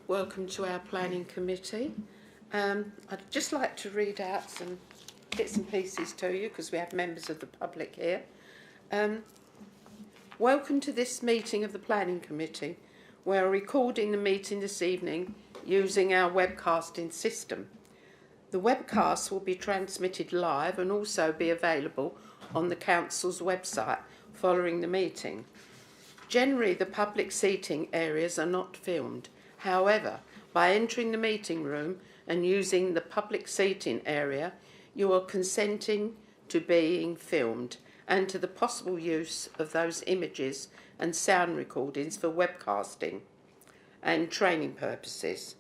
welcome to our planning committee. I'd just like to read out some bits and pieces to you because we have members of the public here. Welcome to this meeting of the planning committee. We're recording the meeting this evening using our webcasting system. The webcast will be transmitted live and also be available on the council's website following the meeting. Generally, the public seating areas are not filmed. However, by entering the meeting room and using the public seating area, you are consenting to being filmed and to the possible use of those images and sound recordings for webcasting and training purposes.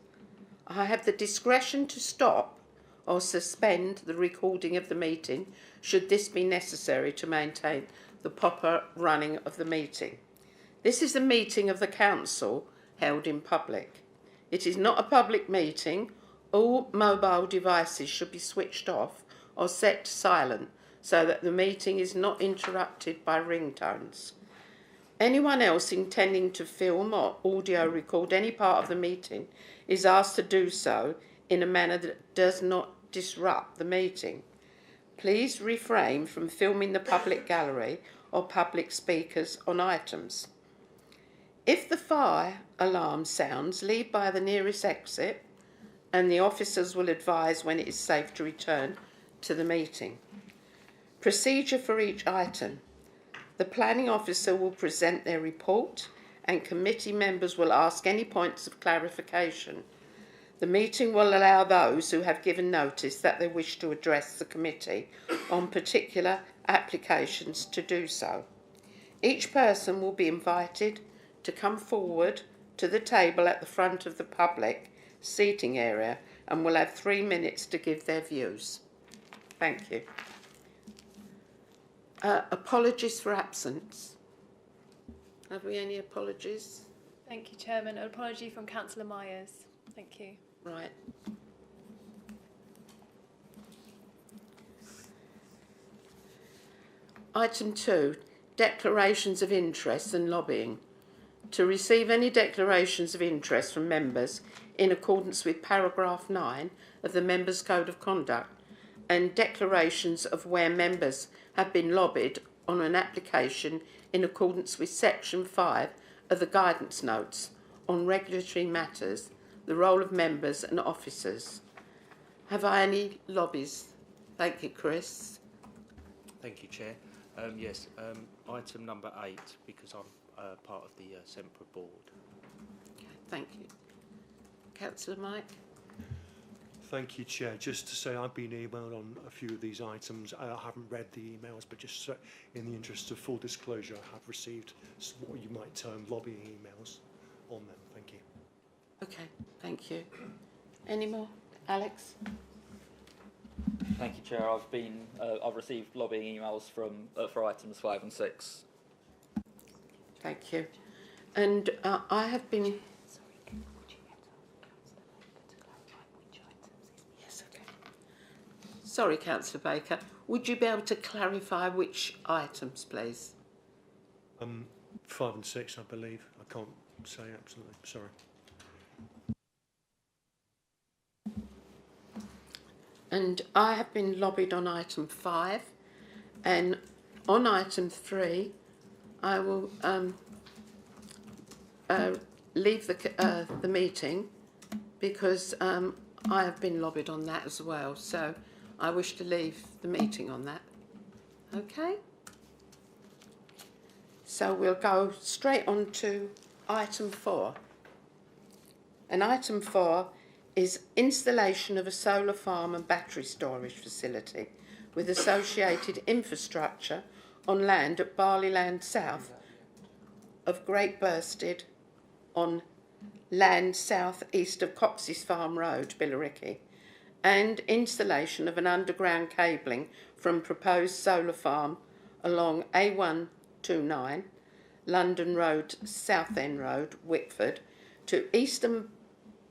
I have the discretion to stop or suspend the recording of the meeting should this be necessary to maintain the proper running of the meeting. This is a meeting of the council held in public. It is not a public meeting. All mobile devices should be switched off or set to silent so that the meeting is not interrupted by ringtones. Anyone else intending to film or audio record any part of the meeting is asked to do so in a manner that does not disrupt the meeting. Please refrain from filming the public gallery or public speakers on items. If the fire alarm sounds, leave by the nearest exit and the officers will advise when it is safe to return to the meeting. Procedure for each item. The planning officer will present their report and committee members will ask any points of clarification. The meeting will allow those who have given notice that they wish to address the committee on particular applications to do so. Each person will be invited to come forward to the table at the front of the public seating area and will have 3 minutes to give their views. Thank you. Apologies for absence. Have we any apologies? Thank you, Chairman. An apology from Councillor Myers. Thank you. Right. Item 2, declarations of interest and lobbying. To receive any declarations of interest from members in accordance with paragraph 9 of the Members' Code of Conduct and declarations of where members have been lobbied on an application in accordance with section 5 of the guidance notes on regulatory matters, the role of members and officers. Have I any lobbies? Thank you, Chris. Thank you, Chair. Yes, item number 8, because I'm part of the SEMPRA board. Okay, thank you. Councillor Mike. Thank you, Chair. Just to say I've been emailed on a few of these items. I haven't read the emails, but just in the interest of full disclosure, I have received what you might term lobbying emails on them. Thank you. Okay, thank you. Any more? Alex? Thank you, Chair. I've received lobbying emails from for items 5 and 6. Thank you. And I have been... Yes, okay. Sorry, Councillor Baker. Would you be able to clarify which items, please? 5 and 6, I believe. I can't say absolutely. Sorry. And I have been lobbied on item 5, and on item 3, I will leave the meeting because I have been lobbied on that as well. So I wish to leave the meeting on that. Okay. So we'll go straight on to item 4. And item 4 is installation of a solar farm and battery storage facility with associated infrastructure on land at Barleyland South of Great Bursted on land south east of Cox's Farm Road, Billericay, and installation of an underground cabling from proposed solar farm along A129, London Road, Southend Road, Wickford, to Eastern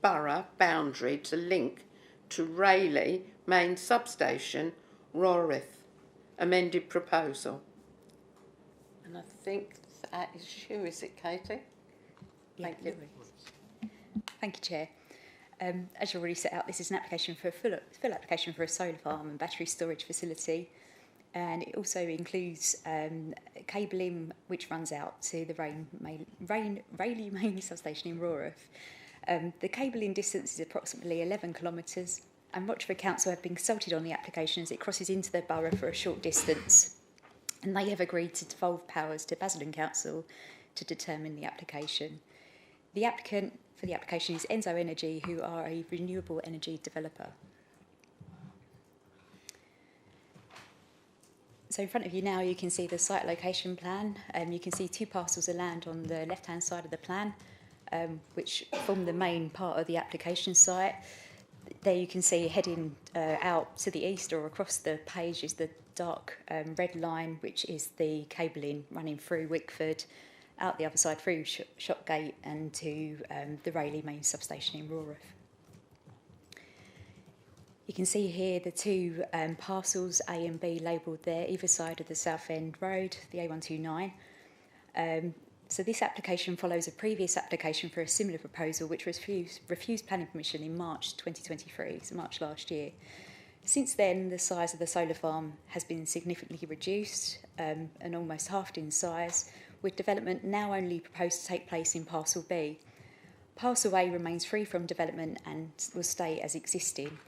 Borough boundary to link to Rayleigh main substation, Rorith. Amended proposal. And I think that is you, is it, Katie? Yeah, Thank you. Thank Thank you, Chair. As you already set out, this is an application for a full application for a solar farm and battery storage facility, and it also includes cabling which runs out to the Rayleigh Main substation in Rawreth. The cabling distance is approximately 11 kilometres, and Rochford Council have been consulted on the application as it crosses into their borough for a short distance, and they have agreed to devolve powers to Basildon Council to determine the application. The applicant for the application is Enzo Energy, who are a renewable energy developer. So in front of you now, you can see the site location plan. You can see 2 parcels of land on the left-hand side of the plan, which form the main part of the application site. There you can see heading out to the east or across the page is the dark red line, which is the cabling running through Wickford, out the other side through Shopgate and to the Rayleigh Main substation in Rawreth. You can see here the 2 parcels A and B labelled there, either side of the South End Road, the A129. So this application follows a previous application for a similar proposal which was refused planning permission in March 2023, so March last year. Since then, the size of the solar farm has been significantly reduced and almost halved in size, with development now only proposed to take place in Parcel B. Parcel A remains free from development and will stay as existing.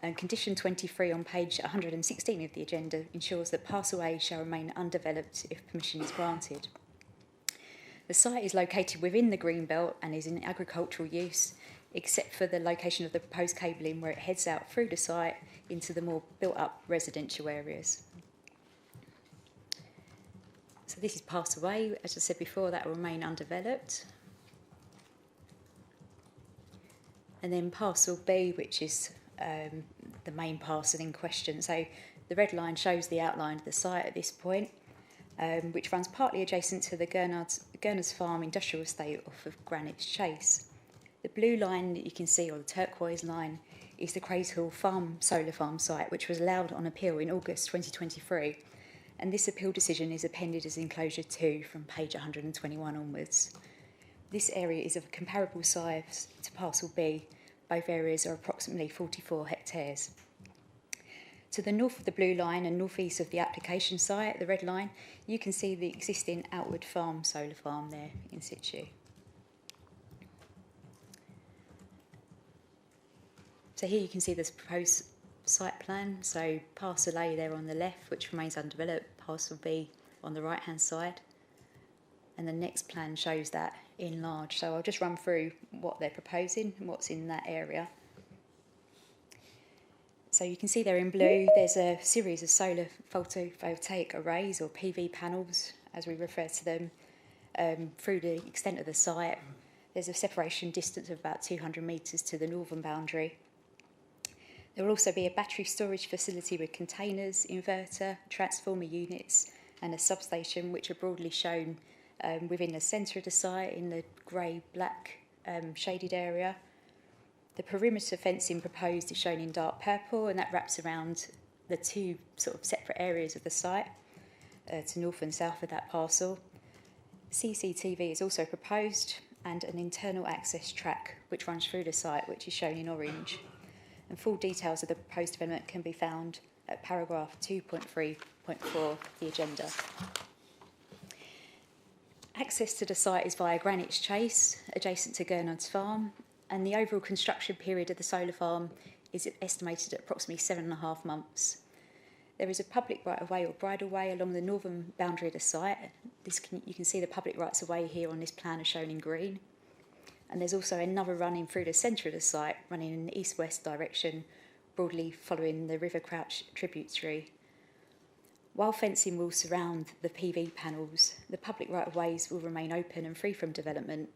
And condition 23 on page 116 of the agenda ensures that Parcel A shall remain undeveloped if permission is granted. The site is located within the green belt and is in agricultural use, except for the location of the proposed cabling where it heads out through the site into the more built-up residential areas. So this is Parcel A. As I said before, that will remain undeveloped. And then Parcel B, which is the main parcel in question. So the red line shows the outline of the site at this point, which runs partly adjacent to the Gurners Farm industrial estate off of Greenwich Chase. The blue line that you can see, or the turquoise line, is the Craighill Farm solar farm site, which was allowed on appeal in August 2023. And this appeal decision is appended as enclosure 2 from page 121 onwards. This area is of comparable size to Parcel B. Both areas are approximately 44 hectares. To the north of the blue line and northeast of the application site, the red line, you can see the existing Outwood Farm solar farm there in situ. So here you can see this proposed site plan. So Parcel A there on the left, which remains undeveloped, Parcel B on the right-hand side. And the next plan shows that enlarged. So I'll just run through what they're proposing and what's in that area. So you can see there in blue, there's a series of solar photovoltaic arrays, or PV panels, as we refer to them, through the extent of the site. There's a separation distance of about 200 metres to the northern boundary. There will also be a battery storage facility with containers, inverter, transformer units and a substation, which are broadly shown within the centre of the site in the grey-black shaded area. The perimeter fencing proposed is shown in dark purple, and that wraps around the 2 sort of separate areas of the site to north and south of that parcel. CCTV is also proposed, and an internal access track which runs through the site, which is shown in orange. And full details of the proposed development can be found at paragraph 2.3.4 of the agenda. Access to the site is via Greenwich Chase, adjacent to Gurnard's Farm, and the overall construction period of the solar farm is estimated at approximately 7.5 months. There is a public right-of-way or bridle-way along the northern boundary of the site. You can see the public rights-of-way here on this plan are shown in green. And there's also another running through the centre of the site, running in the east-west direction, broadly following the River Crouch tributary. While fencing will surround the PV panels, the public right-of-ways will remain open and free from development.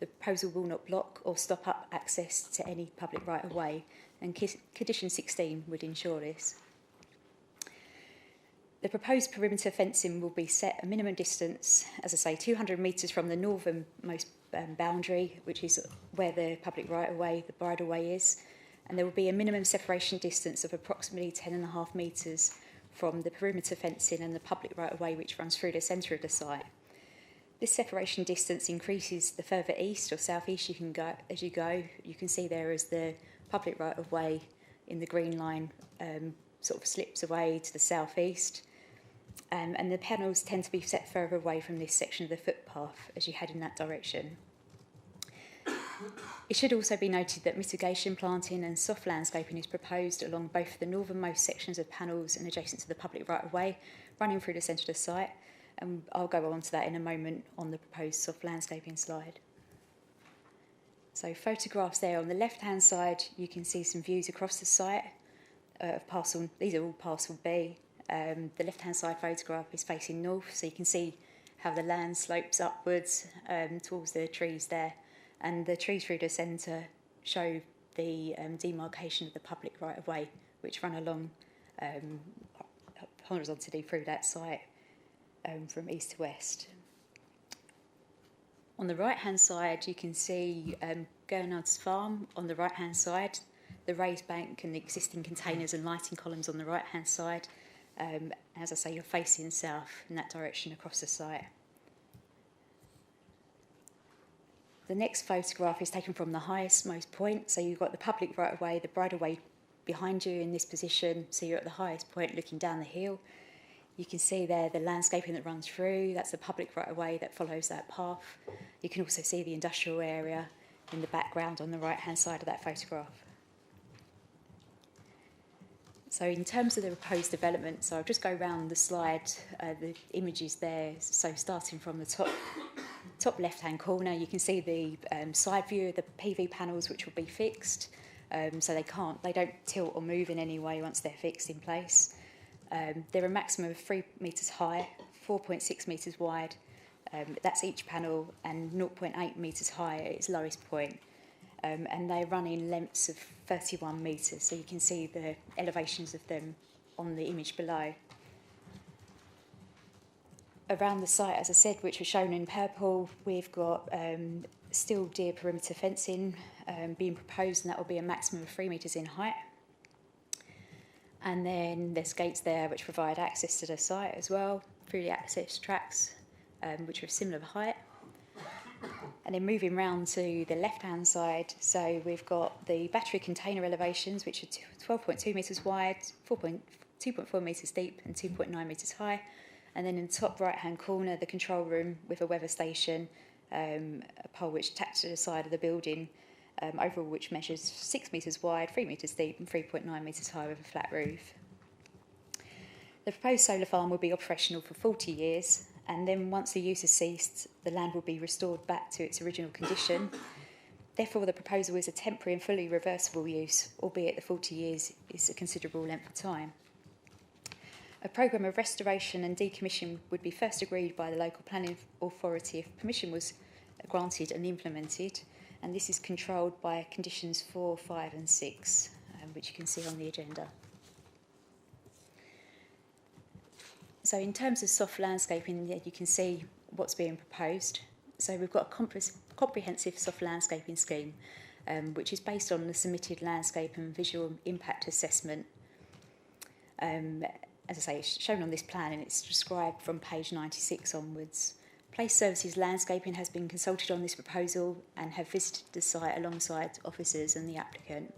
The proposal will not block or stop up access to any public right-of-way, and condition 16 would ensure this. The proposed perimeter fencing will be set a minimum distance, as I say, 200 metres from the northernmost boundary, which is where the public right-of-way, the bridle-way is, and there will be a minimum separation distance of approximately 10.5 metres from the perimeter fencing and the public right-of-way which runs through the centre of the site. This separation distance increases the further east or southeast you can go as you go. You can see there as the public right-of-way in the green line sort of slips away to the southeast. And the panels tend to be set further away from this section of the footpath as you head in that direction. It should also be noted that mitigation planting and soft landscaping is proposed along both the northernmost sections of panels and adjacent to the public right-of-way, running through the centre of the site. And I'll go on to that in a moment on the proposed soft landscaping slide. So photographs there on the left-hand side, you can see some views across the site of parcel. These are all parcel B. The left-hand side photograph is facing north, so you can see how the land slopes upwards towards the trees there. And the trees through the centre show the demarcation of the public right-of-way, which run along horizontally through that site from east to west. On the right-hand side, you can see Gernard's farm on the right-hand side, the raised bank and the existing containers and lighting columns on the right-hand side. As I say, you're facing south in that direction across the site. The next photograph is taken from the highest most point. So you've got the public right-of-way, the bridleway behind you in this position. So you're at the highest point looking down the hill. You can see there the landscaping that runs through. That's the public right-of-way that follows that path. You can also see the industrial area in the background on the right-hand side of that photograph. So in terms of the proposed development, so I'll just go around the slide, the images there. So starting from the top left-hand corner, you can see the side view of the PV panels, which will be fixed. So they don't tilt or move in any way once they're fixed in place. They're a maximum of 3 metres high, 4.6 metres wide. That's each panel, and 0.8 metres high at its lowest point. And they run in lengths of 31 metres, so you can see the elevations of them on the image below. Around the site, as I said, which was shown in purple, we've got steel deer perimeter fencing being proposed, and that will be a maximum of 3 metres in height. And then there's gates there which provide access to the site as well through the access tracks, which are of similar height. And then moving round to the left-hand side, so we've got the battery container elevations, which are 12.2 metres wide, 2.4 metres deep and 2.9 metres high. And then in the top right-hand corner, the control room with a weather station, a pole which attached to the side of the building, overall which measures 6 metres wide, 3 metres deep and 3.9 metres high with a flat roof. The proposed solar farm will be operational for 40 years, and then once the use has ceased, the land will be restored back to its original condition. Therefore, the proposal is a temporary and fully reversible use, albeit the 40 years is a considerable length of time. A programme of restoration and decommission would be first agreed by the local planning authority if permission was granted and implemented, and this is controlled by conditions 4, 5 and 6, which you can see on the agenda. So in terms of soft landscaping, you can see what's being proposed. So we've got a comprehensive soft landscaping scheme, which is based on the submitted landscape and visual impact assessment. As I say, it's shown on this plan and it's described from page 96 onwards. Place Services Landscaping has been consulted on this proposal and have visited the site alongside officers and the applicant.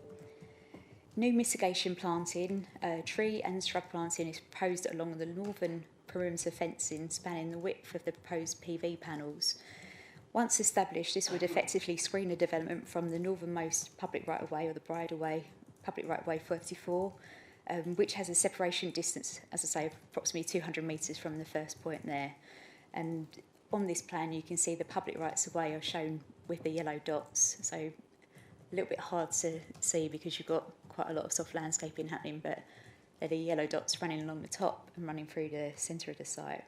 New mitigation planting, tree and shrub planting is proposed along the northern perimeter fencing spanning the width of the proposed PV panels. Once established, this would effectively screen the development from the northernmost public right-of-way or the bridleway, public right-of-way 34, which has a separation distance, as I say, of approximately 200 metres from the first point there. And on this plan, you can see the public rights-of-way are shown with the yellow dots. So a little bit hard to see because you've got quite a lot of soft landscaping happening, but they're the yellow dots running along the top and running through the centre of the site.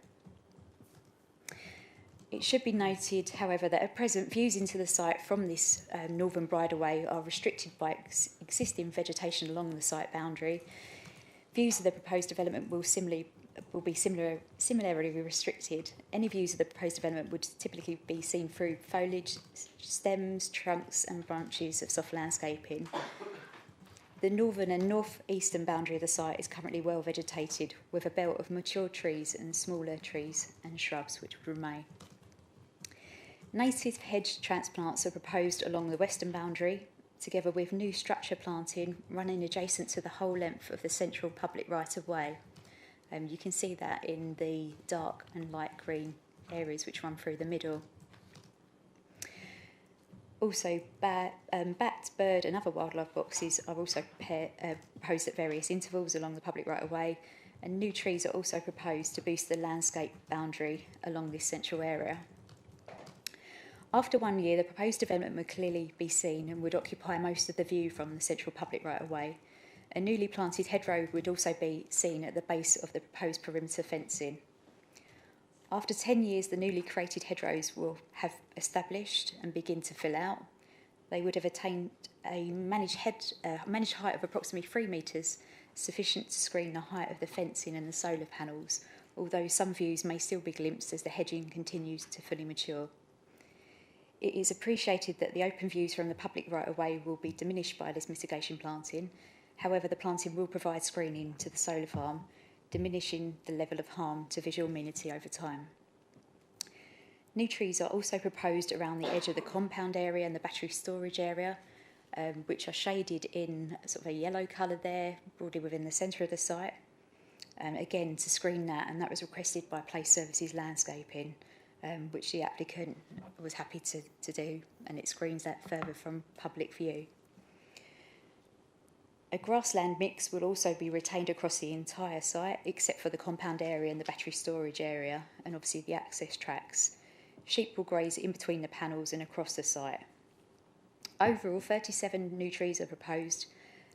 It should be noted, however, that at present views into the site from this northern bridleway are restricted by existing vegetation along the site boundary. Views of the proposed development will be similarly restricted. Any views of the proposed development would typically be seen through foliage, stems, trunks and branches of soft landscaping. The northern and north-eastern boundary of the site is currently well vegetated with a belt of mature trees and smaller trees and shrubs which would remain. Native hedge transplants are proposed along the western boundary, together with new structure planting running adjacent to the whole length of the central public right-of-way. You can see that in the dark and light green areas which run through the middle. Also, bats, bird and other wildlife boxes are also proposed at various intervals along the public right-of-way, and new trees are also proposed to boost the landscape boundary along this central area. After 1 year, the proposed development would clearly be seen and would occupy most of the view from the central public right-of-way. A newly planted hedgerow would also be seen at the base of the proposed perimeter fencing. After 10 years, the newly created hedgerows will have established and begin to fill out. They would have attained a managed height of approximately 3 metres, sufficient to screen the height of the fencing and the solar panels, although some views may still be glimpsed as the hedging continues to fully mature. It is appreciated that the open views from the public right-of-way will be diminished by this mitigation planting. However, the planting will provide screening to the solar farm, diminishing the level of harm to visual amenity over time. New trees are also proposed around the edge of the compound area and the battery storage area, which are shaded in sort of a yellow colour there, broadly within the centre of the site, again to screen that, and that was requested by Place Services Landscaping, which the applicant was happy to do, and it screens that further from public view. A grassland mix will also be retained across the entire site, except for the compound area and the battery storage area, and obviously the access tracks. Sheep will graze in between the panels and across the site. Overall, 37 new trees are proposed,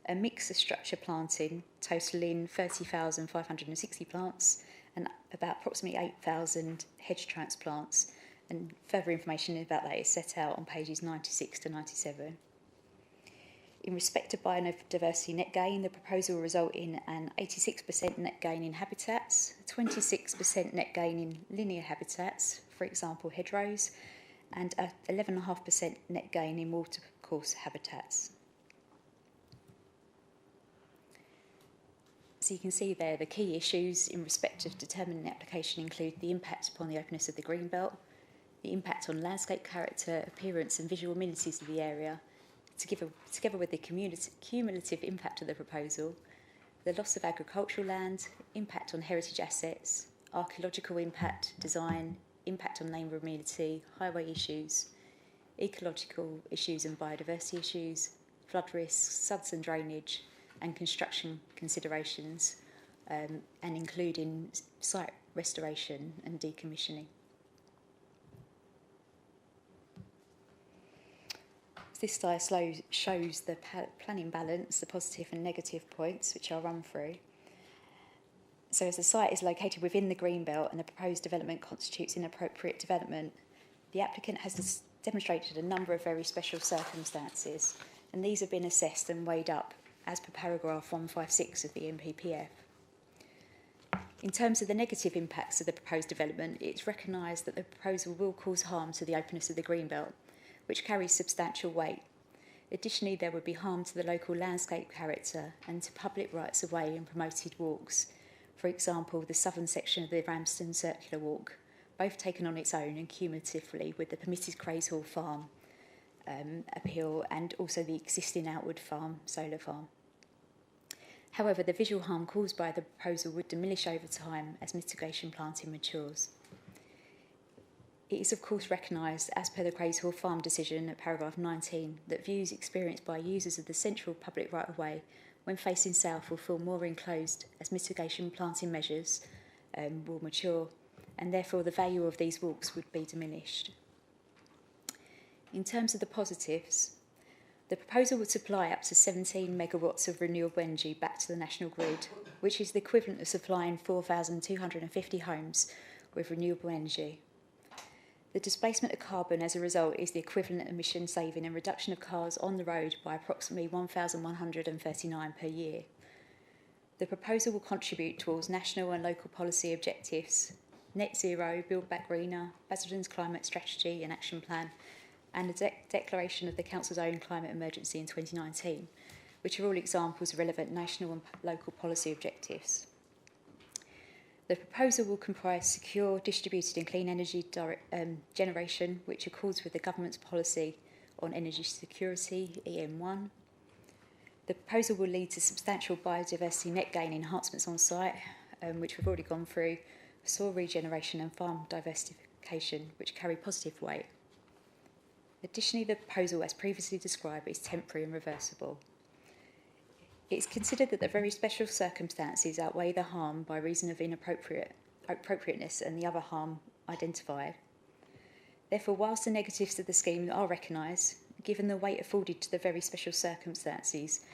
a mix of structure planting totaling 30,560 plants, and about approximately 8,000 hedge transplants, and further information about that is set out on pages 96 to 97. In respect to biodiversity net gain, the proposal will result in an 86% net gain in habitats, 26% net gain in linear habitats, for example hedgerows, and 11.5% net gain in watercourse habitats. So you can see there the key issues in respect of determining the application include the impact upon the openness of the greenbelt, the impact on landscape character, appearance and visual amenities of the area, together with the cumulative impact of the proposal, the loss of agricultural land, impact on heritage assets, archaeological impact, design, impact on neighbour amenity, highway issues, ecological issues and biodiversity issues, flood risks, floods and drainage, and construction considerations, and including site restoration and decommissioning. This slide shows the planning balance, the positive and negative points, which I'll run through. So as the site is located within the greenbelt and the proposed development constitutes inappropriate development, the applicant has demonstrated a number of very special circumstances, and these have been assessed and weighed up as per paragraph 156 of the NPPF. In terms of the negative impacts of the proposed development, it's recognised that the proposal will cause harm to the openness of the greenbelt, which carries substantial weight. Additionally, there would be harm to the local landscape character and to public rights of way and promoted walks. For example, the southern section of the Ramsden Circular Walk, both taken on its own and cumulatively with the permitted Craigshall Farm appeal and also the existing Outwood Farm solar farm. However, the visual harm caused by the proposal would diminish over time as mitigation planting matures. It is of course recognised, as per the Craigshall Farm decision at paragraph 19, that views experienced by users of the central public right-of-way when facing south will feel more enclosed as mitigation planting measures will mature, and therefore the value of these walks would be diminished. In terms of the positives, the proposal would supply up to 17 megawatts of renewable energy back to the national grid, which is the equivalent of supplying 4,250 homes with renewable energy. The displacement of carbon as a result is the equivalent emission saving and reduction of cars on the road by approximately 1,139 per year. The proposal will contribute towards national and local policy objectives, net zero, Build Back Greener, Basildon's climate strategy and action plan, and the declaration of the Council's own climate emergency in 2019, which are all examples of relevant national and local policy objectives. The proposal will comprise secure, distributed and clean energy generation, which accords with the government's policy on energy security, EM1. The proposal will lead to substantial biodiversity net gain enhancements on site, which we've already gone through, soil regeneration and farm diversification, which carry positive weight. Additionally, the proposal, as previously described, is temporary and reversible. It's considered that the very special circumstances outweigh the harm by reason of inappropriateness and the other harm identified. Therefore, whilst the negatives of the scheme are recognised, given the weight afforded to the very special circumstances,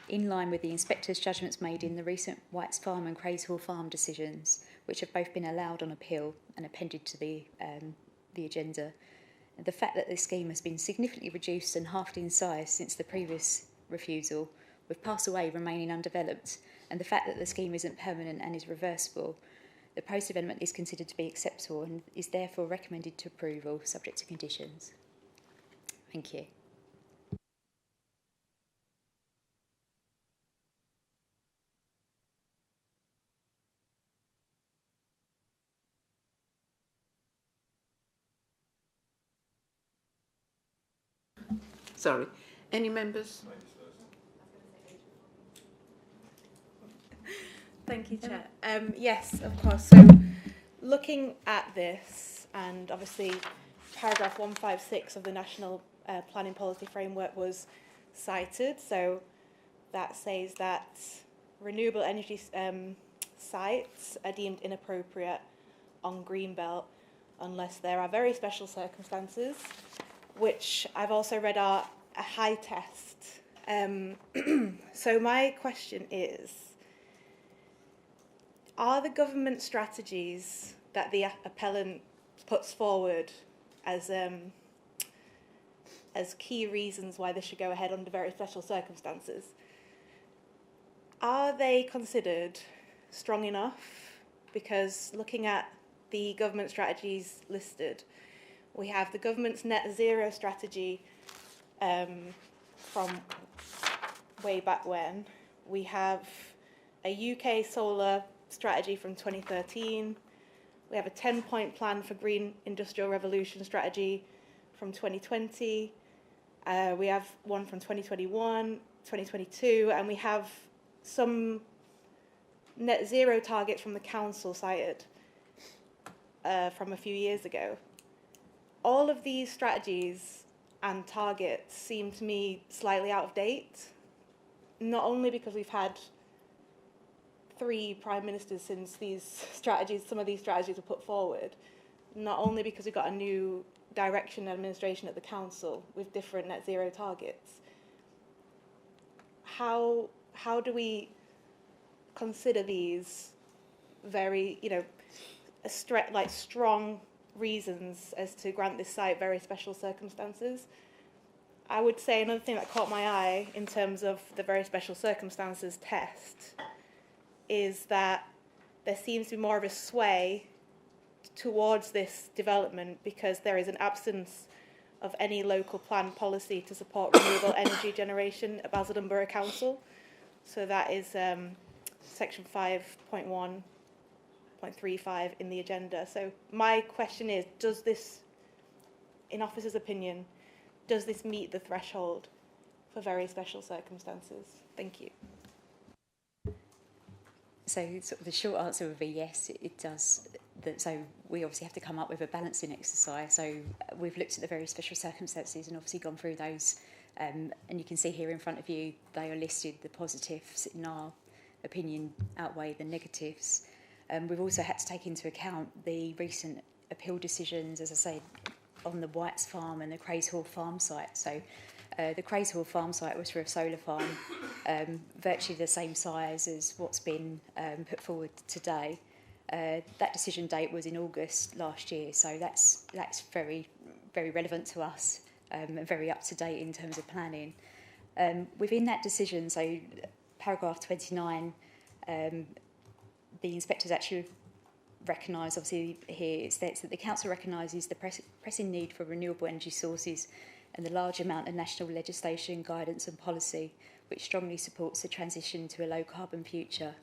in line with the inspector's judgments made in the recent Whites Farm and Craigshall Farm decisions, which have both been allowed on appeal and appended to the agenda, the fact that the scheme has been significantly reduced and halved in size since the previous refusal, with Pass Away remaining undeveloped, and the fact that the scheme isn't permanent and is reversible, the proposed amendment is considered to be acceptable and is therefore recommended to approval, subject to conditions. Thank you. Sorry. Any members? Thank you, Chair. Yes, of course. So looking at this, and obviously paragraph 156 of the National Planning Policy Framework was cited. So that says that renewable energy sites are deemed inappropriate on Greenbelt unless there are very special circumstances, which I've also read are a high test. So my question is, are the government strategies that the appellant puts forward as key reasons why this should go ahead under very special circumstances, are they considered strong enough? Because looking at the government strategies listed, we have the government's net zero strategy from way back when. We have a UK solar strategy from 2013. We have a 10-point plan for green industrial revolution strategy from 2020. We have one from 2021, 2022, and we have some net zero targets from the council cited from a few years ago. All of these strategies and targets seem to me slightly out of date, not only because we've had 3 prime ministers since some of these strategies were put forward, not only because we've got a new direction and administration at the council with different net zero targets. How do we consider these very, strong reasons as to grant this site very special circumstances? I would say another thing that caught my eye in terms of the very special circumstances test is that there seems to be more of a sway towards this development because there is an absence of any local plan policy to support renewable energy generation at Basildon Borough Council. So that is section 5.1.35 in the agenda. So my question is, does this, in officer's opinion, does this meet the threshold for very special circumstances? Thank you. So sort of the short answer would be yes, it does. So we obviously have to come up with a balancing exercise. So we've looked at the very special circumstances and obviously gone through those. And you can see here in front of you, they are listed. The positives, in our opinion, outweigh the negatives. We've also had to take into account the recent appeal decisions, as I say, on the Whites Farm and the Craigshall Farm site. So the Craigshall Farm site was for a solar farm, virtually the same size as what's been put forward today. That decision date was in August last year, so that's very, very relevant to us and very up to date in terms of planning. Within that decision, so paragraph 29, the inspectors actually recognise, obviously here it states that the council recognises the pressing need for renewable energy sources and the large amount of national legislation, guidance and policy which strongly supports the transition to a low carbon future.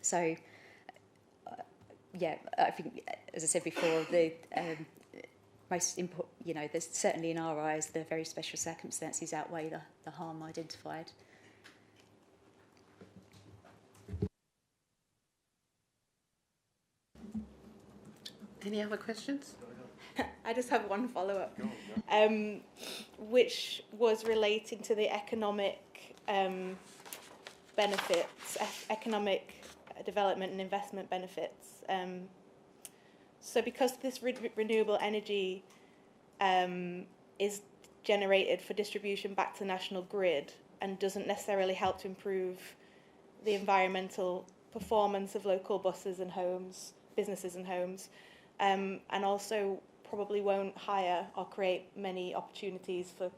So yeah, I think, as I said before, the most important, you know, there's certainly in our eyes the very special circumstances outweigh the harm identified. Any other questions? I just have one follow-up, which was relating to the economic benefits, economic development and investment benefits. So because this renewable energy is generated for distribution back to the national grid and doesn't necessarily help to improve the environmental performance of local buses and homes, businesses and homes, and also probably won't hire or create many opportunities for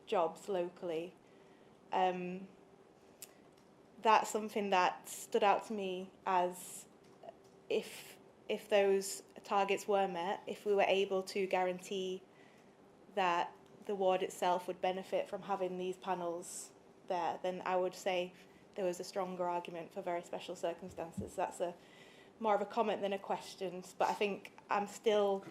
jobs locally. That's something that stood out to me as if those targets were met, if we were able to guarantee that the ward itself would benefit from having these panels there, then I would say there was a stronger argument for very special circumstances. That's more of a comment than a question, but I think I'm still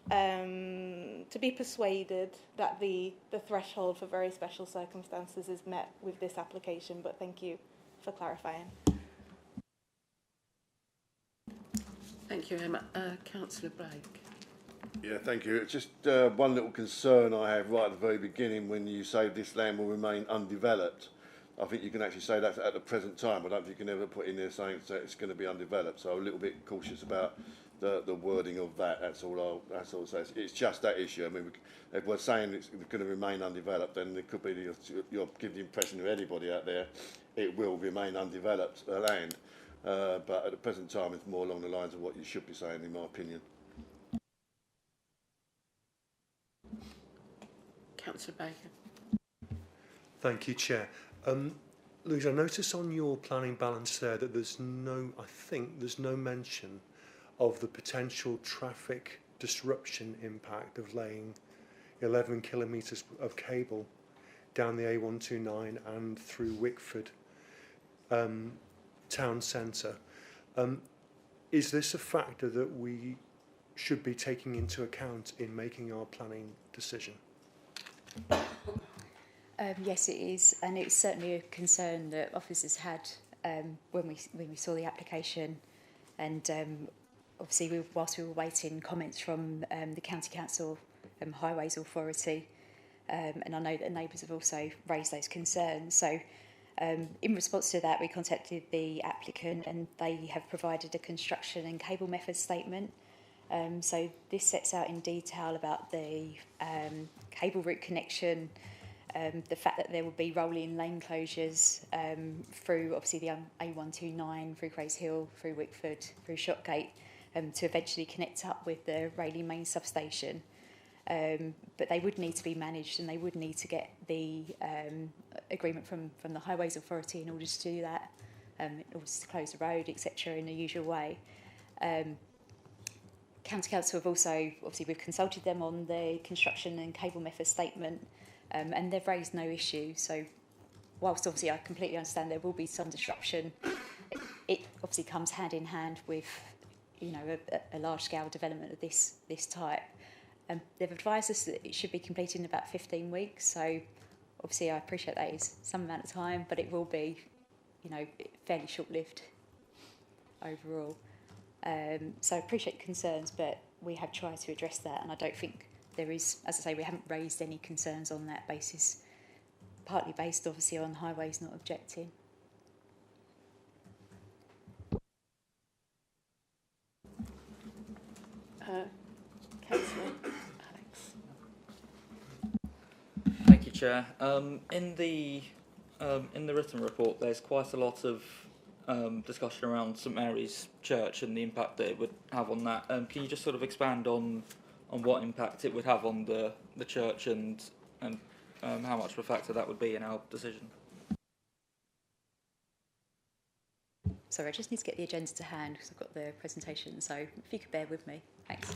to be persuaded that the threshold for very special circumstances is met with this application, but thank you for clarifying. Thank you, Emma. Councillor Blake. Yeah, thank you. It's just one little concern I have right at the very beginning when you say this land will remain undeveloped. I think you can actually say that at the present time. I don't think you can ever put in there saying that it's going to be undeveloped. So I'm a little bit cautious about the wording of that. That's all I'll say. It's just that issue. I mean, if we're saying it's going to remain undeveloped, then it could be you're giving the impression to anybody out there it will remain undeveloped land. But at the present time, it's more along the lines of what you should be saying, in my opinion. Councillor Baker. Thank you, Chair. Louise, I notice on your planning balance there that there's no mention of the potential traffic disruption impact of laying 11 kilometres of cable down the A129 and through Wickford town centre. Is this a factor that we should be taking into account in making our planning decision? Yes, it is, and it's certainly a concern that officers had when we saw the application, and obviously whilst we were waiting comments from the County Council Highways Authority, and I know that neighbours have also raised those concerns. So in response to that, we contacted the applicant, and they have provided a construction and cable method statement. So this sets out in detail about the cable route connection, the fact that there will be rolling lane closures through obviously the A129, through Grays Hill, through Wickford, through Shotgate, to eventually connect up with the Rayleigh main substation. But they would need to be managed, and they would need to get the agreement from the Highways Authority in order to do that, in order to close the road, etc., in the usual way. County Council have also, obviously we've consulted them on the construction and cable method statement, and they've raised no issue. So whilst obviously I completely understand there will be some disruption, it obviously comes hand in hand with, you know, a large-scale development of this type. They've advised us that it should be completed in about 15 weeks, so obviously I appreciate that is some amount of time, but it will be, you know, fairly short-lived overall. So I appreciate concerns, but we have tried to address that, and I don't think there is, as I say, we haven't raised any concerns on that basis, partly based obviously on Highways not objecting. Councillor Alex. Thank you, Chair. In the written report, there's quite a lot of discussion around St Mary's Church and the impact that it would have on that. Can you just sort of expand on what impact it would have on the church and how much of a factor that would be in our decision? Sorry, I just need to get the agenda to hand because I've got the presentation, so if you could bear with me. Thanks.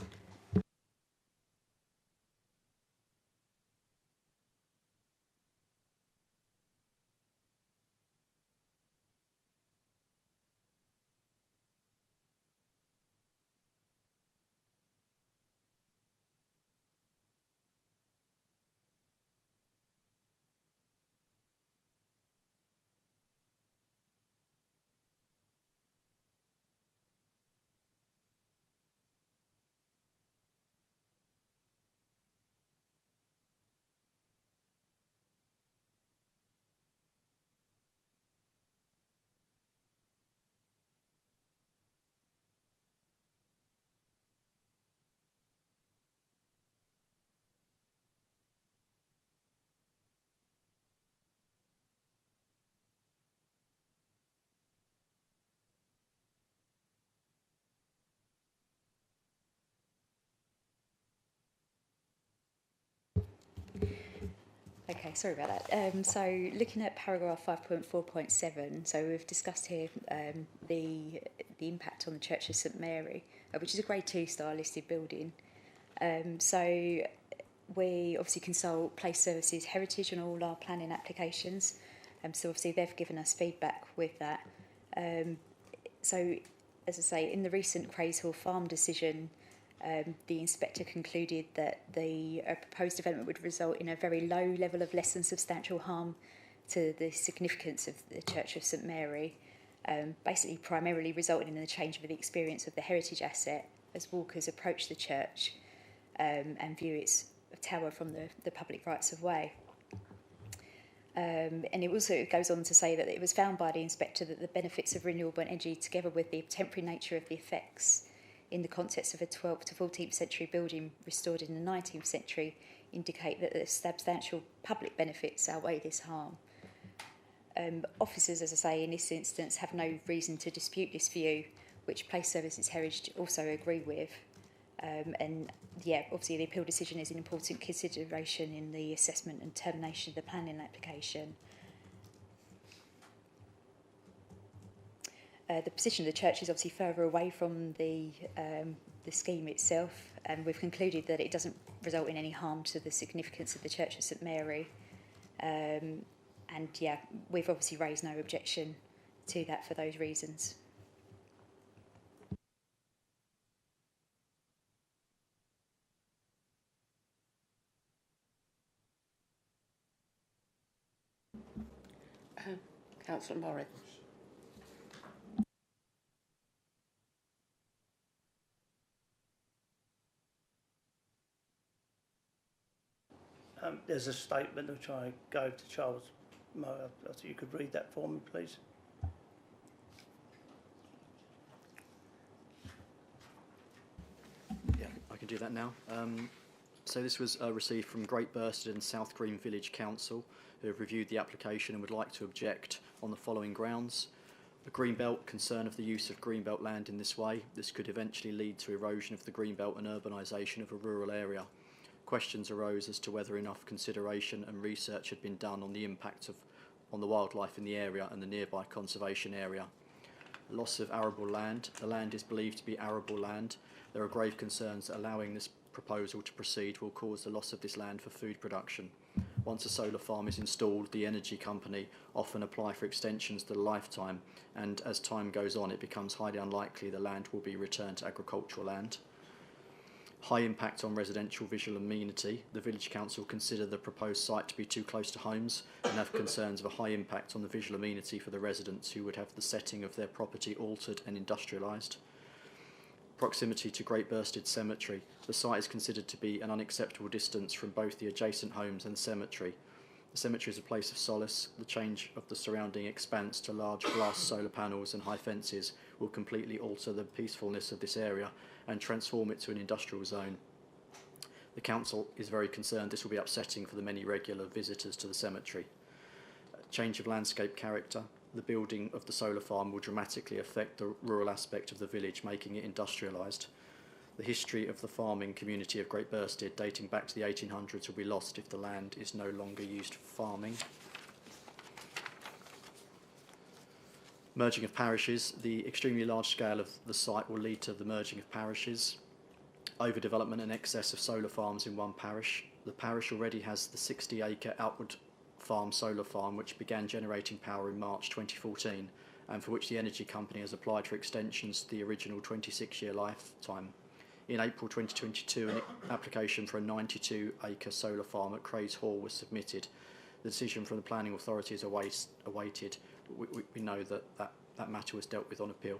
Okay, sorry about that. So looking at paragraph 5.4.7, so we've discussed here the impact on the Church of St Mary, which is a Grade 2 star listed building. So we obviously consult Place Services Heritage on all our planning applications. So obviously they've given us feedback with that. So as I say, in the recent Craigshall Farm decision, the inspector concluded that the proposed development would result in a very low level of less than substantial harm to the significance of the Church of St Mary, basically primarily resulting in the change of the experience of the heritage asset as walkers approach the church and view its tower from the public rights of way. And it also goes on to say that it was found by the inspector that the benefits of renewable energy, together with the temporary nature of the effects in the context of a 12th to 14th century building restored in the 19th century, indicate that the substantial public benefits outweigh this harm. Officers, as I say, in this instance have no reason to dispute this view, which Place Services Heritage also agree with. And yeah, obviously the appeal decision is an important consideration in the assessment and termination of the planning application. The position of the church is obviously further away from the scheme itself, and we've concluded that it doesn't result in any harm to the significance of the Church of St Mary. And yeah, we've obviously raised no objection to that for those reasons. Councillor Morris. There's a statement which I gave to Charles Moe. I thought you could read that for me, please. Yeah, I can do that now. So this was received from Great Bursted and South Green Village Council, who have reviewed the application and would like to object on the following grounds. The Greenbelt, concern of the use of Greenbelt land in this way. This could eventually lead to erosion of the Greenbelt and urbanisation of a rural area. Questions arose as to whether enough consideration and research had been done on the impact on the wildlife in the area and the nearby conservation area. Loss of arable land. The land is believed to be arable land. There are grave concerns that allowing this proposal to proceed will cause the loss of this land for food production. Once a solar farm is installed, the energy company often apply for extensions to the lifetime, and as time goes on it becomes highly unlikely the land will be returned to agricultural land. High impact on residential visual amenity. The Village Council consider the proposed site to be too close to homes and have concerns of a high impact on the visual amenity for the residents who would have the setting of their property altered and industrialised. Proximity to Great Bursted Cemetery. The site is considered to be an unacceptable distance from both the adjacent homes and the cemetery. The cemetery is a place of solace. The change of the surrounding expanse to large glass solar panels and high fences will completely alter the peacefulness of this area and transform it to an industrial zone. The council is very concerned this will be upsetting for the many regular visitors to the cemetery. Change of landscape character. The building of the solar farm will dramatically affect the rural aspect of the village, making it industrialised. The history of the farming community of Great Bursted, dating back to the 1800s, will be lost if the land is no longer used for farming. Merging of parishes. The extremely large scale of the site will lead to the merging of parishes. Overdevelopment and excess of solar farms in one parish. The parish already has the 60-acre Outward Farm solar farm, which began generating power in March 2014, and for which the energy company has applied for extensions to the original 26-year lifetime. In April 2022, an application for a 92-acre solar farm at Craigshall was submitted. The decision from the planning authority is awaited. We know that matter was dealt with on appeal.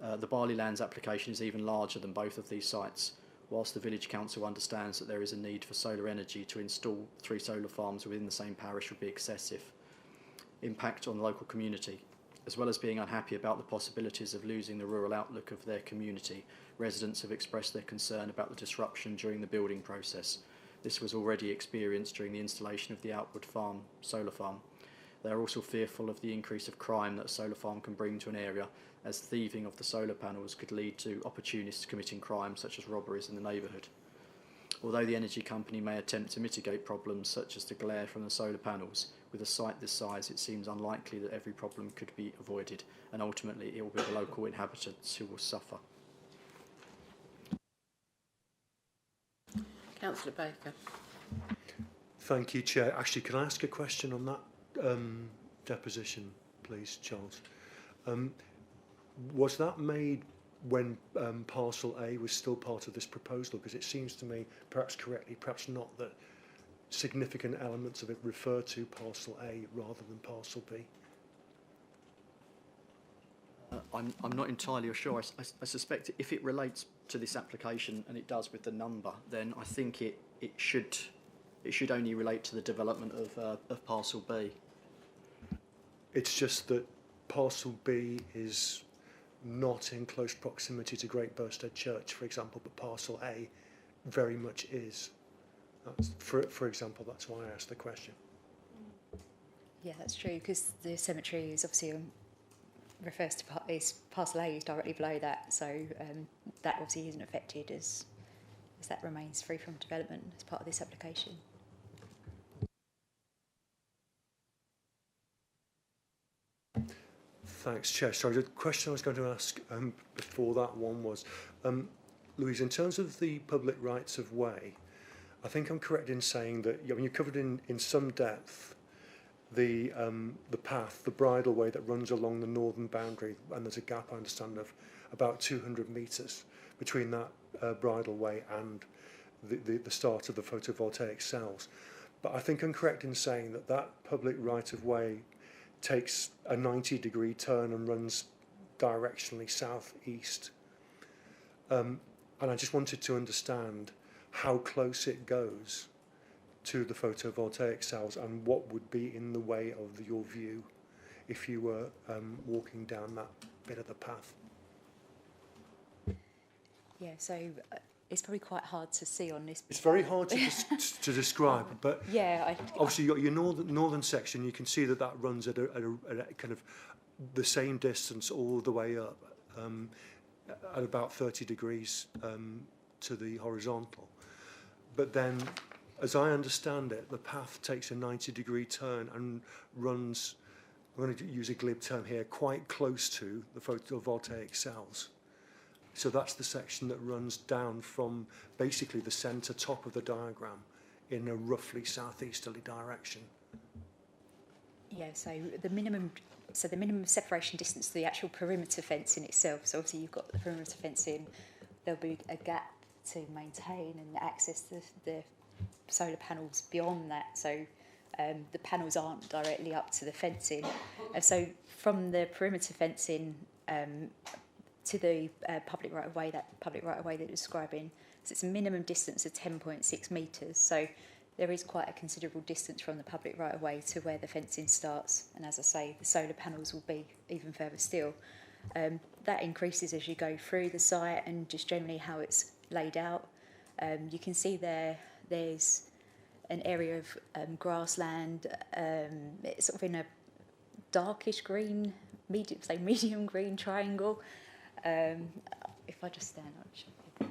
The Barley Lands application is even larger than both of these sites. Whilst the Village Council understands that there is a need for solar energy, to install 3 solar farms within the same parish would be excessive. Impact on the local community. As well as being unhappy about the possibilities of losing the rural outlook of their community, residents have expressed their concern about the disruption during the building process. This was already experienced during the installation of the Outward Farm solar farm. They are also fearful of the increase of crime that a solar farm can bring to an area, as thieving of the solar panels could lead to opportunists committing crimes such as robberies in the neighbourhood. Although the energy company may attempt to mitigate problems such as the glare from the solar panels, with a site this size it seems unlikely that every problem could be avoided, and ultimately it will be the local inhabitants who will suffer. Councillor Baker. Thank you, Chair. Actually, can I ask a question on that deposition, please, Charles? Was that made when Parcel A was still part of this proposal? Because it seems to me, perhaps correctly, perhaps not, that significant elements of it refer to Parcel A rather than Parcel B. I'm not entirely sure. I suspect if it relates to this application, and it does with the number, then I think it should only relate to the development of Parcel B. It's just that Parcel B is not in close proximity to Great Burstead Church, for example, but Parcel A very much is. That's, for example, that's why I asked the question. Yeah, that's true, because the cemetery is obviously refers to Parcel A is directly below that, so that obviously isn't affected as that remains free from development as part of this application. Thanks, Chair. Sorry, the question I was going to ask before that one was, Louise, in terms of the public rights of way, I think I'm correct in saying that you covered in some depth the path, the bridle way that runs along the northern boundary, and there's a gap, I understand, of about 200 metres between that bridle way and the start of the photovoltaic cells. But I think I'm correct in saying that that public right of way takes a 90-degree turn and runs directionally south-east. And I just wanted to understand how close it goes to the photovoltaic cells and what would be in the way of your view if you were walking down that bit of the path. Yeah, so it's probably quite hard to see on this. It's very hard to describe, but yeah, obviously you've got your northern section. You can see that runs at a kind of the same distance all the way up, at about 30 degrees to the horizontal. But then, as I understand it, the path takes a 90-degree turn and runs, I'm going to use a glib term here, quite close to the photovoltaic cells. So that's the section that runs down from basically the centre top of the diagram in a roughly southeasterly direction. Yeah, so the minimum separation distance to the actual perimeter fencing itself. So obviously you've got the perimeter fencing, there'll be a gap to maintain and access the solar panels beyond that. So the panels aren't directly up to the fencing. So from the perimeter fencing to the public right-of-way, that public right-of-way that you're describing, so it's a minimum distance of 10.6 metres. So there is quite a considerable distance from the public right-of-way to where the fencing starts. And as I say, the solar panels will be even further still. That increases as you go through the site and just generally how it's laid out. You can see there's an area of grassland, it's sort of in a darkish green, medium green triangle. If I just stand up, in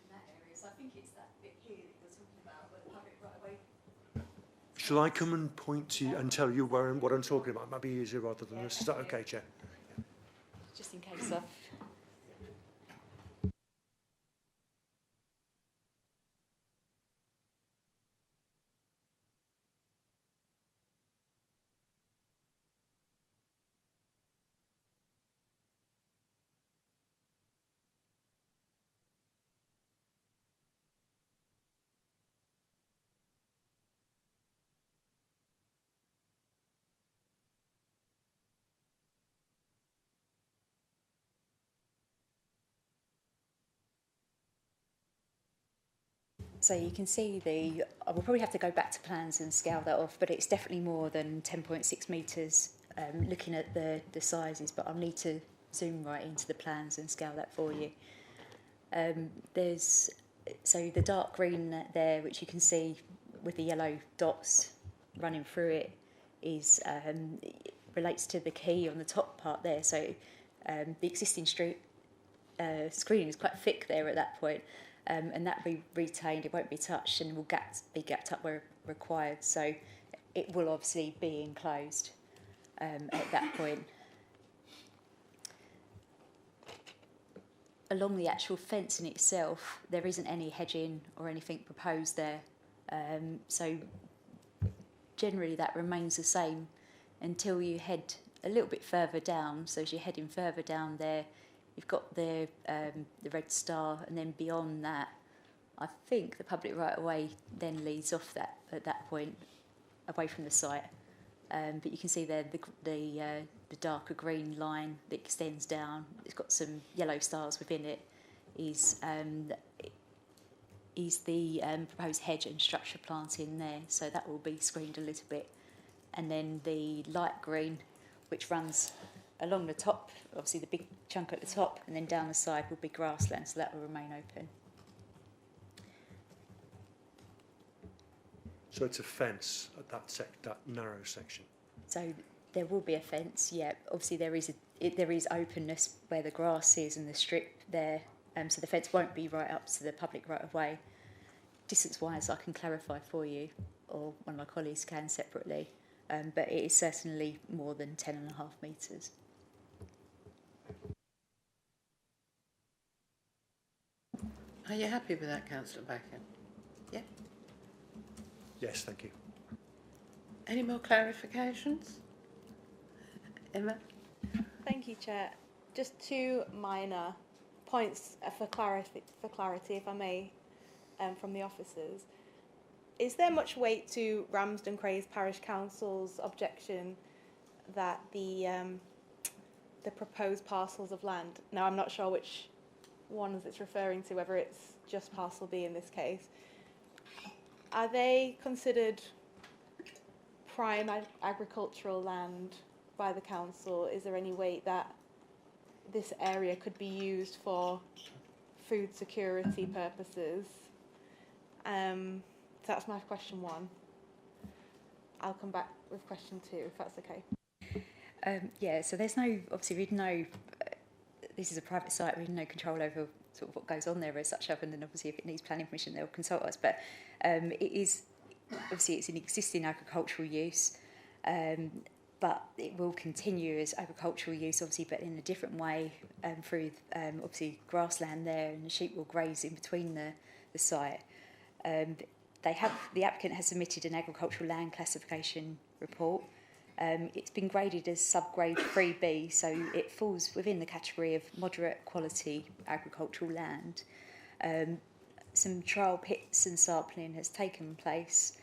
that area, so I think it's that bit here that you're talking about, where the public right-of-way. Shall I come and point to you and tell you what I'm talking about? It might be easier rather than this. Is that okay, Chair? Just in case I've... So you can see I will probably have to go back to plans and scale that off, but it's definitely more than 10.6 metres looking at the sizes, but I'll need to zoom right into the plans and scale that for you. So the dark green there, which you can see with the yellow dots running through it, is relates to the quay on the top part there. So the existing street screening is quite thick there at that point, and that will be retained. It won't be touched, and will be gapped up where required. So it will obviously be enclosed at that point. Along the actual fence in itself, there isn't any hedging or anything proposed there. So generally that remains the same until you head a little bit further down. So as you're heading further down there, you've got the Red Star, and then beyond that, I think the public right-of-way then leads off that at that point, away from the site. But you can see there the darker green line that extends down. It's got some yellow stars within it. Is the proposed hedge and structure planting there? So that will be screened a little bit, and then the light green, which runs along the top, obviously the big chunk at the top, and then down the side will be grassland. So that will remain open. So it's a fence at that narrow section. So there will be a fence, yeah. Obviously there is openness where the grass is and the strip there, so the fence won't be right up to the public right of way. Distance-wise, I can clarify for you, or one of my colleagues can separately, but it is certainly more than 10.5 metres. Are you happy with that, Councillor Bacon? Yeah. Yes, thank you. Any more clarifications? Emma? Thank you, Chair. Just two minor points for clarity, if I may, from the officers. Is there much weight to Ramsden Craig Parish Council's objection that the proposed parcels of land, now I'm not sure which ones it's referring to, whether it's just parcel B in this case, are they considered prime agricultural land by the council? Is there any weight that this area could be used for food security purposes? So that's my question one. I'll come back with question two, if that's okay. Yeah, so there's no, obviously we'd know, this is a private site, we've no control over sort of what goes on there as such, other than obviously if it needs planning permission they'll consult us, but it is, obviously it's an existing agricultural use, but it will continue as agricultural use, obviously, but in a different way, through obviously grassland there, and the sheep will graze in between the site. The applicant has submitted an agricultural land classification report. It's been graded as subgrade 3B, so it falls within the category of moderate quality agricultural land. Some trial pits and sampling has taken place.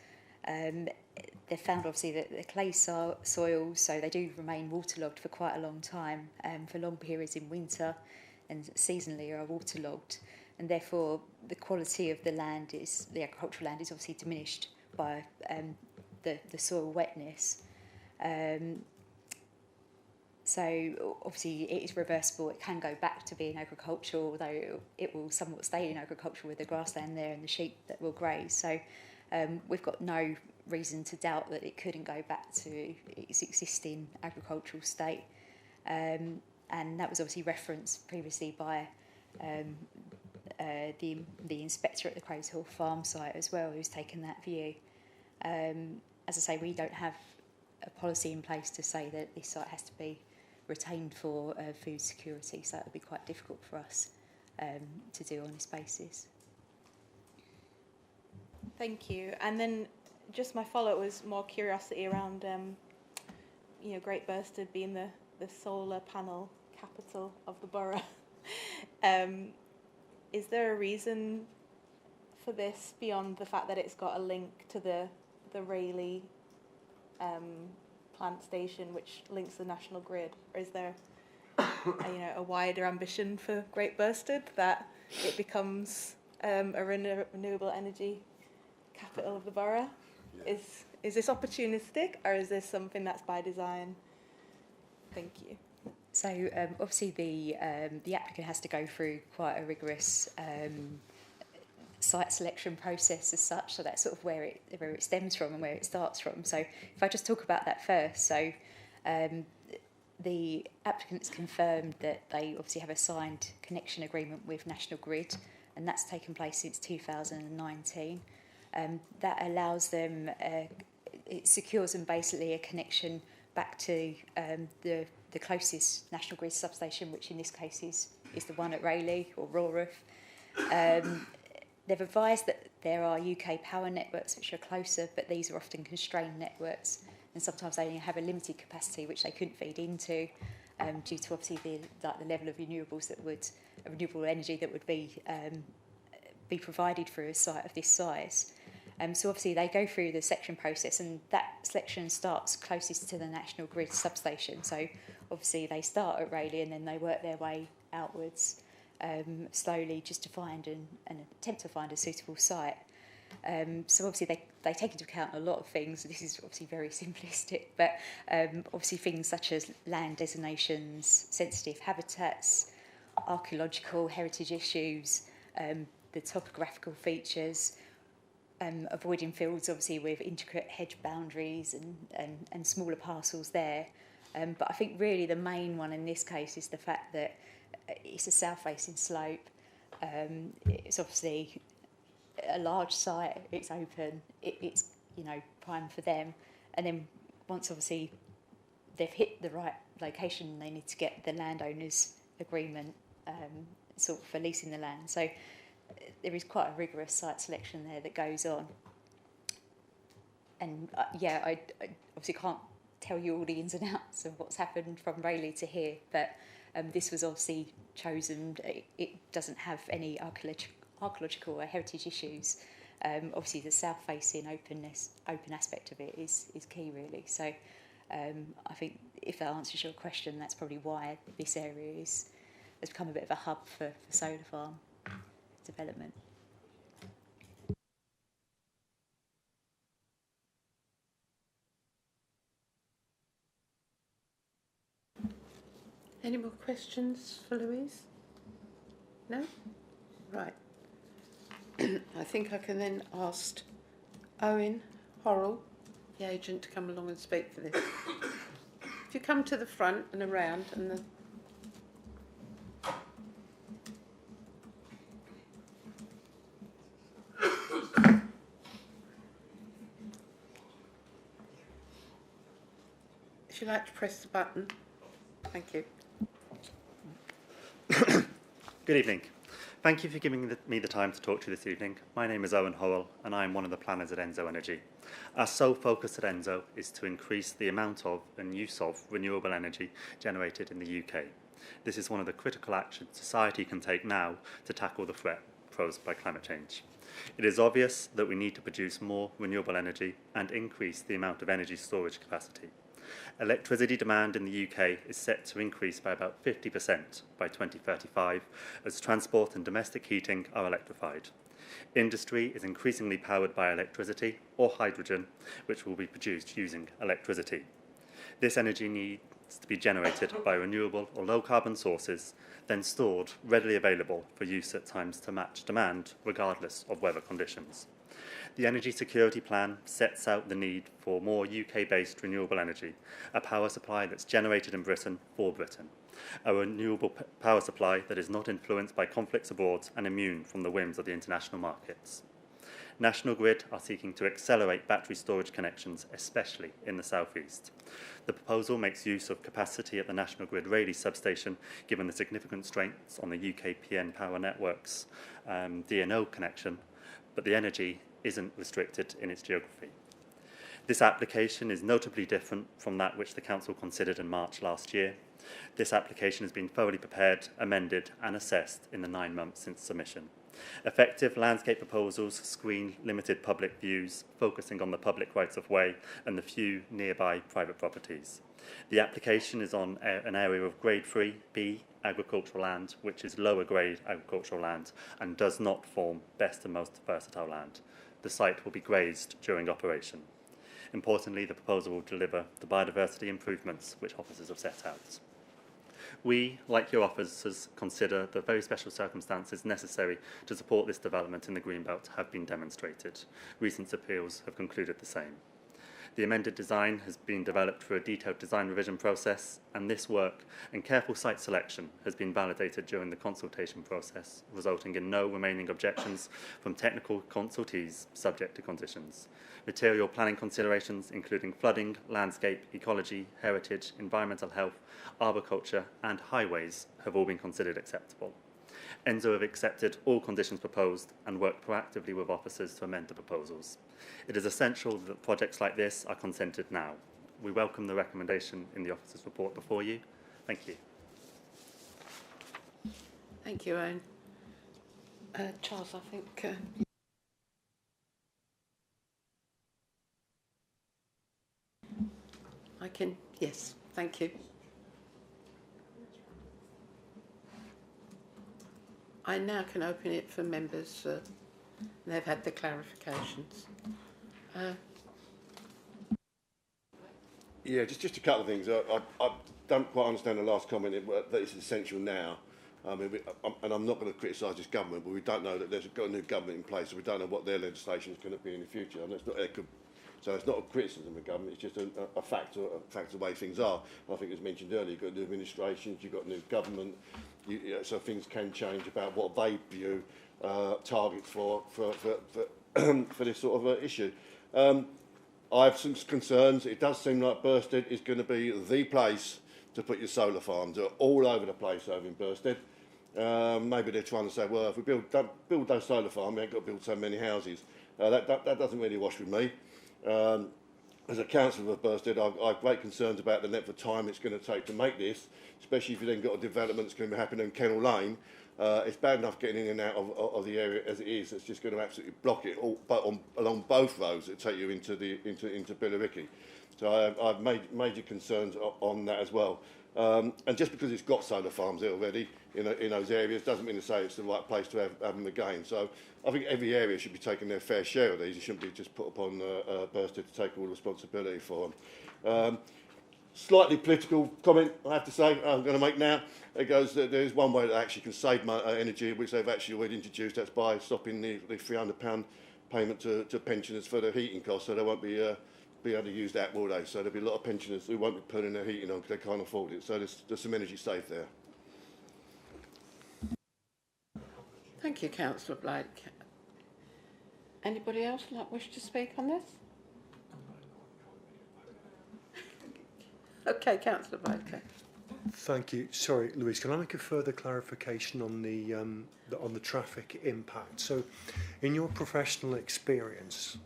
They've found obviously that the clay soils, so they do remain waterlogged for quite a long time, for long periods in winter, and seasonally are waterlogged, and therefore the quality of the agricultural land is obviously diminished by the soil wetness. So obviously it is reversible. It can go back to being agricultural, although it will somewhat stay in agriculture with the grassland there and the sheep that will graze. So we've got no reason to doubt that it couldn't go back to its existing agricultural state. And that was obviously referenced previously by the inspector at the Crows Hill farm site as well, who's taken that view. As I say, we don't have a policy in place to say that this site has to be retained for food security, so that would be quite difficult for us to do on this basis. Thank you. And then just my follow-up was more curiosity around, Great Burstead being the solar panel capital of the borough. Is there a reason for this beyond the fact that it's got a link to the Rayleigh plant station, which links the national grid, or is there a wider ambition for Great Burstead that it becomes a renewable energy capital of the borough? Yeah. Is this opportunistic, or is this something that's by design? Thank you. So obviously the applicant has to go through quite a rigorous site selection process as such, so that's sort of where it stems from and where it starts from. So if I just talk about that first, so the applicants confirmed that they obviously have a signed connection agreement with National Grid, and that's taken place since 2019. That allows them, it secures them basically a connection back to the closest National Grid substation, which in this case is the one at Rayleigh or Rawruff. They've advised that there are UK power networks which are closer, but these are often constrained networks, and sometimes they only have a limited capacity which they couldn't feed into due to obviously the level of renewables that would renewable energy that would be provided through a site of this size. So obviously they go through the selection process, and that selection starts closest to the National Grid substation. So obviously they start at Rayleigh and then they work their way outwards slowly just to find and attempt to find a suitable site. So obviously they take into account a lot of things. This is obviously very simplistic, but obviously things such as land designations, sensitive habitats, archaeological heritage issues, the topographical features, avoiding fields obviously with intricate hedge boundaries and smaller parcels there. But I think really the main one in this case is the fact that it's a south-facing slope. It's obviously a large site, it's open, it's prime for them. And then once obviously they've hit the right location, they need to get the landowner's agreement sort of for leasing the land. So there is quite a rigorous site selection there that goes on. And I obviously can't tell you all the ins and outs of what's happened from Rayleigh to here, but this was obviously chosen. It doesn't have any archaeological or heritage issues. Obviously the south-facing open aspect of it is key really. So I think if that answers your question, that's probably why this area has become a bit of a hub for solar farm development. Any more questions for Louise? No? Right. I think I can then ask Owen Horrell, the agent, to come along and speak for this. If you come to the front and around, and the if you like to press the button. Thank you. Good evening. Thank you for giving me the time to talk to you this evening. My name is Owen Howell and I am one of the planners at Enzo Energy. Our sole focus at Enzo is to increase the amount of and use of renewable energy generated in the UK. This is one of the critical actions society can take now to tackle the threat posed by climate change. It is obvious that we need to produce more renewable energy and increase the amount of energy storage capacity. Electricity demand in the UK is set to increase by about 50% by 2035 as transport and domestic heating are electrified. Industry is increasingly powered by electricity or hydrogen, which will be produced using electricity. This energy needs to be generated by renewable or low-carbon sources, then stored readily available for use at times to match demand, regardless of weather conditions. The Energy Security Plan sets out the need for more UK-based renewable energy, a power supply that's generated in Britain for Britain, a renewable power supply that is not influenced by conflicts abroad and immune from the whims of the international markets. National Grid are seeking to accelerate battery storage connections, especially in the southeast. The proposal makes use of capacity at the National Grid Rayleigh substation, given the significant constraints on the UK PN Power Networks DNO connection, but the energy isn't restricted in its geography. This application is notably different from that which the Council considered in March last year. This application has been thoroughly prepared, amended and assessed in the 9 months since submission. Effective landscape proposals screen limited public views, focusing on the public rights of way and the few nearby private properties. The application is on an area of Grade 3B agricultural land, which is lower grade agricultural land and does not form best and most versatile land. The site will be grazed during operation. Importantly, the proposal will deliver the biodiversity improvements which officers have set out. We, like your officers, consider the very special circumstances necessary to support this development in the Greenbelt have been demonstrated. Recent appeals have concluded the same. The amended design has been developed through a detailed design revision process, and this work and careful site selection has been validated during the consultation process, resulting in no remaining objections from technical consultees subject to conditions. Material planning considerations, including flooding, landscape, ecology, heritage, environmental health, arboriculture, and highways, have all been considered acceptable. ENZO have accepted all conditions proposed and worked proactively with officers to amend the proposals. It is essential that projects like this are consented now. We welcome the recommendation in the officer's report before you. Thank you. Thank you, Owen. Charles, I think... I can... Yes, thank you. I now can open it for members. They've had the clarifications. Yeah, just a couple of things. I don't quite understand the last comment that it's essential now. I mean, and I'm not going to criticise this government, but we don't know that there's got a new government in place, so we don't know what their legislation is going to be in the future. And it's not, so it's not a criticism of the government, it's just a fact of the way things are. I think as mentioned earlier, you've got new administrations, you've got new government, so things can change about what they view targets for this sort of issue. I have some concerns. It does seem like Bursted is going to be the place to put your solar farms. They're all over the place over in Bursted. Maybe they're trying to say, well, if we don't build those solar farms, we ain't got to build so many houses. That doesn't really wash with me. As a councillor of Bursted, I have great concerns about the length of time it's going to take to make this, especially if you've then got a development that's going to be happening in Kennel Lane. It's bad enough getting in and out of the area as it is. It's just going to absolutely block it all, but along both roads that take you into Billericay. So I've major concerns on that as well. And just because it's got solar farms there already in those areas doesn't mean to say it's the right place to have them again. So I think every area should be taking their fair share of these. It shouldn't be just put upon Bursted to take all the responsibility for them. Slightly political comment, I have to say, I'm going to make now. It goes that there is one way that actually can save energy, which they've actually already introduced. That's by stopping the £300 payment to pensioners for their heating costs, so they won't be able to use that, will they? So there'll be a lot of pensioners who won't be putting their heating on because they can't afford it. So there's some energy saved there. Thank you, Councillor Blake. Anybody else wish to speak on this? Okay, Councillor Blake. Thank you. Sorry, Louise, can I make a further clarification on the traffic impact? So, in your professional experience,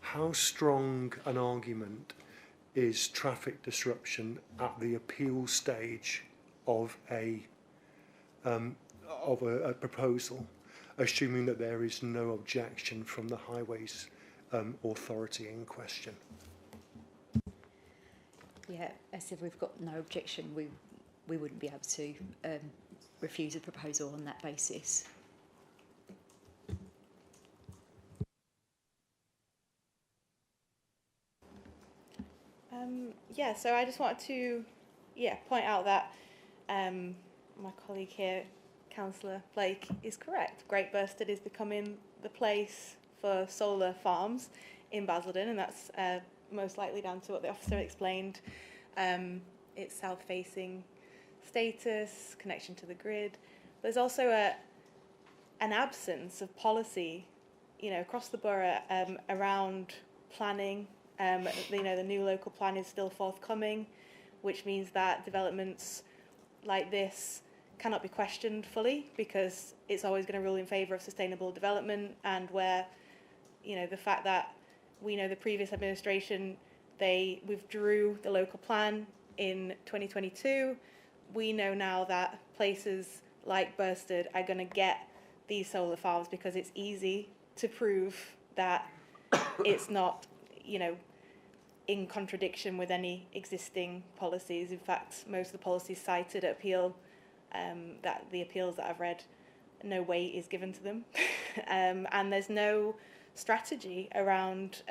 how strong an argument is traffic disruption at the appeal stage of a proposal, assuming that there is no objection from the Highways Authority in question? Yeah, as if we've got no objection, we wouldn't be able to refuse a proposal on that basis. Yeah, so I just wanted to point out that my colleague here, Councillor Blake, is correct. Great Bursted is becoming the place for solar farms in Basildon, and that's most likely down to what the officer explained. Its south-facing status, connection to the grid. There's also an absence of policy, across the borough around planning. The new local plan is still forthcoming, which means that developments like this cannot be questioned fully because it's always going to rule in favour of sustainable development, and where, the fact that we know the previous administration, they withdrew the local plan in 2022. We know now that places like Bursted are going to get these solar farms because it's easy to prove that it's not, in contradiction with any existing policies. In fact, most of the policies cited at appeal, that the appeals that I've read, no weight is given to them. And there's no strategy around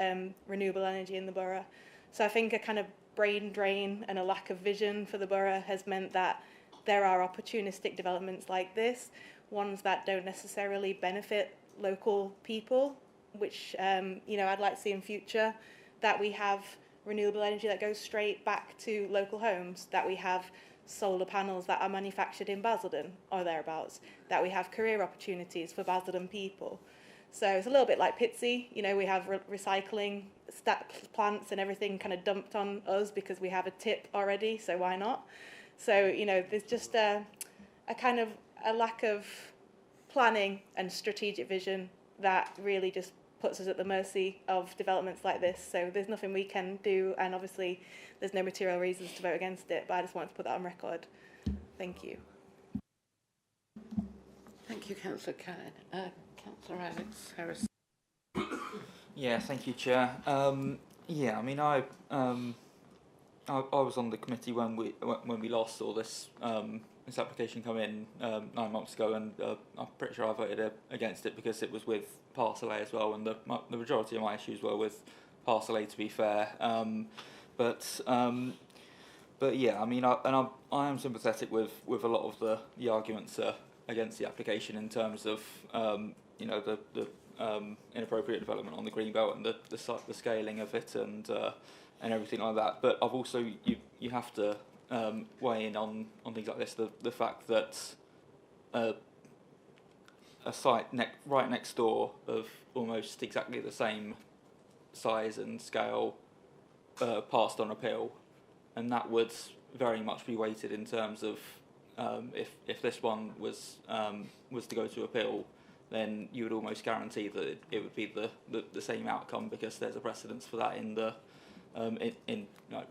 renewable energy in the borough. So I think a kind of brain drain and a lack of vision for the borough has meant that there are opportunistic developments like this, ones that don't necessarily benefit local people, which I'd like to see in future, that we have renewable energy that goes straight back to local homes, that we have solar panels that are manufactured in Basildon or thereabouts, that we have career opportunities for Basildon people. So it's a little bit like Pitsea, you know, we have recycling plants and everything kind of dumped on us because we have a tip already, so why not? So, you know, there's just a kind of a lack of planning and strategic vision that really just puts us at the mercy of developments like this. So there's nothing we can do, and obviously there's no material reasons to vote against it, but I just wanted to put that on record. Thank you. Thank you, Councillor Kane. Councillor Alex Harris. Yeah, thank you, Chair. Yeah, I mean, I was on the committee when we last saw this this application come in 9 months ago, and I'm pretty sure I voted against it because it was with Parcel A as well, and the majority of my issues were with Parcel A, to be fair. But yeah, I mean, I am sympathetic with a lot of the arguments against the application in terms of you know, the inappropriate development on the greenbelt and the scaling of it and everything like that. But I've also you have to weigh in on things like this, the fact that a site right next door of almost exactly the same size and scale passed on appeal, and that would very much be weighted in terms of if this one was to go to appeal, then you would almost guarantee that it would be the same outcome, because there's a precedence for that in the in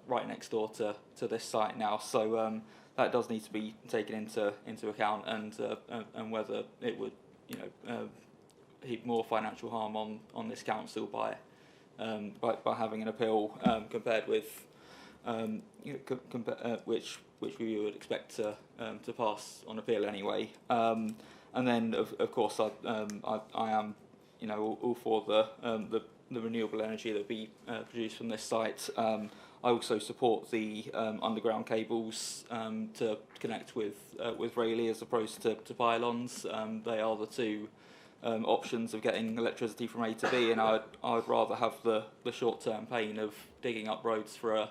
right next door to this site now. So that does need to be taken into account, and whether it would, you know, heap more financial harm on this council by having an appeal compared with you know, which we would expect to pass on appeal anyway. And then of course I am, you know, all for the renewable energy that will be produced from this site. I also support the underground cables to connect with Rayleigh as opposed to pylons. They are the two options of getting electricity from A to B, and I'd rather have the short-term pain of digging up roads for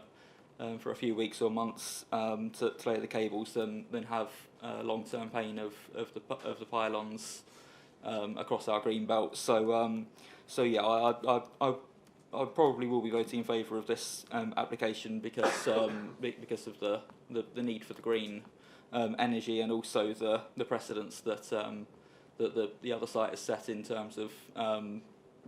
a few weeks or months to lay the cables than have long-term pain of the pylons across our green belt. So yeah, I probably will be voting in favour of this application because of the need for the green energy, and also the precedence that the other site has set in terms of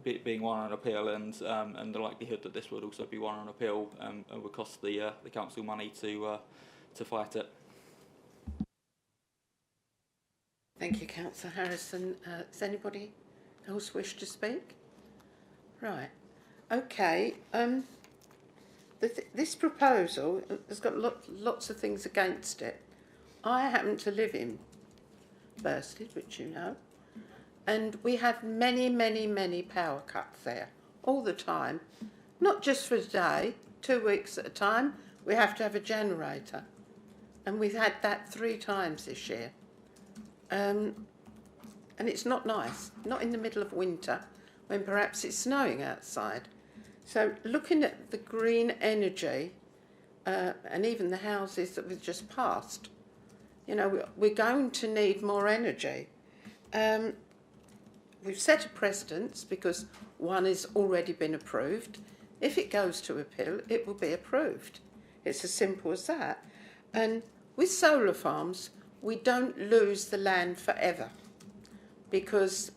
being one on appeal, and the likelihood that this would also be one on appeal and would cost the council money to fight it. Thank you, Councillor Harrison. Does anybody else wish to speak? Right. Okay. This proposal has got lots of things against it. I happen to live in Bursted, which you know, and we have many, many, many power cuts there all the time. Not just for a day, 2 weeks at a time. We have to have a generator, and we've had that 3 times this year. And it's not nice, not in the middle of winter when perhaps it's snowing outside. So looking at the green energy and even the houses that we've just passed, you know, we're going to need more energy. We've set a precedence because one has already been approved. If it goes to appeal, it will be approved. It's as simple as that. And with solar farms, we don't lose the land forever, because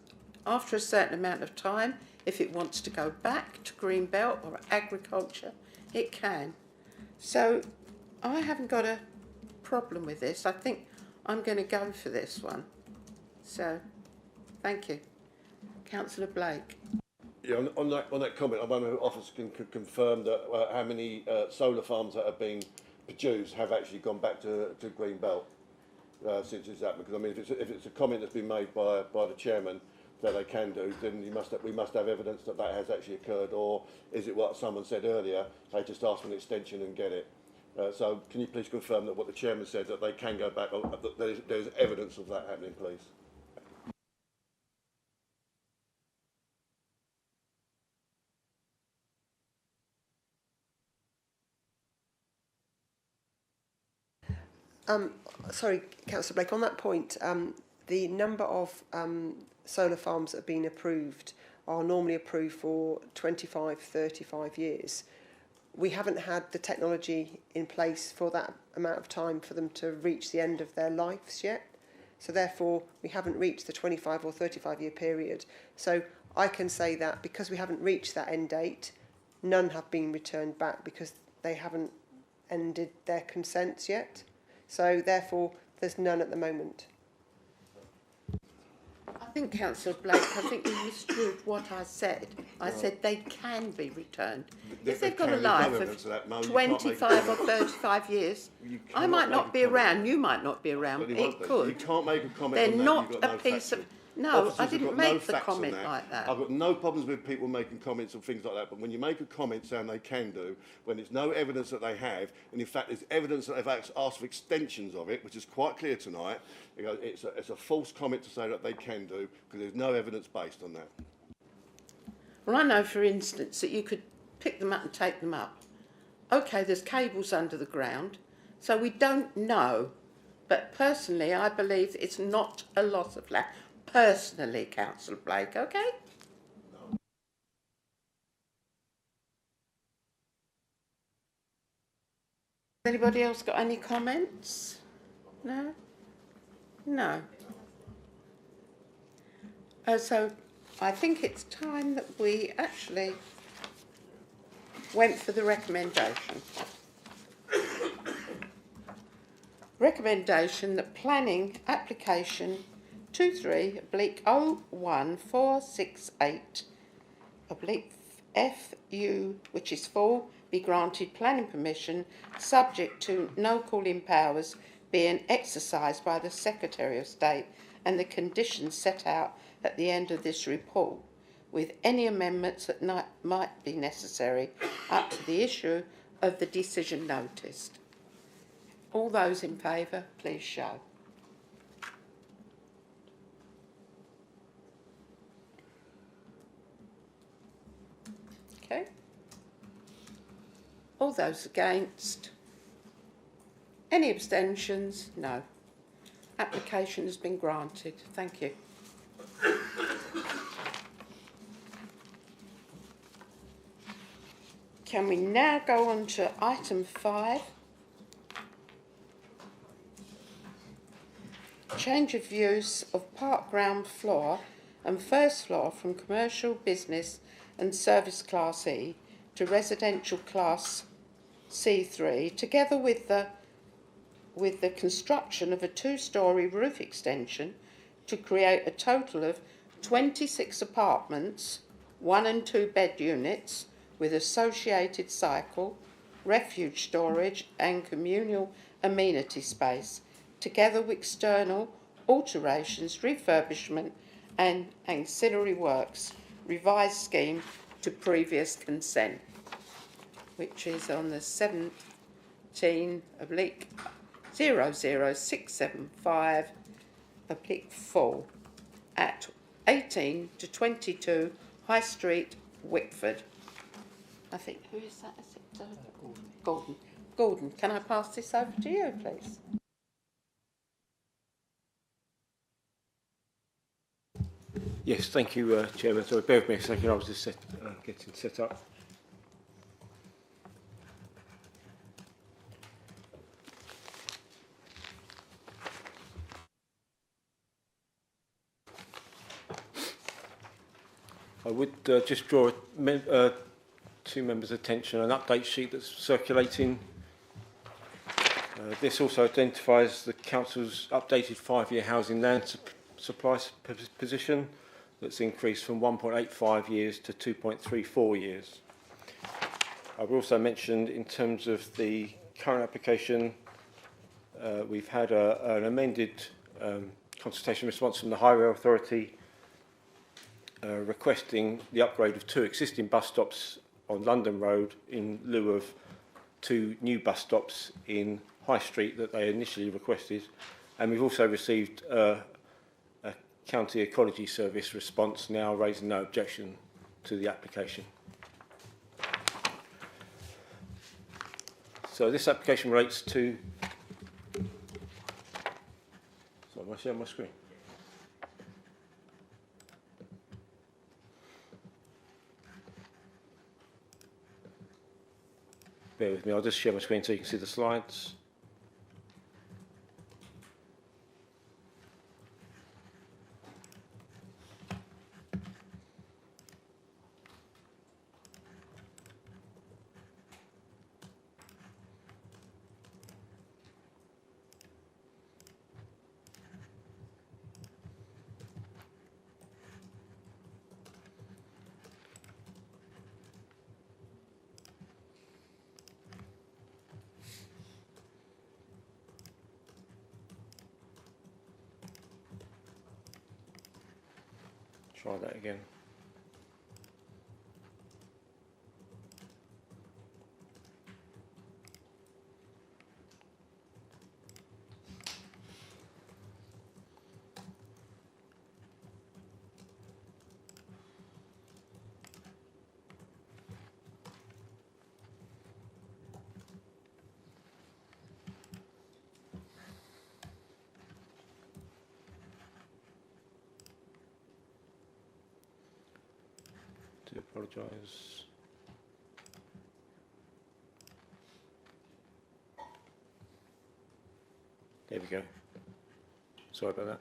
after a certain amount of time, if it wants to go back to green belt or agriculture, it can. So I haven't got a problem with this. I think I'm going to go for this one. So thank you. Councillor Blake. Yeah, on that comment, I wonder if officers can confirm that how many solar farms that have been produced have actually gone back to green belt since it's happened. Because I mean, if it's a comment that's been made by the chairman that they can do, then we must have evidence that that has actually occurred, or is it what someone said earlier? They just ask for an extension and get it. So can you please confirm that what the chairman said, that they can go back, that there's evidence of that happening, please? Sorry, Councillor Blake, on that point, the number of solar farms that have been approved are normally approved for 25, 35 years. We haven't had the technology in place for that amount of time for them to reach the end of their lives yet. So therefore, we haven't reached the 25 or 35 year period. So I can say that because we haven't reached that end date, none have been returned back because they haven't ended their consents yet. So therefore, there's none at the moment. I think, Councillor Blake, I think you misdrew what I said. I said they can be returned. If they've got a life of 25 or 35 years, I might not be around, you might not be around, it could. You can't make a comment They're on that. not You've got a no piece facts of... in. No, Officers I have didn't got make no the facts on comment like that. I've got no problems with people making comments and things like that, but when you make a comment saying they can do, when there's no evidence that they have, and in fact there's evidence that they've asked for extensions of it, which is quite clear tonight, it's a false comment to say that they can do, because there's no evidence based on that. Well, I know, for instance, that you could pick them up and take them up. OK, there's cables under the ground, so we don't know. But personally, I believe it's not a loss of land. Personally, Councillor Blake, OK? Anybody else got any comments? No? No. So I think it's time that we actually went for the recommendation. Recommendation that planning application 23/01468/FU, which is full, be granted planning permission subject to no calling powers being exercised by the Secretary of State and the conditions set out at the end of this report, with any amendments that might be necessary up to the issue of the decision noticed. All those in favour, please show. Okay. All those against? Any abstentions? No. Application has been granted. Thank you. Can we now go on to item 5? Change of use of park ground floor and first floor from commercial, business and service class E to residential class C3, together with the construction of a 2-storey roof extension to create a total of 26 apartments, 1 and 2 bed units with associated cycle, refuge storage and communal amenity space, together with external alterations, refurbishment and ancillary works, revised scheme to previous consent, which is on the 17/00675/4 at 18 to 22 High Street, Wickford. I think, who is that? Is it Gordon? Gordon, can I pass this over to you, please? Yes, thank you, Chairman. Sorry, bear with me a second. I was just getting set up. I would just draw two members' attention on an update sheet that's circulating. This also identifies the Council's updated 5-year housing land supply position that's increased from 1.85 years to 2.34 years. I've also mentioned in terms of the current application, we've had an amended consultation response from the Highway Authority requesting the upgrade of 2 existing bus stops on London Road in lieu of 2 new bus stops in High Street that they initially requested. And we've also received a County Ecology Service response now raising no objection to the application. So this application relates to share my screen? Bear with me, I'll just share my screen so you can see the slides. Try that again. Do apologise. There we go. Sorry about that.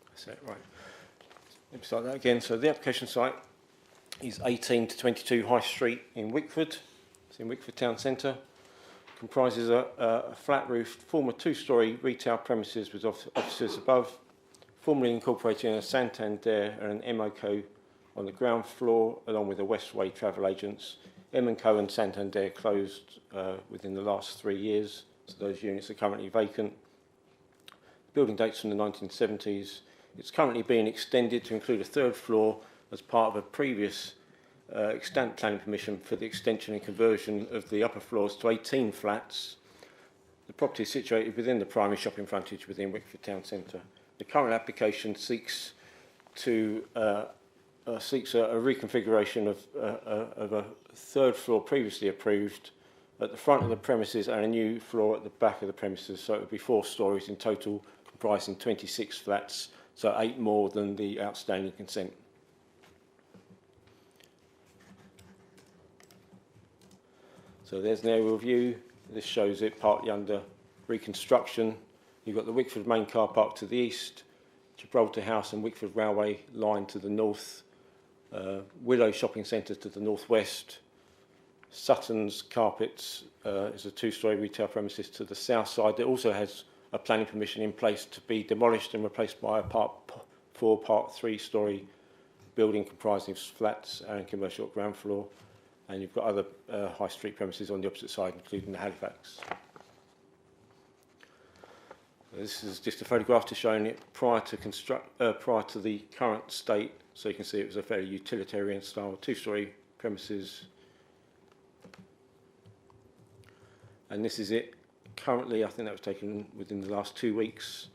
That's it, right. Let me start that again. So the application site is 18 to 22 High Street in Wickford. It's in Wickford Town Centre. Comprises a flat-roofed, former two-storey retail premises with offices above, formerly incorporating a Santander and an M&Co on the ground floor, along with the Westway travel agents. M&Co and Santander closed within the last 3 years, so those units are currently vacant. Building dates from the 1970s. It's currently being extended to include a third floor as part of a previous extant planning permission for the extension and conversion of the upper floors to 18 flats. The property is situated within the primary shopping frontage within Wickford Town Centre. The current application seeks a reconfiguration of a third floor previously approved at the front of the premises and a new floor at the back of the premises, so it would be 4 storeys in total, comprising 26 flats, so 8 more than the outstanding consent. So there's an aerial view. This shows it partly under reconstruction. You've got the Wickford main car park to the east, Gibraltar House and Wickford Railway line to the north, Willow Shopping Centre to the northwest, Sutton's Carpets is a 2-storey retail premises to the south side. It also has a planning permission in place to be demolished and replaced by a Part 4, Part 3-storey building comprising of flats and commercial ground floor. And you've got other high street premises on the opposite side, including the Halifax. This is just a photograph to showing it prior to the current state, so you can see it was a fairly utilitarian style 2-storey premises. And this is it currently. I think that was taken within the last 2 weeks,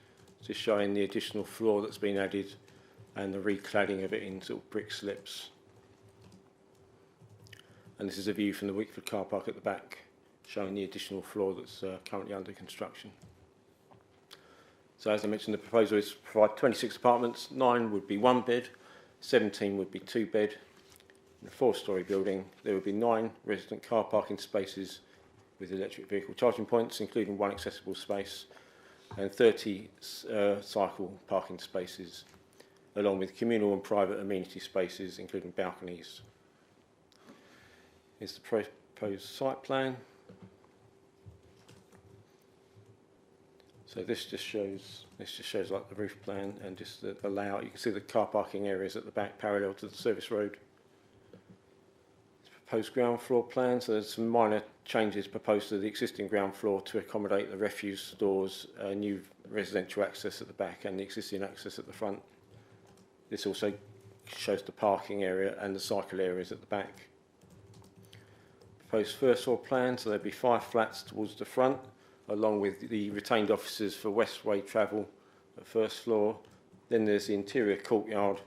just showing the additional floor that's been added and the recladding of it in sort of brick slips. And this is a view from the Wickford car park at the back, showing the additional floor that's currently under construction. So as I mentioned, the proposal is to provide 26 apartments. 9 would be 1 bed, 17 would be 2 bed. In a 4-storey building, there would be 9 resident car parking spaces with electric vehicle charging points, including 1 accessible space, and 30 cycle parking spaces, along with communal and private amenity spaces, including balconies. Here's the proposed site plan. So this just shows like the roof plan and just the layout. You can see the car parking areas at the back parallel to the service road. It's proposed ground floor plan, so there's some minor changes proposed to the existing ground floor to accommodate the refuse stores, new residential access at the back and the existing access at the front. This also shows the parking area and the cycle areas at the back. Proposed first floor plan, so there'd be 5 flats towards the front, along with the retained offices for Westway travel at first floor. Then there's the interior courtyard,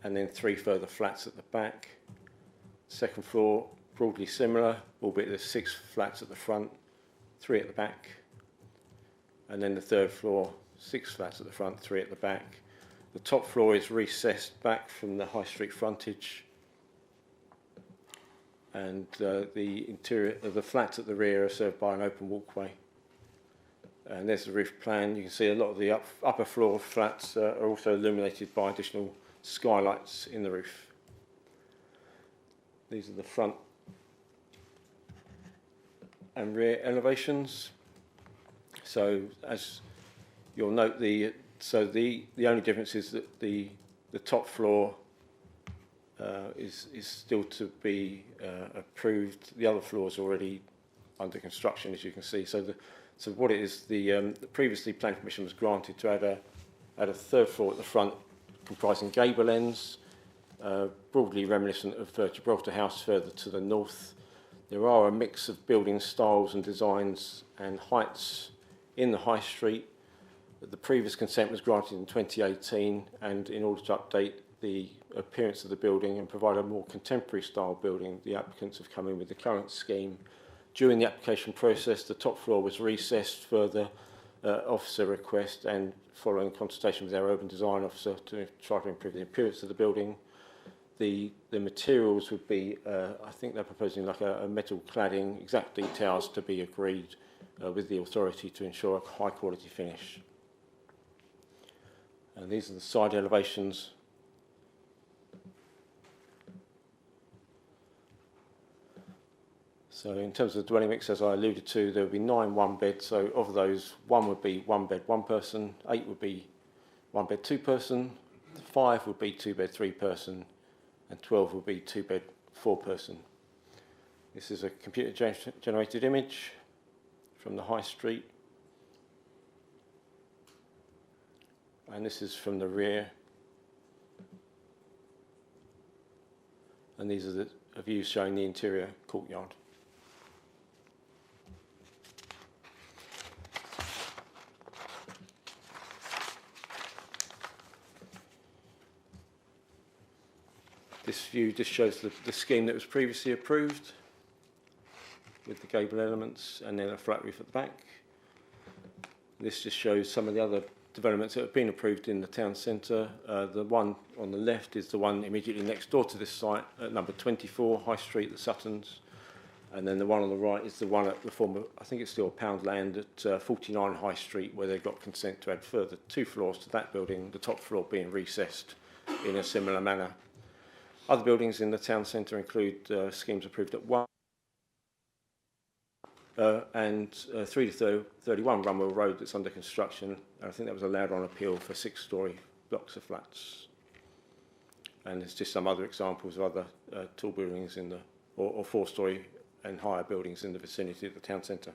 and then 3 further flats at the back. Second floor broadly similar, albeit there's 6 flats at the front, 3 at the back. And then the third floor, 6 flats at the front, 3 at the back. The top floor is recessed back from the high street frontage. And the interior of the flats at the rear are served by an open walkway. And there's the roof plan. You can see a lot of the upper floor flats are also illuminated by additional skylights in the roof. These are the front and rear elevations. So as you'll note, the only difference is that the top floor is still to be approved. The other floor is already under construction, as you can see. So what it is, the previously planning permission was granted to add a third floor at the front, comprising gable ends, broadly reminiscent of Gibraltar House further to the north. There are a mix of building styles and designs and heights in the high street. The previous consent was granted in 2018, and in order to update the appearance of the building and provide a more contemporary style building, the applicants have come in with the current scheme. During the application process, the top floor was recessed further officer request and following consultation with our urban design officer to try to improve the appearance of the building. The materials would be, I think they're proposing like a metal cladding, exact details to be agreed with the authority to ensure a high quality finish. And these are the side elevations. So in terms of the dwelling mix, as I alluded to, there would be 9 one-beds. So of those, 1 would be 1 bed, 1 person, 8 would be 1 bed, 2 person, 5 would be 2 bed, 3 person, and 12 would be 2 bed, 4 person. This is a computer generated image from the high street. And this is from the rear. And these are the views showing the interior courtyard. This view just shows the scheme that was previously approved with the gable elements and then a flat roof at the back. This just shows some of the other developments that have been approved in the town centre. The one on the left is the one immediately next door to this site at number 24 High Street, the Suttons. And then the one on the right is the one at the former, I think it's still Poundland at 49 High Street, where they've got consent to add further 2 floors to that building, the top floor being recessed in a similar manner. Other buildings in the town centre include schemes approved at 1 and 3 to 31 Runwell Road that's under construction. I think that was allowed on appeal for 6-storey blocks of flats. And there's just some other examples of other tall buildings in the, or 4-storey and higher buildings in the vicinity of the town centre.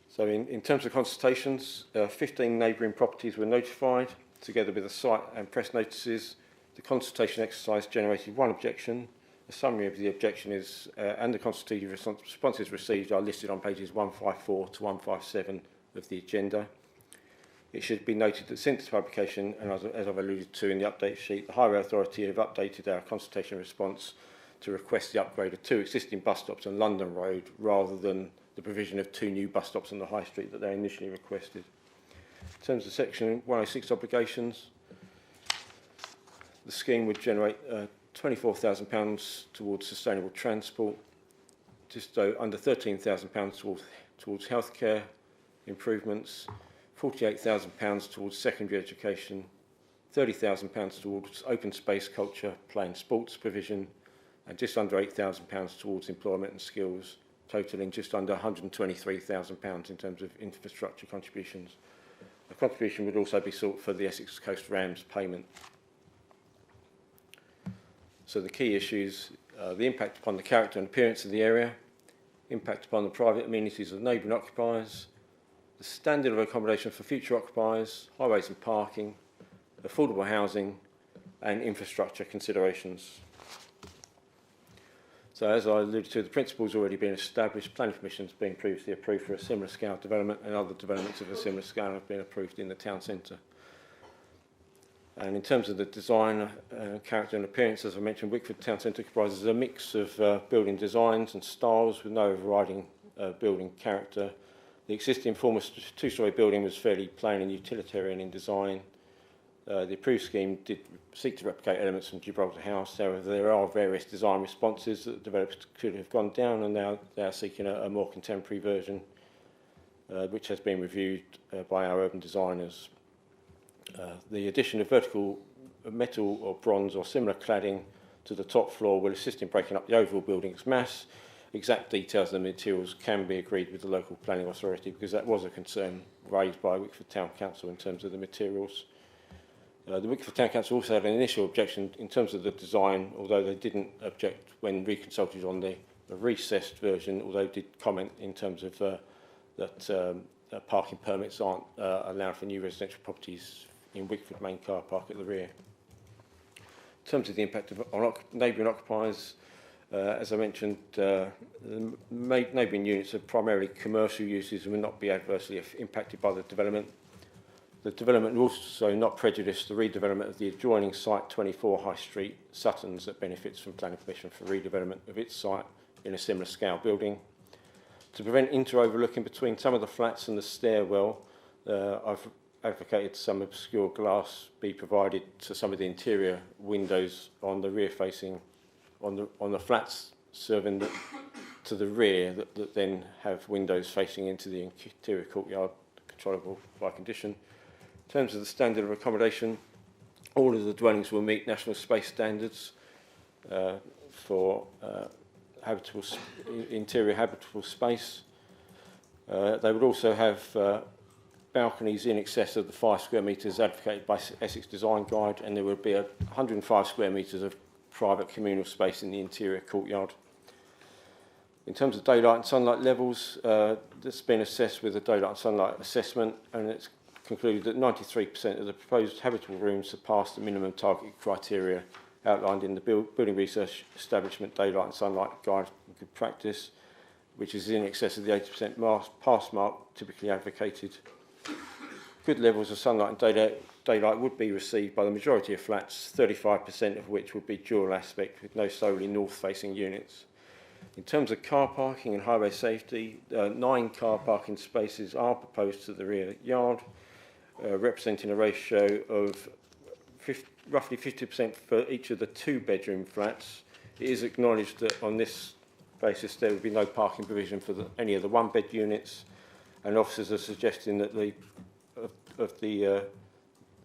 So in terms of consultations, 15 neighbouring properties were notified, together with the site and press notices. The consultation exercise generated 1 objection. A summary of the objection is, and the consultative responses received are listed on pages 154 to 157 of the agenda. It should be noted that since the publication, and as I've alluded to in the update sheet, the Highway Authority have updated our consultation response to request the upgrade of 2 existing bus stops on London Road rather than the provision of 2 new bus stops on the High Street that they initially requested. In terms of Section 106 obligations, the scheme would generate £24,000 towards sustainable transport, just under £13,000 towards healthcare improvements, £48,000 towards secondary education, £30,000 towards open space, culture, play and sports provision, and just under £8,000 towards employment and skills, totalling just under £123,000 in terms of infrastructure contributions. A contribution would also be sought for the Essex Coast Rams payment. So the key issues, the impact upon the character and appearance of the area, impact upon the private amenities of neighbouring occupiers, the standard of accommodation for future occupiers, highways and parking, affordable housing, and infrastructure considerations. So as I alluded to, the principles already been established, planning permissions being previously approved for a similar scale development, and other developments of a similar scale have been approved in the town centre. And in terms of the design, character and appearance, as I mentioned, Wickford Town Centre comprises a mix of building designs and styles with no overriding building character. The existing former two-storey building was fairly plain and utilitarian in design. The approved scheme did seek to replicate elements from Gibraltar House. However, there are various design responses that the developers could have gone down, and now they are seeking a more contemporary version, which has been reviewed by our urban designers. The addition of vertical metal or bronze or similar cladding to the top floor will assist in breaking up the overall building's mass. Exact details of the materials can be agreed with the local planning authority, because that was a concern raised by Wickford Town Council in terms of the materials. The Wickford Town Council also had an initial objection in terms of the design, although they didn't object when reconsulted on the recessed version, although they did comment in terms of that parking permits aren't allowed for new residential properties in Wickford main car park at the rear. In terms of the impact on neighbouring occupiers, as I mentioned, the neighbouring units are primarily commercial uses and will not be adversely impacted by the development. The development will also not prejudice the redevelopment of the adjoining site 24 High Street, Suttons, that benefits from planning permission for redevelopment of its site in a similar scale building. To prevent inter-overlooking between some of the flats and the stairwell, I've advocated some obscure glass be provided to some of the interior windows on the rear facing, on the flats serving to the rear that then have windows facing into the interior courtyard, controllable by condition. In terms of the standard of accommodation, all of the dwellings will meet national space standards for interior habitable space. They would also have balconies in excess of the 5 square metres advocated by Essex Design Guide, and there would be 105 square metres of private communal space in the interior courtyard. In terms of daylight and sunlight levels, that's been assessed with a daylight and sunlight assessment, and it's concluded that 93% of the proposed habitable rooms surpass the minimum target criteria outlined in the Building Research Establishment Daylight and Sunlight Guide and Good Practice, which is in excess of the 80% pass mark typically advocated. Good levels of sunlight and daylight would be received by the majority of flats, 35% of which would be dual aspect with no solely north-facing units. In terms of car parking and highway safety, 9 car parking spaces are proposed to the rear yard, representing a ratio of roughly 50% for each of the 2-bedroom flats. It is acknowledged that on this basis there would be no parking provision for any of the 1-bed units, and officers are suggesting that the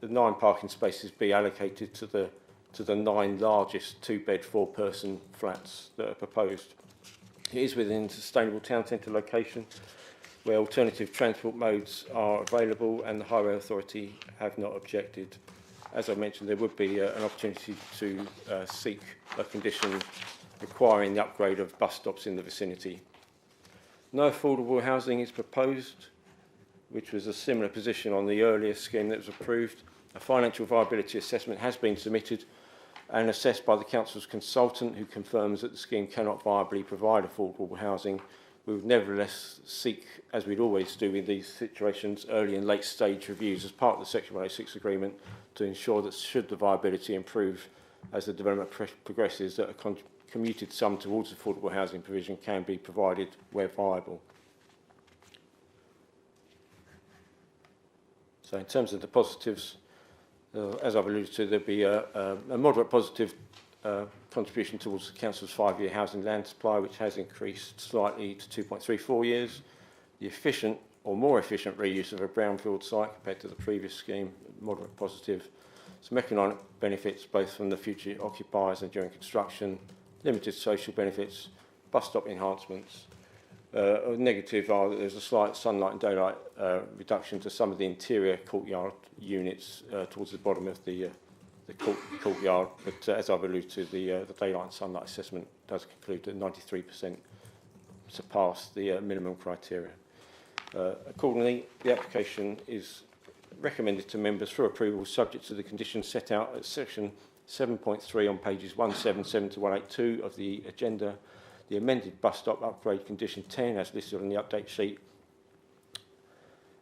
9 parking spaces be allocated to the 9 largest 2-bed 4-person flats that are proposed. It is within a sustainable town centre location where alternative transport modes are available, and the Highway Authority have not objected. As I mentioned, there would be an opportunity to seek a condition requiring the upgrade of bus stops in the vicinity. No affordable housing is proposed, which was a similar position on the earlier scheme that was approved. A financial viability assessment has been submitted and assessed by the Council's consultant, who confirms that the scheme cannot viably provide affordable housing. We would nevertheless seek, as we'd always do in these situations, early and late stage reviews as part of the Section 106 agreement to ensure that should the viability improve as the development progresses, that a commuted sum towards affordable housing provision can be provided where viable. So in terms of the positives, as I've alluded to, there'll be a moderate positive contribution towards the Council's 5-year housing land supply, which has increased slightly to 2.34 years. The efficient or more efficient reuse of a brownfield site compared to the previous scheme, moderate positive. Some economic benefits both from the future occupiers and during construction, limited social benefits, bus stop enhancements. Negative are that there's a slight sunlight and daylight reduction to some of the interior courtyard units towards the bottom of the courtyard, but as I've alluded to, the daylight and sunlight assessment does conclude that 93% surpass the minimum criteria. Accordingly, the application is recommended to members for approval subject to the conditions set out at section 7.3 on pages 177 to 182 of the agenda. The amended bus stop upgrade condition 10 as listed on the update sheet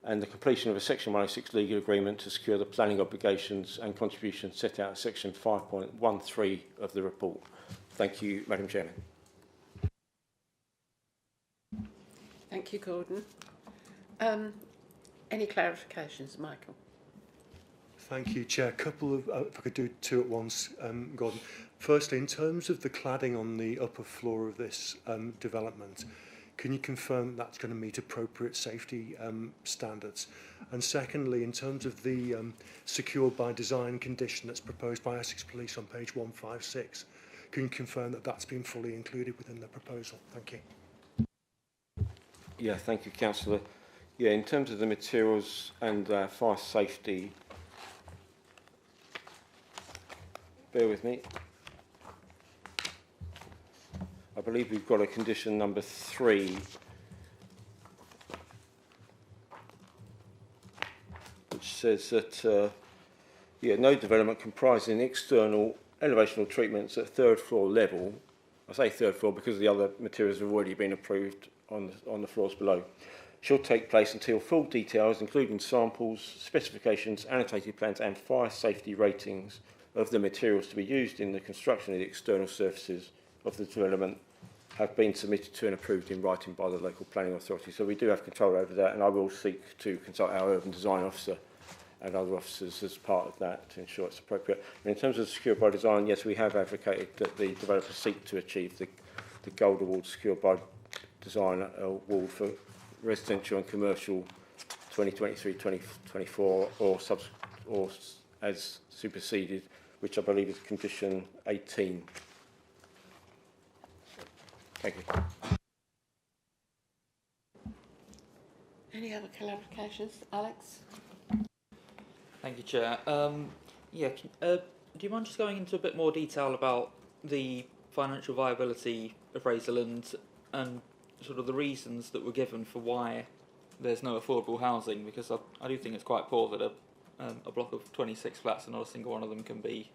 and the completion of a Section 106 legal agreement to secure the planning obligations and contributions set out in Section 5.13 of the report. Thank you, Madam Chairman. Thank you, Gordon. Any clarifications, Michael? Thank you, Chair. A couple of, if I could do two at once, Gordon. Firstly, in terms of the cladding on the upper floor of this development, can you confirm that's going to meet appropriate safety standards? And secondly, in terms of the secured by design condition that's proposed by Essex Police on page 156, can you confirm that that's been fully included within the proposal? Thank you. Yeah, thank you, Councillor. Yeah, in terms of the materials and fire safety, bear with me. I believe we've got a condition number 3, which says that no development comprising external elevational treatments at third floor level. I say third floor because the other materials have already been approved on the floors below. Shall take place until full details, including samples, specifications, annotated plans, and fire safety ratings of the materials to be used in the construction of the external surfaces of the development have been submitted to and approved in writing by the local planning authority. So we do have control over that, and I will seek to consult our urban design officer and other officers as part of that to ensure it's appropriate. And in terms of secure by design, yes, we have advocated that the developers seek to achieve the Gold Award Secure by Design Award for residential and commercial 2023-2024 or as superseded, which I believe is condition 18. Thank you. Any other clarifications, Alex? Thank you, Chair. Do you mind just going into a bit more detail about the financial viability of Razorland and sort of the reasons that were given for why there's no affordable housing? Because I do think it's quite poor that a block of 26 flats and not a single one of them can be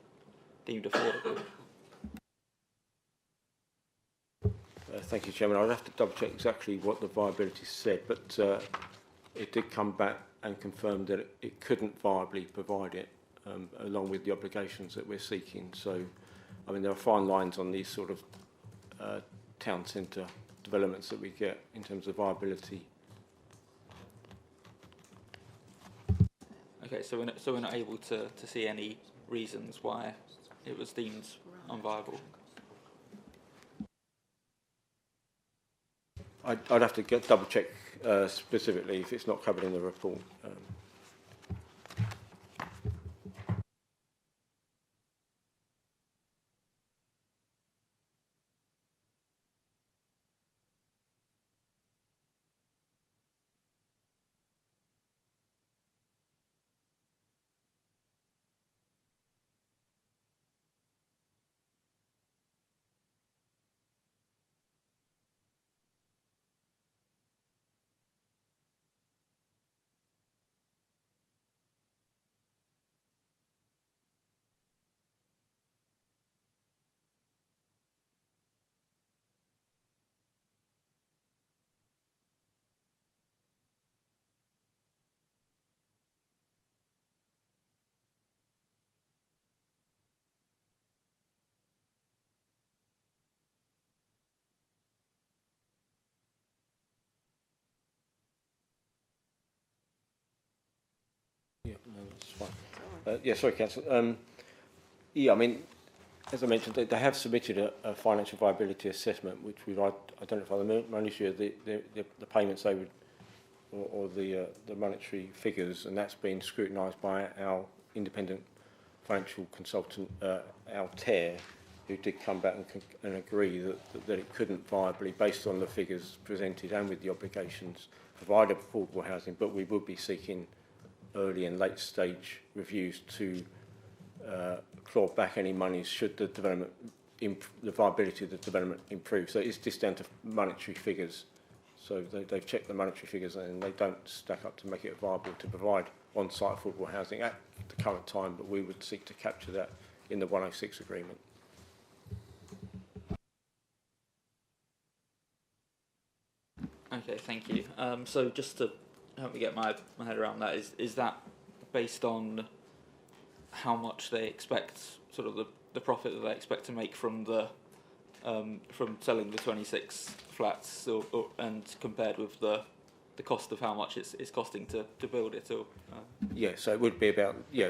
deemed affordable. Thank you, Chairman. I'd have to double check exactly what the viability said, but it did come back and confirm that it couldn't viably provide it, along with the obligations that we're seeking. So, I mean, there are fine lines on these sort of town centre developments that we get in terms of viability. Okay, so we're not able to see any reasons why it was deemed unviable. I'd have to double check specifically if it's not covered in the report. Yeah, no, that's fine. Yeah, sorry, Councillor. Yeah, I mean, as I mentioned, they have submitted a financial viability assessment, which we've identified the main issue of the payments they would, or the monetary figures, and that's been scrutinised by our independent financial consultant, Altair, who did come back and agree that it couldn't viably, based on the figures presented and with the obligations, provide affordable housing, but we would be seeking early and late stage reviews to claw back any monies should the development, the viability of the development improve. So it's just down to monetary figures. So they've checked the monetary figures and they don't stack up to make it viable to provide on-site affordable housing at the current time, but we would seek to capture that in the 106 agreement. Okay, thank you. So just to help me get my head around that. Is that based on how much they expect, sort of the profit that they expect to make from the from selling the 26 flats, and compared with the cost of how much it's costing to build it? Or yeah, so it would be about, yeah,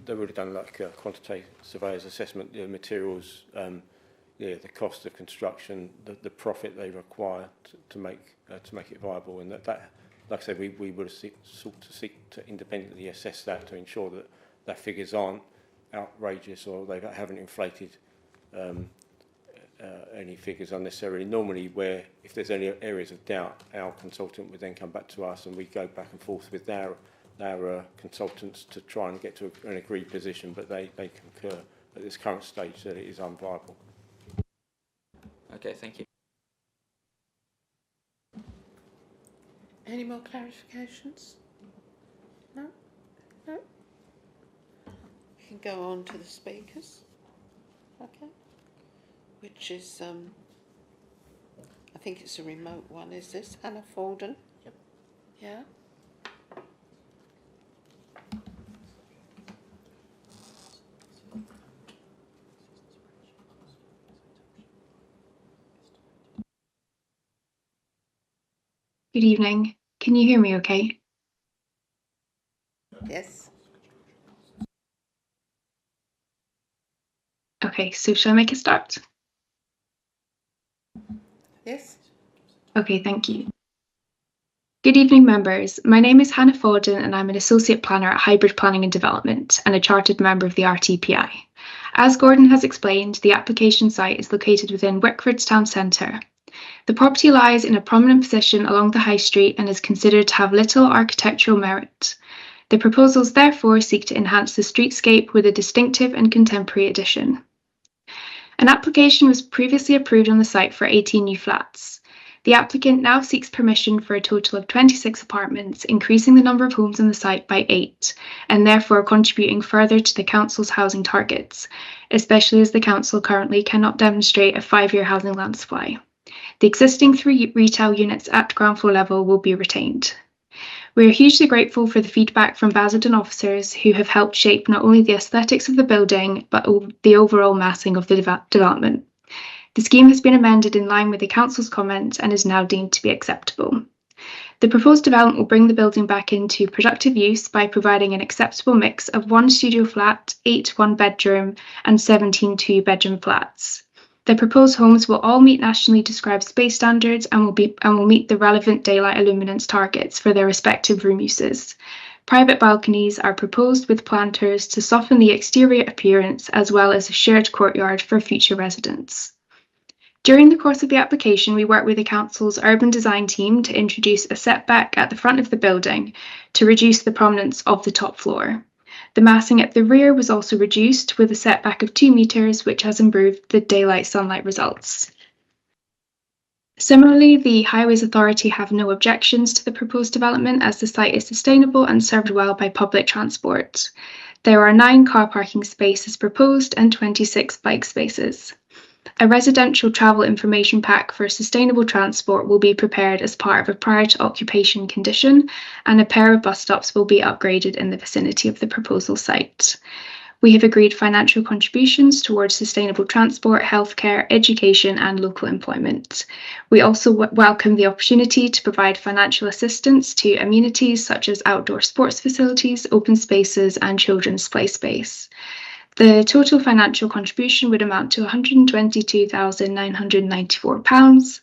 they would have done like a quantitative surveyor's assessment, the materials, yeah, the cost of construction, the profit they require to make it viable, and that like I said, we would have sought to seek to independently assess that to ensure that figures aren't outrageous or they haven't inflated any figures unnecessarily. Normally, where if there's any areas of doubt, our consultant would then come back to us, and we go back and forth with our consultants to try and get to an agreed position. But they concur at this current stage that it is unviable. okay, thank you. Any more clarifications? No? No? We can go on to the speakers. Okay. Which is, I think it's a remote one, is this? Hannah Forden? Yep. Yeah? Good evening. Can you hear me okay? Yes. Okay, so shall I make a start? Yes? Okay, thank you. Good evening, members. My name is Hannah Forden and I'm an Associate Planner at Hybrid Planning and Development and a chartered member of the RTPI. As Gordon has explained, the application site is located within Wickford's town centre. The property lies in a prominent position along the High Street and is considered to have little architectural merit. The proposals therefore seek to enhance the streetscape with a distinctive and contemporary addition. An application was previously approved on the site for 18 new flats. The applicant now seeks permission for a total of 26 apartments, increasing the number of homes on the site by 8, and therefore contributing further to the council's housing targets, especially as the council currently cannot demonstrate a 5-year housing land supply. The existing 3 retail units at ground floor level will be retained. We are hugely grateful for the feedback from Basildon officers who have helped shape not only the aesthetics of the building, but the overall massing of the development. The scheme has been amended in line with the council's comments and is now deemed to be acceptable. The proposed development will bring the building back into productive use by providing an acceptable mix of 1 studio flat, 8 one-bedroom, and 17 two-bedroom flats. The proposed homes will all meet nationally described space standards and will meet the relevant daylight illuminance targets for their respective room uses. Private balconies are proposed with planters to soften the exterior appearance, as well as a shared courtyard for future residents. During the course of the application, we worked with the council's urban design team to introduce a setback at the front of the building to reduce the prominence of the top floor. The massing at the rear was also reduced with a setback of 2 metres, which has improved the daylight sunlight results. Similarly, the Highways Authority have no objections to the proposed development as the site is sustainable and served well by public transport. There are 9 car parking spaces proposed and 26 bike spaces. A residential travel information pack for sustainable transport will be prepared as part of a prior to occupation condition, and a pair of bus stops will be upgraded in the vicinity of the proposal site. We have agreed financial contributions towards sustainable transport, healthcare, education and local employment. We also welcome the opportunity to provide financial assistance to amenities such as outdoor sports facilities, open spaces and children's play space. The total financial contribution would amount to £122,994.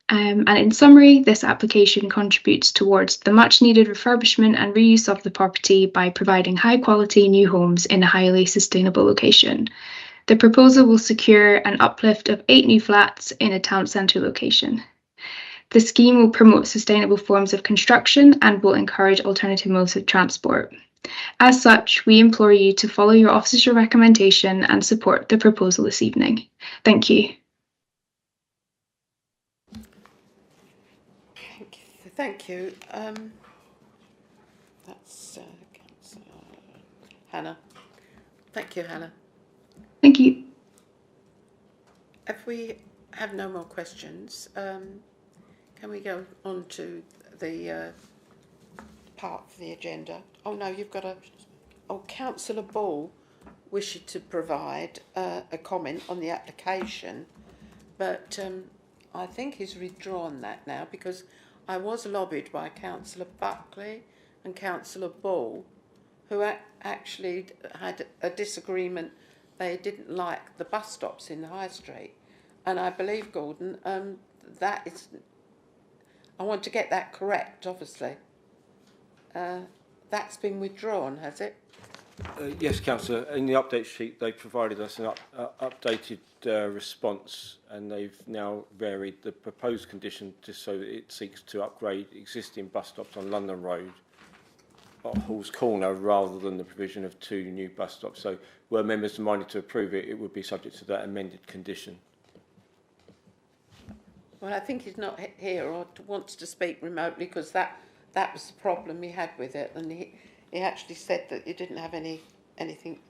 And in summary, this application contributes towards the much needed refurbishment and reuse of the property by providing high quality new homes in a highly sustainable location. The proposal will secure an uplift of 8 new flats in a town centre location. The scheme will promote sustainable forms of construction and will encourage alternative modes of transport. As such, we implore you to follow your officer's recommendation and support the proposal this evening. Thank you. Thank you. That's Hannah. Thank you, Hannah. Thank you. If we have no more questions, can we go on to the part of the agenda. Oh no, you've got a. Oh, Councillor Ball wishes to provide a comment on the application, but I think he's withdrawn that now because I was lobbied by Councillor Buckley and Councillor Ball, who actually had a disagreement. They didn't like the bus stops in the High Street, and I believe, Gordon, that is. I want to get that correct, obviously. That's been withdrawn, has it? Yes, Councillor. In the update sheet, they provided us an updated response, and they've now varied the proposed condition just so that it seeks to upgrade existing bus stops on London Road at Hall's Corner rather than the provision of 2 new bus stops. So were members minded to approve it, it would be subject to that amended condition. Well, I think he's not here or wants to speak remotely because that was the problem he had with it, and he actually said that he didn't have anything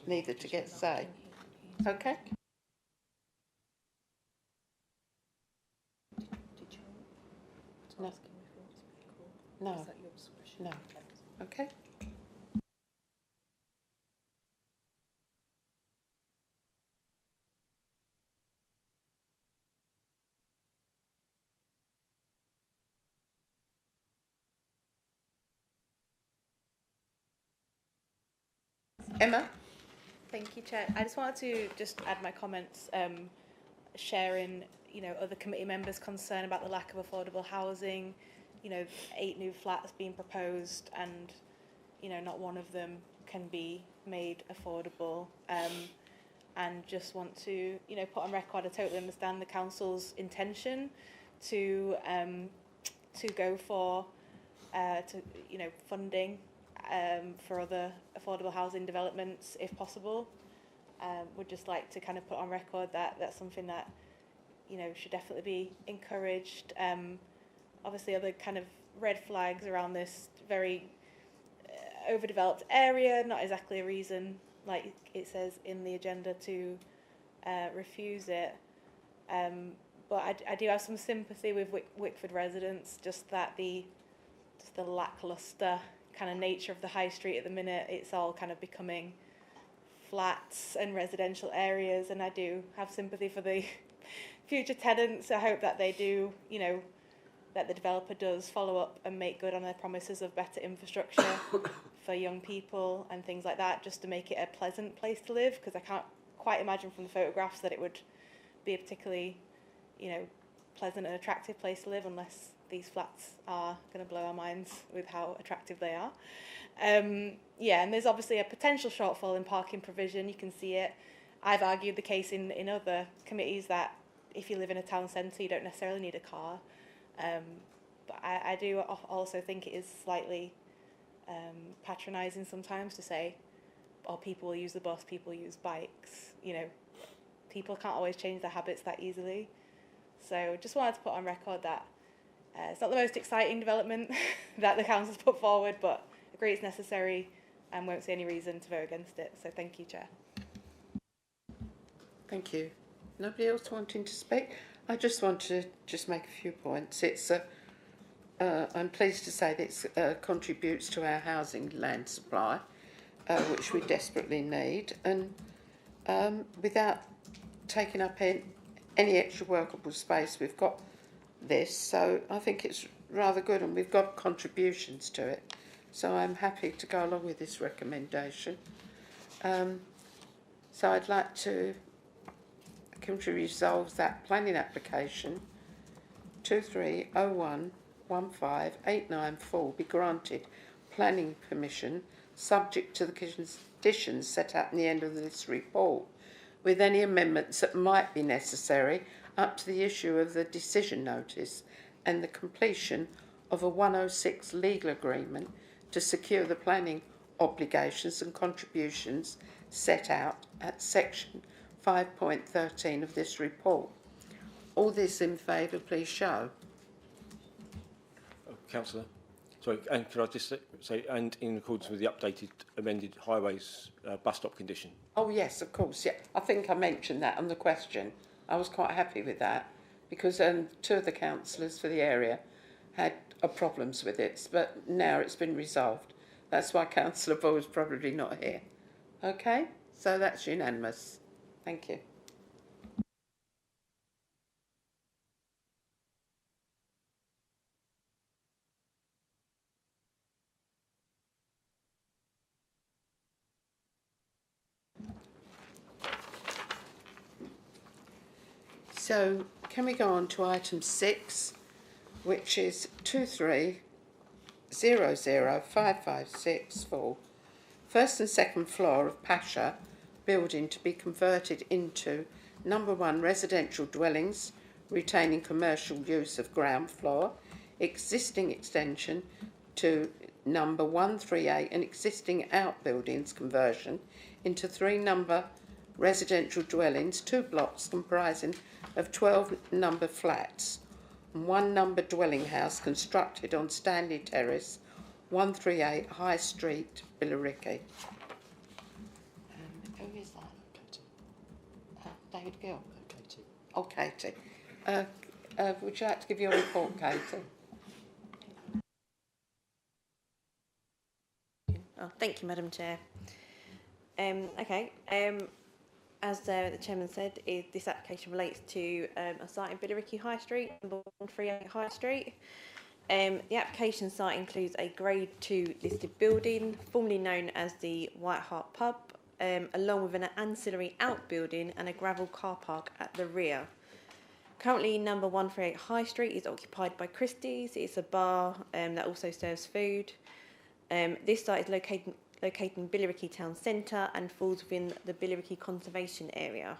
neither to get say. Okay. No. No. No. Okay. Emma? Thank you, Chair. I just wanted to just add my comments, sharing, other committee members' concern about the lack of affordable housing, 8 new flats being proposed and, not one of them can be made affordable. And just want to, put on record, I totally understand the council's intention to go for, funding for other affordable housing developments if possible. Would just like to kind of put on record that that's something that should definitely be encouraged. Obviously other kind of red flags around this very overdeveloped area, not exactly a reason like it says in the agenda to refuse it, but I do have some sympathy with Wickford residents, just that the lacklustre kind of nature of the high street at the minute. It's all kind of becoming flats and residential areas, and I do have sympathy for the future tenants. I hope that they do, that the developer does follow up and make good on their promises of better infrastructure for young people and things like that, just to make it a pleasant place to live, because I can't quite imagine from the photographs that it would be a particularly, pleasant and attractive place to live unless these flats are going to blow our minds with how attractive they are. And there's obviously a potential shortfall in parking provision. You can see it. I've argued the case in other committees that if you live in a town centre, you don't necessarily need a car. But I do also think it is slightly patronising sometimes to say, oh, people will use the bus, people use bikes. People can't always change their habits that easily. So just wanted to put on record that it's not the most exciting development that the council's put forward, but agree it's necessary and won't see any reason to vote against it. So thank you, Chair. Thank you. Nobody else wanting to speak? I just want to make a few points. I'm pleased to say that it contributes to our housing land supply, which we desperately need, and without taking up any extra workable space, we've got this, so I think it's rather good, and we've got contributions to it, so I'm happy to go along with this recommendation. So I'd like to resolve that planning application 23011589 be granted planning permission subject to the conditions set out in the end of this report, with any amendments that might be necessary up to the issue of the decision notice and the completion of a 106 legal agreement to secure the planning obligations and contributions set out at section 5.13 of this report. All this in favour, please show. Councillor, sorry, and could I just say, and in accordance with the updated amended highways bus stop condition? Oh yes, of course, yeah. I think I mentioned that on the question. I was quite happy with that because 2 of the councillors for the area had problems with it, but now it's been resolved. That's why Councillor Ball is probably not here. Okay, so that's unanimous. Thank you. So can we go on to item 6, which is 23005564, first and second floor of Pasha building to be converted into number 1 residential dwellings retaining commercial use of ground floor, existing extension to number 138 and existing outbuildings conversion into 3 number residential dwellings, 2 blocks comprising of 12 number flats, and 1 number dwelling house constructed on Stanley Terrace, 138 High Street, Billericay. Who is that? Katie. David Gill. Katie. Oh, Katie. Would you like to give your report, Katie? Oh, thank you, Madam Chair. As the Chairman said, this application relates to a site in Billericay High Street, number 138 High Street. The application site includes a Grade 2 listed building, formerly known as the White Hart Pub, along with an ancillary outbuilding and a gravel car park at the rear. Currently, number 138 High Street is occupied by Christie's. It's a bar that also serves food. This site is located in Billericay Town Centre and falls within the Billericay Conservation Area.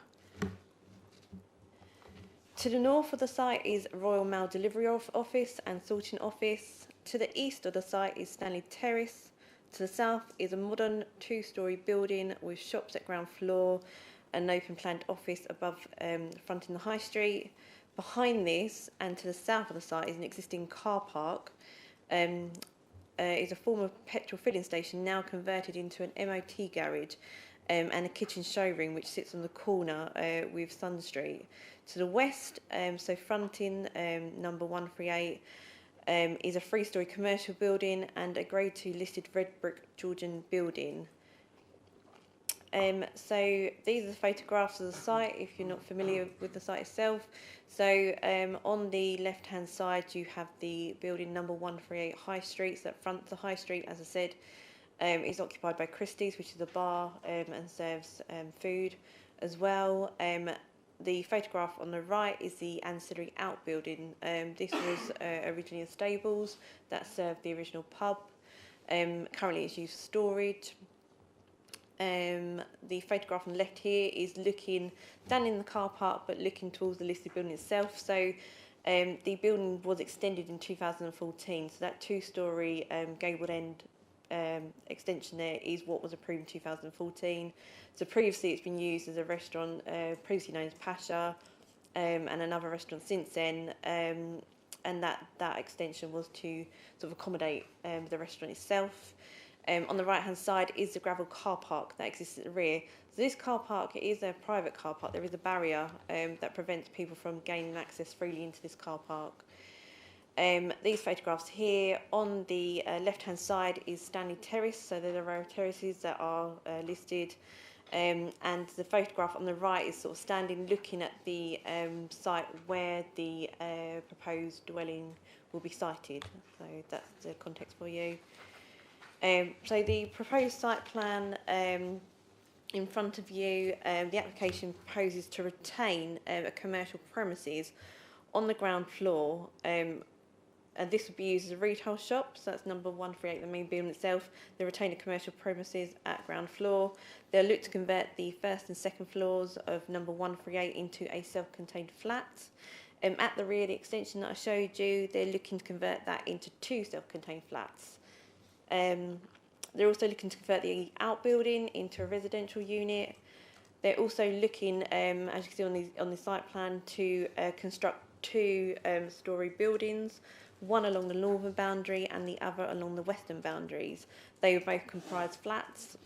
To the north of the site is Royal Mail Delivery Office and Sorting Office. To the east of the site is Stanley Terrace. To the south is a modern 2-storey building with shops at ground floor and an open planned office above fronting the high street. Behind this and to the south of the site is an existing car park. Is a former petrol filling station now converted into an MOT garage and a kitchen showroom which sits on the corner with Sun Street. To the west, so fronting number 138, is a 3-storey commercial building and a Grade 2 listed red brick Georgian building. So these are the photographs of the site if you're not familiar with the site itself. So on the left hand side you have the building number 138 High Street, so that fronts the High Street, as I said. Is occupied by Christie's, which is a bar and serves food as well. The photograph on the right is the ancillary outbuilding. This was originally a stables that served the original pub. Currently it's used for storage. The photograph on the left here is standing in the car park but looking towards the listed building itself. So the building was extended in 2014, so that 2-storey gabled end extension there is what was approved in 2014. So previously it's been used as a restaurant, previously known as Pasha, and another restaurant since then, and that extension was to sort of accommodate the restaurant itself. On the right hand side is the gravel car park that exists at the rear. So this car park is a private car park. There is a barrier that prevents people from gaining access freely into this car park. These photographs here on the left hand side is Stanley Terrace, so there are a row of terraces that are listed, and the photograph on the right is sort of standing looking at the site where the proposed dwelling will be sited. So that's the context for you. So the proposed site plan in front of you, the application proposes to retain a commercial premises on the ground floor, and this would be used as a retail shop. So that's number 138, the main building itself. They retain a commercial premises at ground floor. They'll look to convert the first and second floors of number 138 into a self-contained flat. At the rear, the extension that I showed you, they're looking to convert that into 2 self-contained flats. They're also looking to convert the outbuilding into a residential unit. They're also looking, as you can see on the site plan, to construct 2 storey buildings, one along the northern boundary and the other along the western boundaries. They will both comprise flats,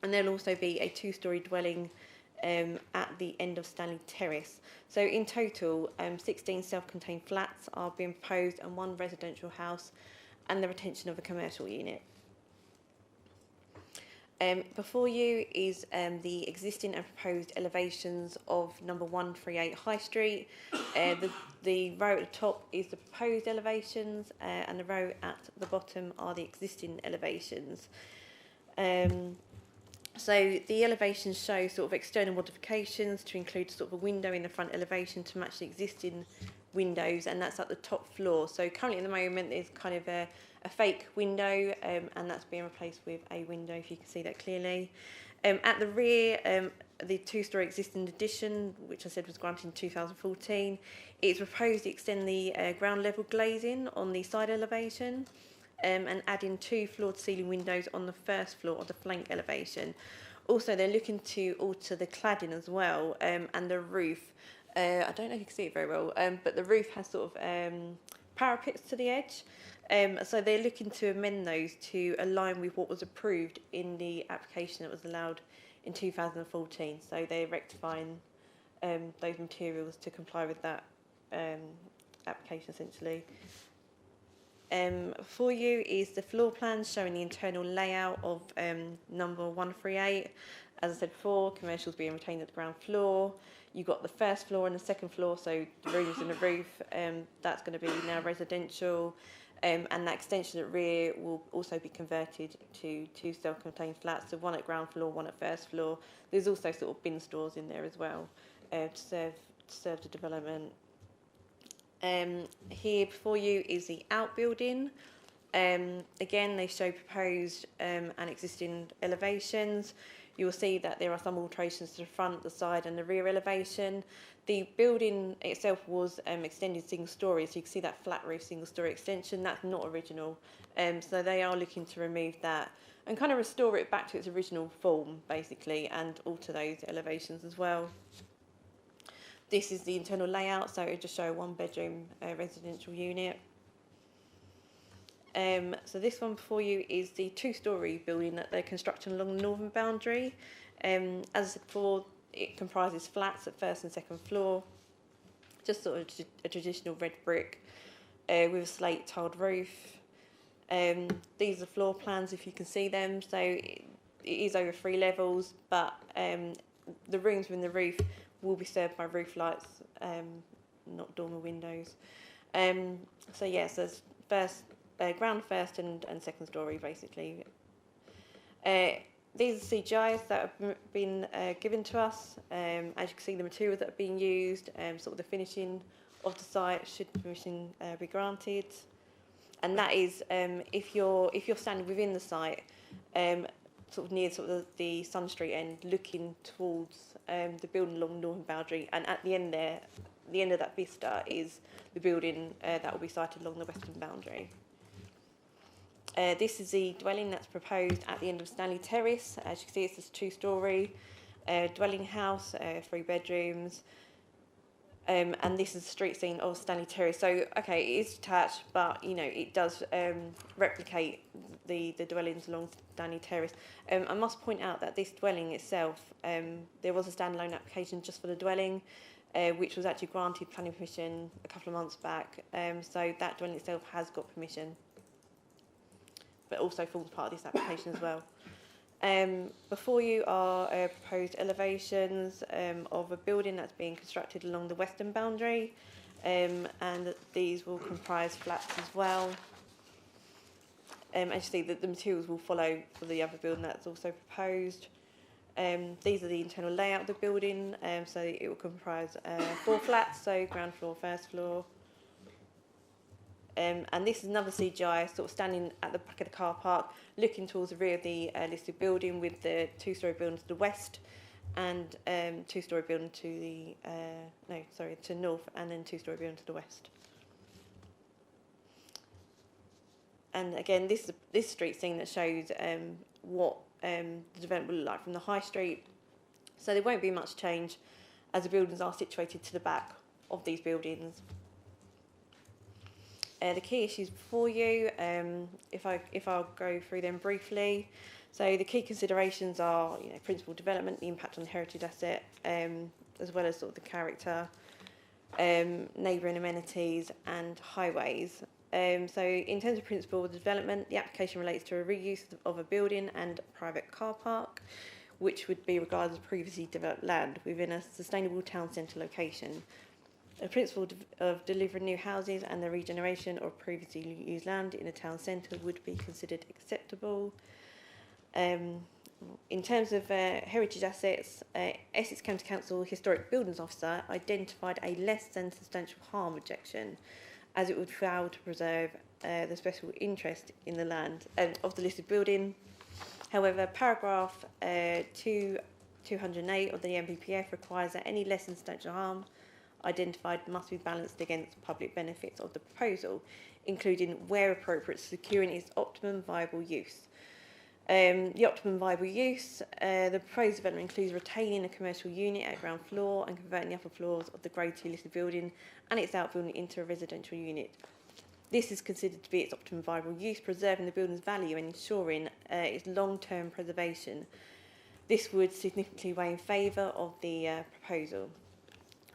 and there'll also be a 2-storey dwelling at the end of Stanley Terrace. So in total, 16 self-contained flats are being proposed and 1 residential house and the retention of a commercial unit. Before you is the existing and proposed elevations of number 138 High Street. The row at the top is the proposed elevations and the row at the bottom are the existing elevations. So the elevations show sort of external modifications to include sort of a window in the front elevation to match the existing windows, and that's at the top floor. So currently at the moment there's kind of a fake window and that's being replaced with a window, if you can see that clearly. At the rear, the 2-storey existing addition, which I said was granted in 2014, it's proposed to extend the ground level glazing on the side elevation and adding 2 floor-to-ceiling windows on the first floor of the flank elevation. Also, they're looking to alter the cladding as well and the roof. I don't know if you can see it very well, but the roof has sort of parapets to the edge. So they're looking to amend those to align with what was approved in the application that was allowed in 2014. So they're rectifying those materials to comply with that application essentially. For you is the floor plan showing the internal layout of number 138. As I said before, commercials being retained at the ground floor. You've got the first floor and the second floor, so the rooms and the roof, that's going to be now residential. And that extension at rear will also be converted to 2 self-contained flats, so 1 at ground floor, 1 at first floor. There's also sort of bin stores in there as well to serve the development. Here before you is the outbuilding. Again, they show proposed and existing elevations. You'll see that there are some alterations to the front, the side and the rear elevation. The building itself was extended single storey, so you can see that flat roof single storey extension. That's not original. So they are looking to remove that and kind of restore it back to its original form, basically, and alter those elevations as well. This is the internal layout, so it'll just show a 1-bedroom residential unit. So this one before you is the 2-storey building that they're constructing along the northern boundary. As I said before, it comprises flats at first and second floor, just sort of a traditional red brick with a slate tiled roof. These are the floor plans, if you can see them. So it is over 3 levels, but the rooms within the roof will be served by roof lights, not dormer windows. So yes, there's ground first and second storey basically. These are CGIs that have been given to us. As you can see, the materials that are being used, sort of the finishing of the site, should permission be granted. And that is if you're standing within the site, sort of near sort of the Sun Street end, looking towards the building along the northern boundary, and at the end there, the end of that vista is the building that will be sited along the western boundary. This is the dwelling that's proposed at the end of Stanley Terrace. As you can see, it's a 2-storey dwelling house, 3 bedrooms. And this is the street scene of Stanley Terrace. So, okay, it is detached, but, you know, it does replicate the dwellings along Stanley Terrace. I must point out that this dwelling itself, there was a standalone application just for the dwelling, which was actually granted planning permission a couple of months back. So that dwelling itself has got permission, but also forms part of this application as well. Before you are proposed elevations of a building that's being constructed along the western boundary, and these will comprise flats as well. As you see, the materials will follow for the other building that's also proposed. These are the internal layout of the building, so it will comprise 4 flats, so ground floor, first floor. And this is another CGI, sort of standing at the back of the car park, looking towards the rear of the listed building, with the 2-storey building to the west and 2-storey building to the to north, and then 2-storey building to the west. And again, this street scene that shows what the development will look like from the high street. So there won't be much change, as the buildings are situated to the back of these buildings. The key issues before you, if I'll go through them briefly. So the key considerations are, principal development, the impact on the heritage asset, as well as sort of the character, neighbouring amenities and highways. So in terms of principal development, the application relates to a reuse of a building and a private car park, which would be regarded as previously developed land within a sustainable town centre location. The principle of delivering new houses and the regeneration of previously used land in a town centre would be considered acceptable. In terms of heritage assets, Essex County Council Historic Buildings Officer identified a less than substantial harm objection, as it would fail to preserve the special interest in the land of the listed building. However, paragraph 208 of the MPPF requires that any less than substantial harm identified must be balanced against public benefits of the proposal, including, where appropriate, securing its optimum viable use. The optimum viable use, the proposed development includes retaining a commercial unit at ground floor and converting the upper floors of the Grade 2 listed building and its outbuilding into a residential unit. This is considered to be its optimum viable use, preserving the building's value and ensuring its long-term preservation. This would significantly weigh in favour of the proposal.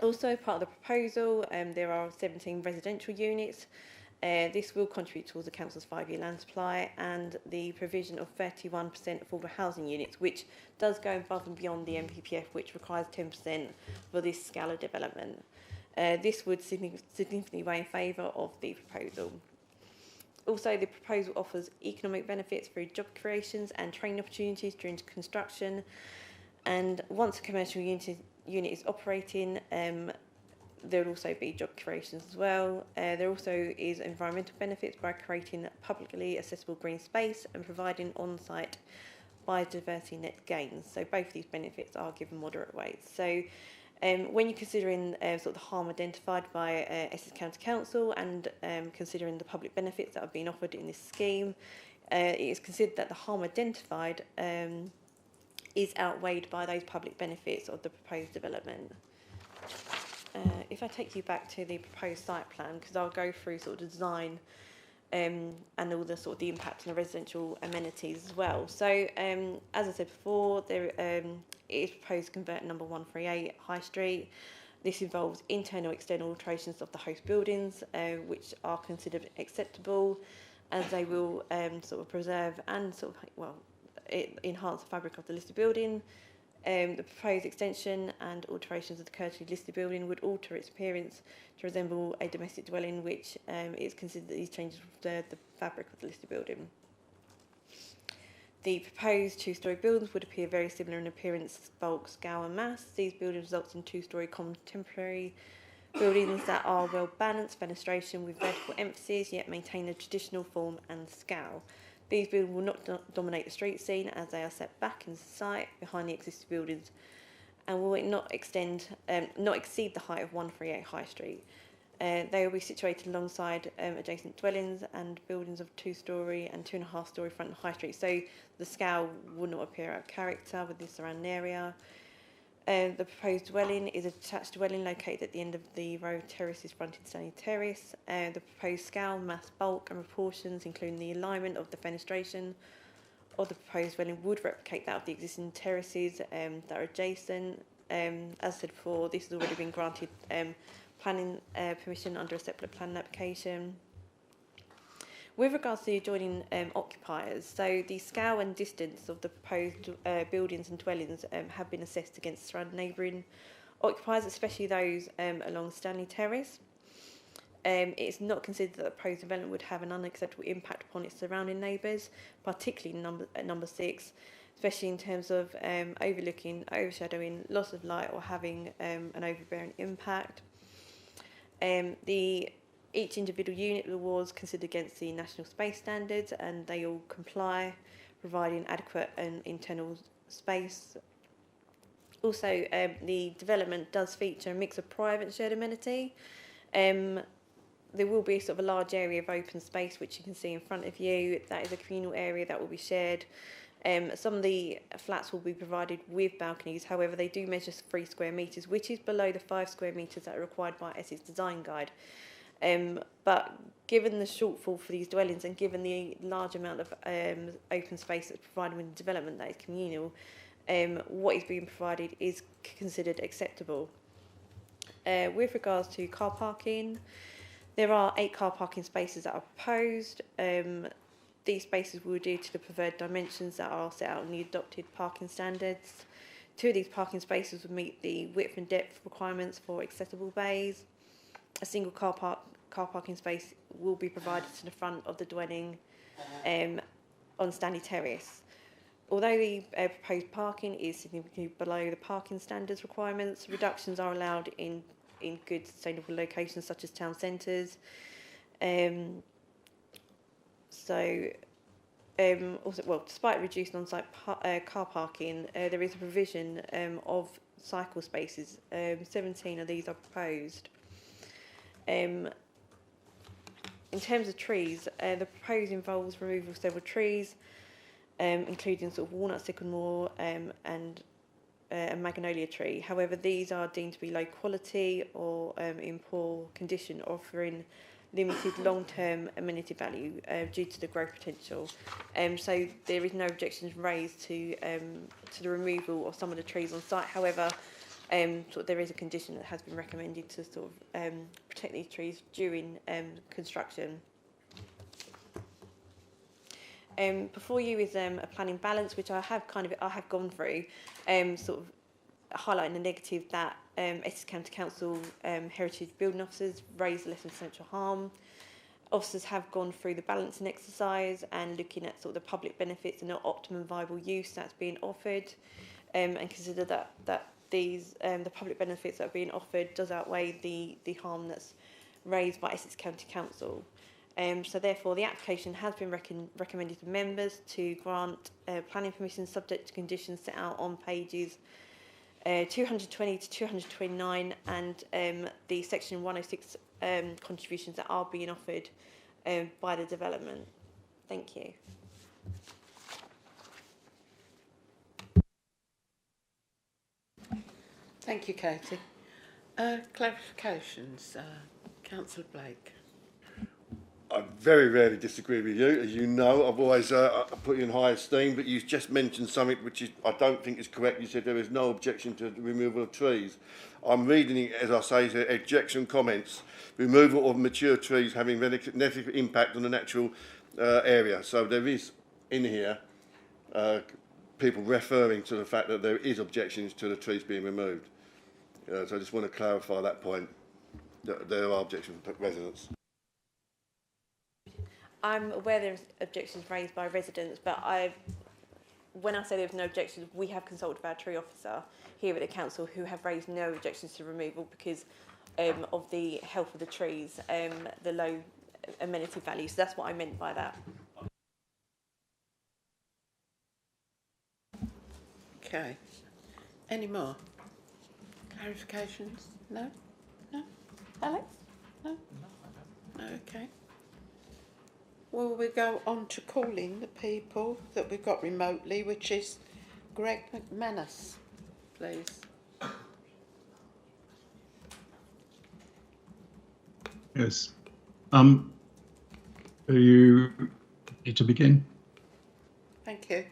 Also, part of the proposal, there are 17 residential units. This will contribute towards the Council's 5-year land supply and the provision of 31% affordable housing units, which does go above and beyond the MPPF, which requires 10% for this scale of development. This would significantly weigh in favour of the proposal. Also, the proposal offers economic benefits through job creations and training opportunities during construction. And once a commercial unit is operating, there will also be job creations as well. There also is environmental benefits by creating publicly accessible green space and providing on-site biodiversity net gains. So both of these benefits are given moderate weights. So when you're considering sort of the harm identified by Essex County Council and considering the public benefits that have been offered in this scheme, it is considered that the harm identified is outweighed by those public benefits of the proposed development. If I take you back to the proposed site plan, because I'll go through sort of design and all the sort of the impact on the residential amenities as well. So as I said before, there it is proposed to convert number 138 High Street. This involves internal and external alterations of the host buildings, which are considered acceptable, as they will sort of preserve and sort of enhance the fabric of the listed building. The proposed extension and alterations of the currently listed building would alter its appearance to resemble a domestic dwelling, which is considered that these changes would the fabric of the listed building. The proposed two-storey buildings would appear very similar in appearance, bulk, scale and mass. These buildings result in two-storey contemporary buildings that are well balanced fenestration with vertical emphasis, yet maintain a traditional form and scale. These buildings will not dominate the street scene, as they are set back in the site behind the existing buildings, and will not exceed the height of 138 High Street. They will be situated alongside adjacent dwellings and buildings of 2-storey and 2.5-storey front and High Street. So the scale will not appear out of character with the surrounding area. The proposed dwelling is a detached dwelling located at the end of the row of terraces fronting Stanley Terrace. The proposed scale, mass, bulk and proportions, including the alignment of the fenestration of the proposed dwelling, would replicate that of the existing terraces that are adjacent. As I said before, this has already been granted planning permission under a separate planning application. With regards to the adjoining occupiers, so the scale and distance of the proposed buildings and dwellings have been assessed against surrounding neighbouring occupiers, especially those along Stanley Terrace. It is not considered that the proposed development would have an unacceptable impact upon its surrounding neighbours, particularly at number 6, especially in terms of overlooking, overshadowing, loss of light or having an overbearing impact. Each individual unit was considered against the national space standards, and they all comply, providing adequate and internal space. Also, the development does feature a mix of private and shared amenity. There will be sort of a large area of open space, which you can see in front of you. That is a communal area that will be shared. Some of the flats will be provided with balconies. However, they do measure 3 square metres, which is below the 5 square metres that are required by Essex Design Guide. But given the shortfall for these dwellings and given the large amount of open space that's provided with development that is communal, what is being provided is considered acceptable. With regards to car parking, there are 8 car parking spaces that are proposed. These spaces will adhere to the preferred dimensions that are set out in the adopted parking standards. 2 of these parking spaces will meet the width and depth requirements for accessible bays. A single car parking space will be provided to the front of the dwelling on Stanley Terrace. Although the proposed parking is significantly below the parking standards requirements, reductions are allowed in good sustainable locations such as town centres. Despite reduced on-site car parking, there is a provision of cycle spaces. 17 of these are proposed. In terms of trees, the proposed involves removal of several trees, including sort of walnut, sycamore, and a magnolia tree. However, these are deemed to be low quality or in poor condition, offering limited long-term amenity value due to the growth potential. So there is no objections raised to the removal of some of the trees on site. However, there is a condition that has been recommended to sort of protect these trees during construction. Before you is a planning balance, which I have gone through, sort of highlighting the negative that Essex County Council heritage building officers raised less than potential harm. Officers have gone through the balancing exercise and looking at sort of the public benefits and the optimum viable use that's being offered, and consider that these the public benefits that are being offered does outweigh the harm that's raised by Essex County Council. So therefore, the application has been recommended to members to grant planning permission subject to conditions set out on pages 220 to 229 and the section 106 contributions that are being offered by the development. Thank you. Thank you, Katie. Clarifications, Councillor Blake. I very rarely disagree with you. As you know, I've always put you in high esteem, but you just mentioned something which I don't think is correct. You said there is no objection to the removal of trees. I'm reading it, as I say, objection comments, removal of mature trees having negative impact on the natural area. So there is in here people referring to the fact that there is objections to the trees being removed. So I just want to clarify that point, that there are objections from residents. I'm aware there's objections raised by residents, but when I say there's no objections, we have consulted with our tree officer here at the council who have raised no objections to removal because of the health of the trees, the low amenity value. So that's what I meant by that. Okay. Any more? Clarifications? No? No? Alex? No? No, okay. Well, we go on to calling the people that we've got remotely, which is Greg McManus, please. Yes. Are you ready to begin? Thank you.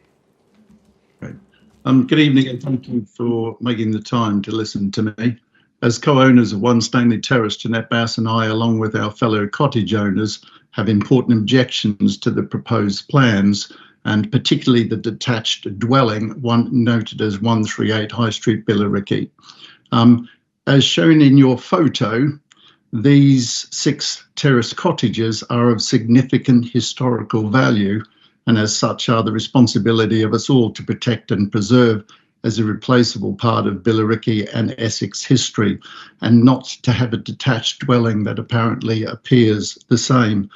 Great. Good evening and thank you for making the time to listen to me. As co-owners of One Stanley Terrace, Jeanette Bass and I, along with our fellow cottage owners, have important objections to the proposed plans, and particularly the detached dwelling, one noted as 138 High Street, Billericay. As shown in your photo, these 6 terrace cottages are of significant historical value, and as such are the responsibility of us all to protect and preserve as a replaceable part of Billericay and Essex history, and not to have a detached dwelling that apparently appears the same.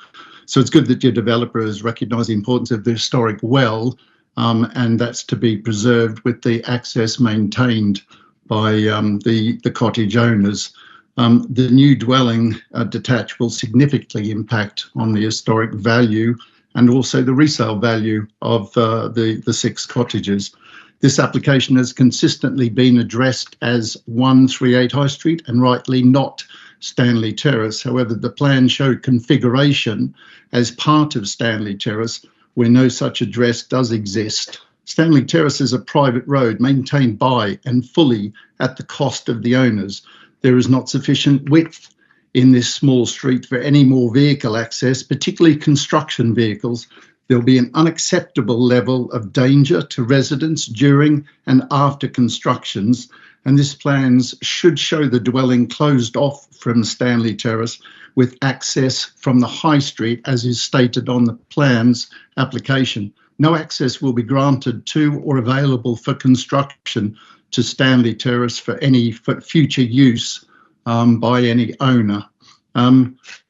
So it's good that your developer has recognised the importance of the historic well, and that's to be preserved with the access maintained by the cottage owners. The new dwelling detached will significantly impact on the historic value and also the resale value of the 6 cottages. This application has consistently been addressed as 138 High Street and rightly not Stanley Terrace. However, the plan showed configuration as part of Stanley Terrace where no such address does exist. Stanley Terrace is a private road maintained by and fully at the cost of the owners. There is not sufficient width in this small street for any more vehicle access, particularly construction vehicles. There'll be an unacceptable level of danger to residents during and after constructions, and this plans should show the dwelling closed off from Stanley Terrace with access from the High Street, as is stated on the plans application. No access will be granted to or available for construction to Stanley Terrace for any future use by any owner.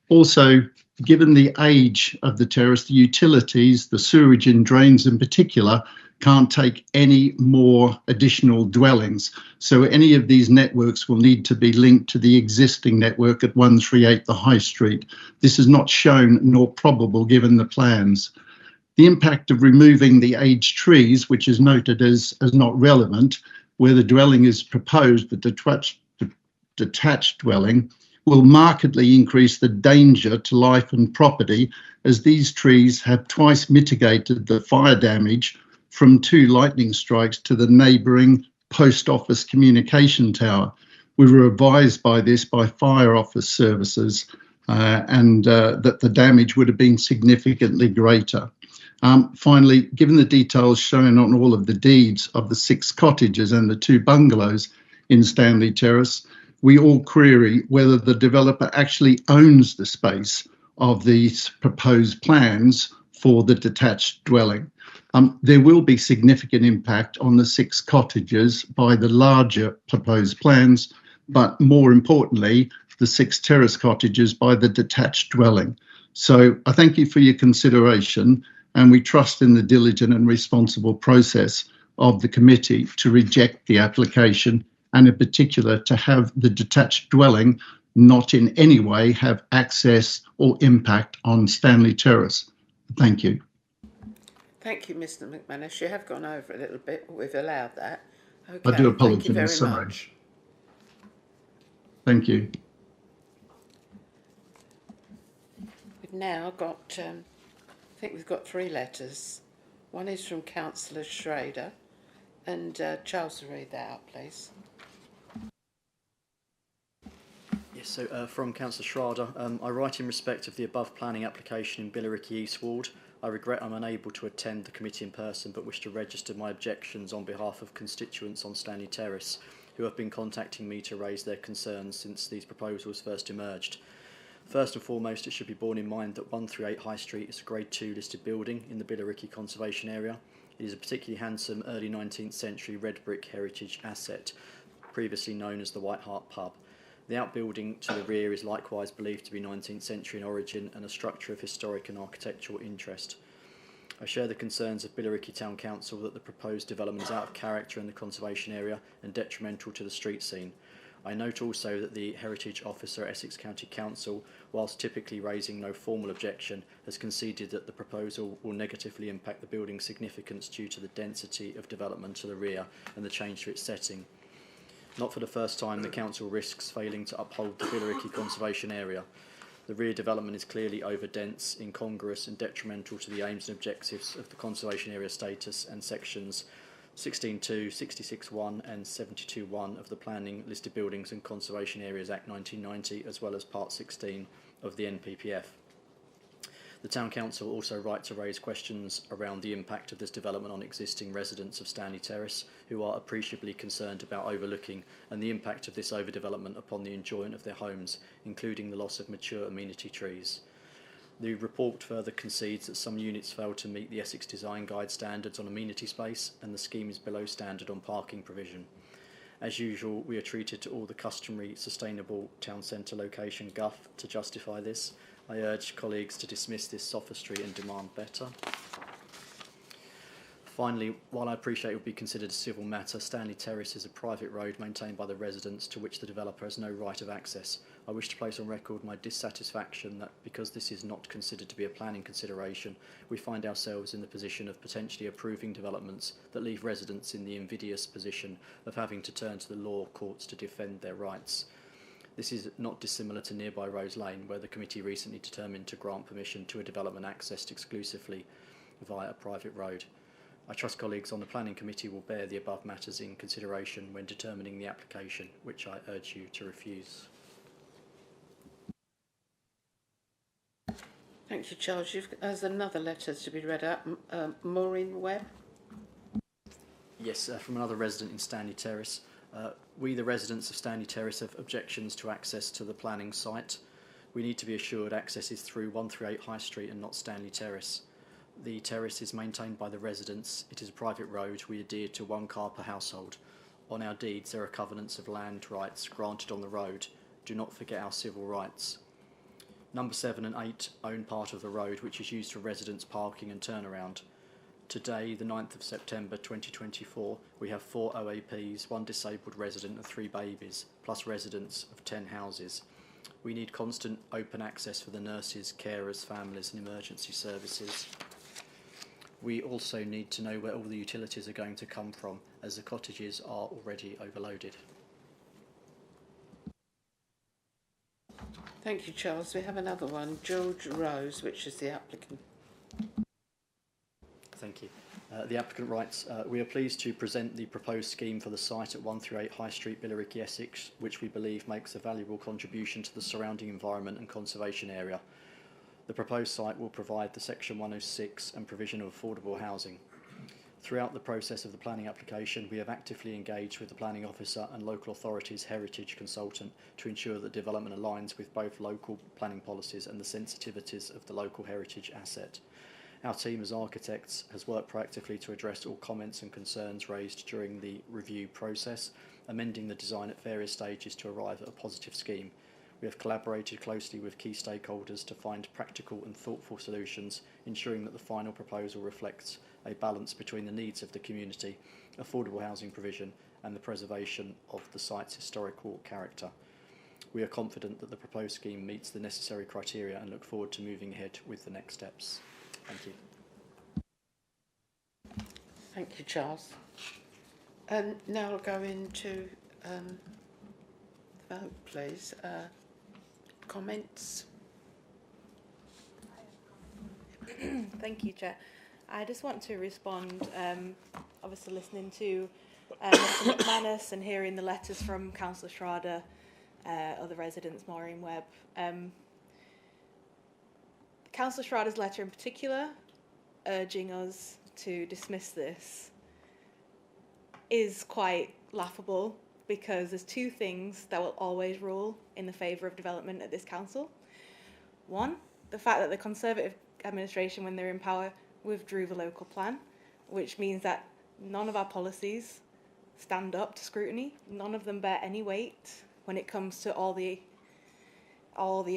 Also, given the age of the terrace, the utilities, the sewerage and drains in particular, can't take any more additional dwellings. So any of these networks will need to be linked to the existing network at 138 the High Street. This is not shown nor probable given the plans. The impact of removing the aged trees, which is noted as not relevant, where the dwelling is proposed, the detached dwelling, will markedly increase the danger to life and property, as these trees have twice mitigated the fire damage from 2 lightning strikes to the neighbouring post office communication tower. We were advised by this by fire office services and that the damage would have been significantly greater. Finally, given the details shown on all of the deeds of the 6 cottages and the 2 bungalows in Stanley Terrace, we all query whether the developer actually owns the space of these proposed plans for the detached dwelling. There will be significant impact on the 6 cottages by the larger proposed plans, but more importantly, the 6 terrace cottages by the detached dwelling. So I thank you for your consideration, and we trust in the diligent and responsible process of the committee to reject the application, and in particular to have the detached dwelling not in any way have access or impact on Stanley Terrace. Thank you. Thank you, Mr. McManus. You have gone over a little bit, but we've allowed that. Okay, I do thank you very apologise, sorry. much. Thank you. We've now got, I think we've got 3 letters. One is from Councillor Schrader, and Charles will read that out, please. Yes, so from Councillor Schrader, I write in respect of the above planning application in Billericay East Ward. I regret I'm unable to attend the committee in person, but wish to register my objections on behalf of constituents on Stanley Terrace, who have been contacting me to raise their concerns since these proposals first emerged. First and foremost, it should be borne in mind that 138 High Street is a Grade 2 listed building in the Billericay Conservation Area. It is a particularly handsome early 19th century red brick heritage asset, previously known as the White Hart Pub. The outbuilding to the rear is likewise believed to be 19th century in origin and a structure of historic and architectural interest. I share the concerns of Billericay Town Council that the proposed development is out of character in the conservation area and detrimental to the street scene. I note also that the Heritage Officer at Essex County Council, whilst typically raising no formal objection, has conceded that the proposal will negatively impact the building's significance due to the density of development to the rear and the change to its setting. Not for the first time, the council risks failing to uphold the Billericay conservation area. The rear development is clearly over-dense, incongruous and detrimental to the aims and objectives of the conservation area status and sections 16.2, 66.1 and 72.1 of the Planning, Listed Buildings and Conservation Areas Act 1990, as well as Part 16 of the NPPF. The Town Council also right to raise questions around the impact of this development on existing residents of Stanley Terrace, who are appreciably concerned about overlooking, and the impact of this overdevelopment upon the enjoyment of their homes, including the loss of mature amenity trees. The report further concedes that some units fail to meet the Essex Design Guide standards on amenity space, and the scheme is below standard on parking provision. As usual, we are treated to all the customary sustainable town centre location guff to justify this. I urge colleagues to dismiss this sophistry and demand better. Finally, while I appreciate it will be considered a civil matter, Stanley Terrace is a private road maintained by the residents to which the developer has no right of access. I wish to place on record my dissatisfaction that because this is not considered to be a planning consideration, we find ourselves in the position of potentially approving developments that leave residents in the invidious position of having to turn to the law courts to defend their rights. This is not dissimilar to nearby Rose Lane, where the committee recently determined to grant permission to a development accessed exclusively via a private road. I trust colleagues on the Planning Committee will bear the above matters in consideration when determining the application, which I urge you to refuse. Thank you, Charles. There's another letter to be read out. Maureen Webb. Yes, from another resident in Stanley Terrace. We, the residents of Stanley Terrace, have objections to access to the planning site. We need to be assured access is through 138 High Street and not Stanley Terrace. The terrace is maintained by the residents. It is a private road. We adhere to 1 car per household. On our deeds, there are covenants of land rights granted on the road. Do not forget our civil rights. Number 7 and 8 own part of the road, which is used for residents' parking and turnaround. Today, the 9th of September 2024, we have 4 OAPs, 1 disabled resident and 3 babies, plus residents of 10 houses. We need constant open access for the nurses, carers, families and emergency services. We also need to know where all the utilities are going to come from, as the cottages are already overloaded. Thank you, Charles. We have another one, George Rose, which is the applicant. Thank you. The applicant writes, we are pleased to present the proposed scheme for the site at 138 High Street, Billericay, Essex, which we believe makes a valuable contribution to the surrounding environment and conservation area. The proposed site will provide the Section 106 and provision of affordable housing. Throughout the process of the planning application, we have actively engaged with the planning officer and local authorities' heritage consultant to ensure that development aligns with both local planning policies and the sensitivities of the local heritage asset. Our team as architects has worked proactively to address all comments and concerns raised during the review process, amending the design at various stages to arrive at a positive scheme. We have collaborated closely with key stakeholders to find practical and thoughtful solutions, ensuring that the final proposal reflects a balance between the needs of the community, affordable housing provision and the preservation of the site's historical character. We are confident that the proposed scheme meets the necessary criteria and look forward to moving ahead with the next steps. Thank you. Thank you, Charles. Now I'll go into the vote, please. Comments? Thank you, Chair. I just want to respond, obviously listening to Mr McManus and hearing the letters from Councillor Schrader, other residents, Maureen Webb. Councillor Schrader's letter in particular, urging us to dismiss this, is quite laughable, because there's 2 things that will always rule in the favour of development at this council. One, the fact that the Conservative administration, when they're in power, withdrew the local plan, which means that none of our policies stand up to scrutiny. None of them bear any weight when it comes to all the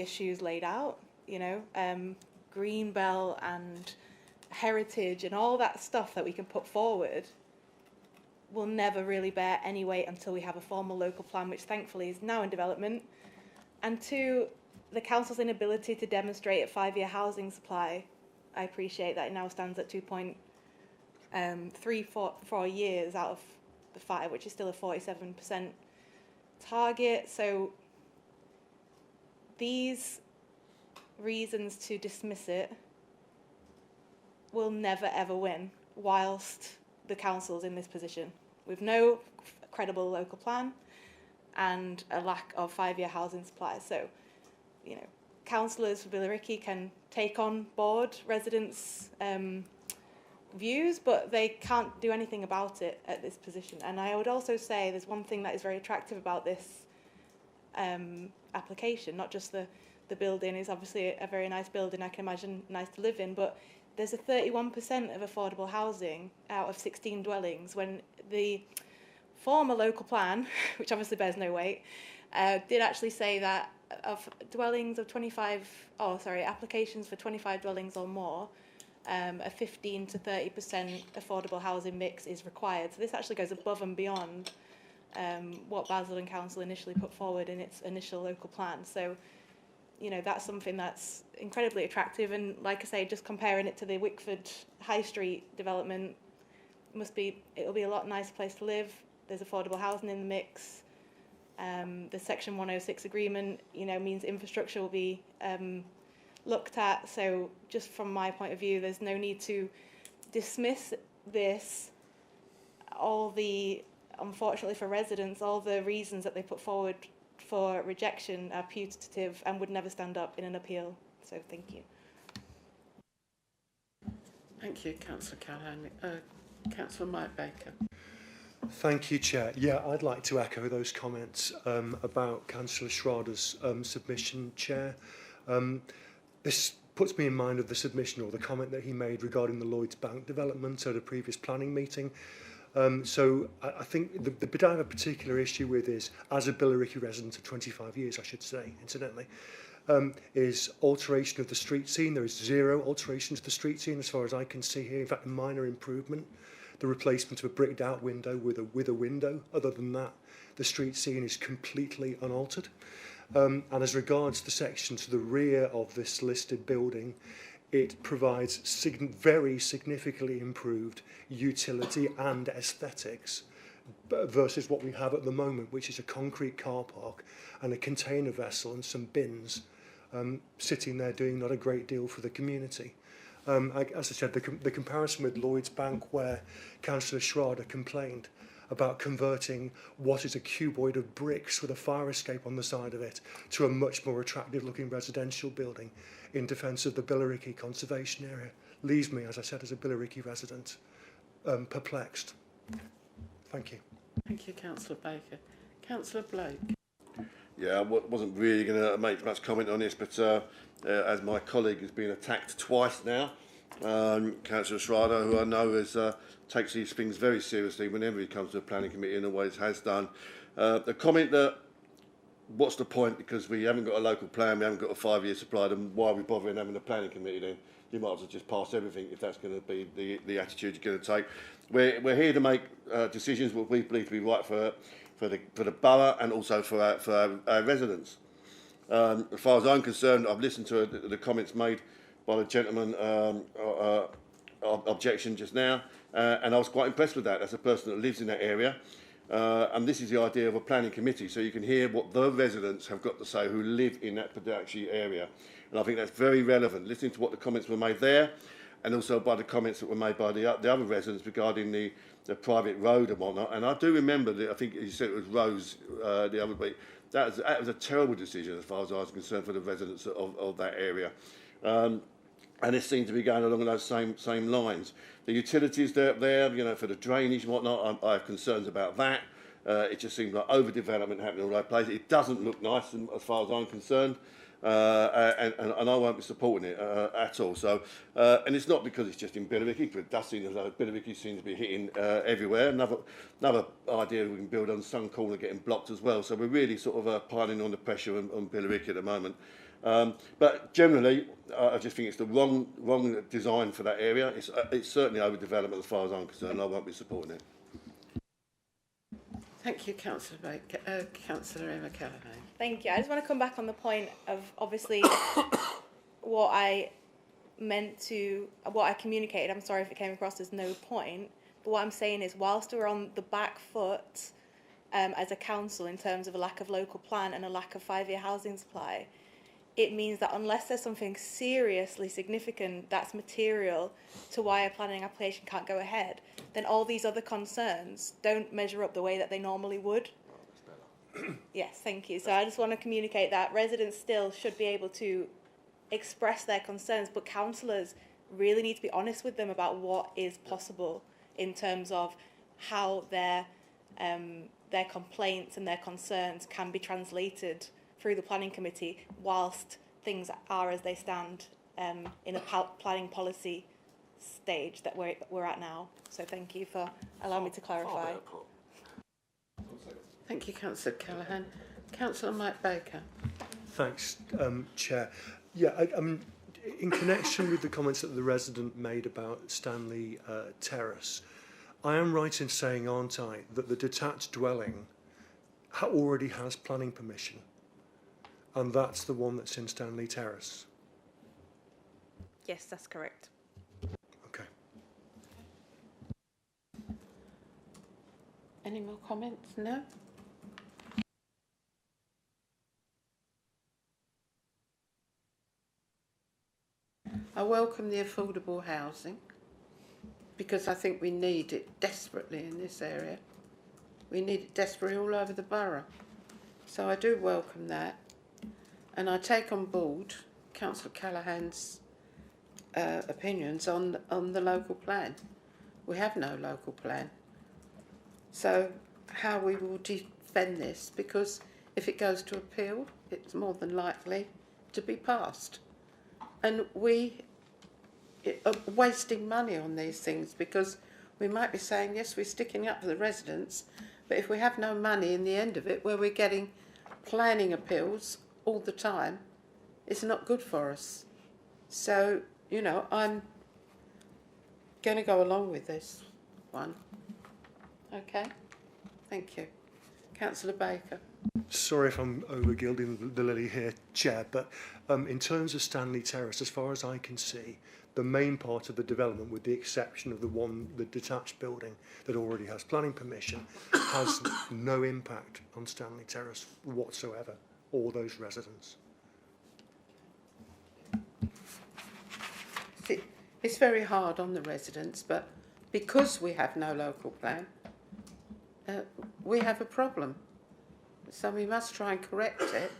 issues laid out. You know, Greenbelt and heritage and all that stuff that we can put forward will never really bear any weight until we have a formal local plan, which thankfully is now in development. And 2, the council's inability to demonstrate a 5-year housing supply. I appreciate that it now stands at 2.34 years out of the 5, which is still a 47% target. So these reasons to dismiss it will never ever win whilst the council's in this position, with no credible local plan and a lack of 5-year housing supply. So, you know, councillors for Billericay can take on board residents' views, but they can't do anything about it at this position. And I would also say there's one thing that is very attractive about this application, not just the building is obviously a very nice building, I can imagine nice to live in, but there's a 31% of affordable housing out of 16 dwellings, when the former local plan, which obviously bears no weight, did actually say that of dwellings of applications for 25 dwellings or more, a 15 to 30% affordable housing mix is required. So this actually goes above and beyond what Basildon Council initially put forward in its initial local plan. So, you know, that's something that's incredibly attractive. And like I say, just comparing it to the Wickford High Street development, it'll be a lot nicer place to live. There's affordable housing in the mix. The Section 106 agreement, means infrastructure will be looked at. So just from my point of view, there's no need to dismiss this. Unfortunately for residents, all the reasons that they put forward for rejection are putative and would never stand up in an appeal. So thank you. Thank you, Councillor Callaghan. Councillor Mike Baker. Thank you, Chair. Yeah, I'd like to echo those comments about Councillor Schrader's submission, Chair. This puts me in mind of the submission or the comment that he made regarding the Lloyds Bank development at a previous planning meeting. So I think the bit I have a particular issue with is, as a Billericay resident of 25 years, I should say, incidentally, is alteration of the street scene. There is zero alteration to the street scene as far as I can see here. In fact, a minor improvement. The replacement of a bricked out window with a window. Other than that, the street scene is completely unaltered. And as regards the section to the rear of this listed building, it provides very significantly improved utility and aesthetics versus what we have at the moment, which is a concrete car park and a container vessel and some bins sitting there doing not a great deal for the community. As I said, the comparison with Lloyds Bank, where Councillor Schrader complained about converting what is a cuboid of bricks with a fire escape on the side of it to a much more attractive looking residential building in defence of the Billericay conservation area, leaves me, as I said, as a Billericay resident, perplexed. Thank you. Thank you, Councillor Baker. Councillor Blake. Yeah, I wasn't really going to make much comment on this, but as my colleague has been attacked twice now, Councillor Schrader, who I know takes these things very seriously whenever he comes to the planning committee and always has done. The comment that, what's the point, because we haven't got a local plan, we haven't got a 5-year supply, then why are we bothering having a planning committee then? You might as well just pass everything if that's going to be the attitude you're going to take. We're here to make decisions what we believe to be right for the borough and also for our residents. As far as I'm concerned, I've listened to the comments made by the gentleman objection just now, and I was quite impressed with that as a person that lives in that area. And this is the idea of a planning committee, so you can hear what the residents have got to say who live in that particular area. And I think that's very relevant, listening to what the comments were made there, and also by the comments that were made by the other residents regarding the private road and whatnot. And I do remember that, I think you said it was Rose the other week, that was a terrible decision as far as I was concerned for the residents of that area. And it seemed to be going along those same lines. The utilities there, for the drainage and whatnot, I have concerns about that. It just seems like overdevelopment happening all over the place. It doesn't look nice as far as I'm concerned. And I won't be supporting it at all. So, and it's not because it's just in Billericay, but it does seem as though Billericay seems to be hitting everywhere. Another idea we can build on Sun Corner getting blocked as well. So we're really sort of piling on the pressure on Billericay at the moment. But generally, I just think it's the wrong design for that area. It's certainly overdevelopment as far as I'm concerned. I won't be supporting it. Thank you, Councillor Baker. Councillor Emma Callaghan. Thank you. I just want to come back on the point of obviously what I communicated. I'm sorry if it came across as no point, but what I'm saying is, whilst we're on the back foot as a council in terms of a lack of local plan and a lack of 5-year housing supply, it means that unless there's something seriously significant that's material to why a planning application can't go ahead, then all these other concerns don't measure up the way that they normally would. Yes, thank you. So I just want to communicate that residents still should be able to express their concerns, but councillors really need to be honest with them about what is possible in terms of how their complaints and their concerns can be translated through the planning committee whilst things are as they stand in a planning policy stage that we're at now. So thank you for allowing me to clarify. Thank you, Councillor Callaghan. Councillor Mike Baker. Thanks, Chair. Yeah, in connection with the comments that the resident made about Stanley Terrace, I am right in saying, aren't I, that the detached dwelling already has planning permission? And that's the one that's in Stanley Terrace? Yes, that's correct. Okay. Any more comments? No? I welcome the affordable housing because I think we need it desperately in this area. We need it desperately all over the borough. So I do welcome that. And I take on board Councillor Callaghan's opinions on the local plan. We have no local plan. So how we will defend this, because if it goes to appeal, it's more than likely to be passed. And we are wasting money on these things because we might be saying, yes, we're sticking up for the residents, but if we have no money in the end of it, where we're getting planning appeals all the time, it's not good for us. So, you know, I'm going to go along with this one. Okay? Thank you. Councillor Baker. Sorry if I'm overgilding the lily here, Chair, but in terms of Stanley Terrace, as far as I can see, the main part of the development, with the exception of the detached building that already has planning permission, has no impact on Stanley Terrace whatsoever, or those residents. It's very hard on the residents, but because we have no local plan, we have a problem. So we must try and correct it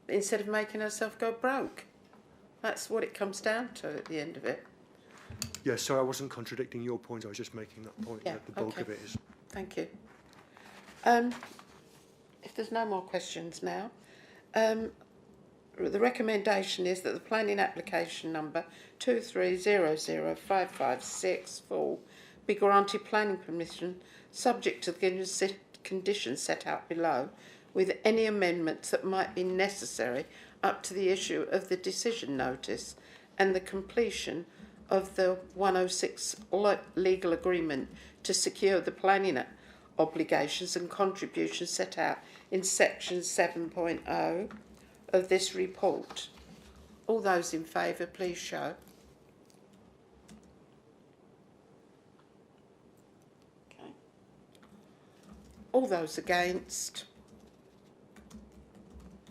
instead of making ourselves go broke. That's what it comes down to at the end of it. Yeah, sorry, I wasn't contradicting your point. I was just making that point that the bulk of it is. Thank you. If there's no more questions now, the recommendation is that the planning application number 23005564 be granted planning permission subject to the conditions set out below, with any amendments that might be necessary up to the issue of the decision notice and the completion of the 106 legal agreement to secure the planning obligations and contributions set out in section 7.0 of this report. All those in favour, please show. Okay. All those against?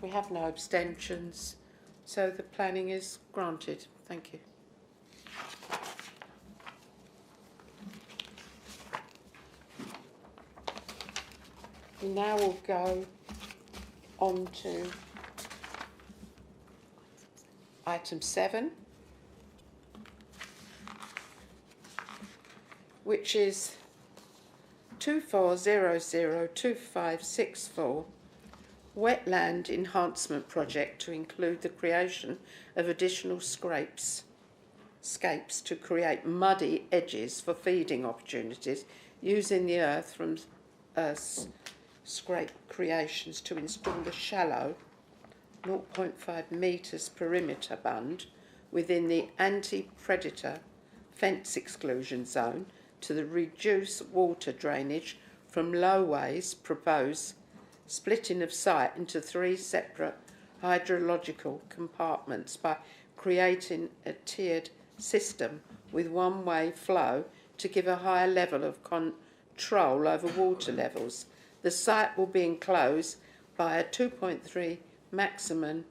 We have no abstentions, so the planning is granted. Thank you. We now will go on to item 7, which is 24002564, wetland enhancement project to include the creation of additional scapes to create muddy edges for feeding opportunities, using the earth from scrape creations to install a shallow 0.5 metres perimeter bund within the anti-predator fence exclusion zone to reduce water drainage from lowways. Proposed splitting of site into 3 separate hydrological compartments by creating a tiered system with one-way flow to give a higher level of control over water levels. The site will be enclosed by a 2.3 maximum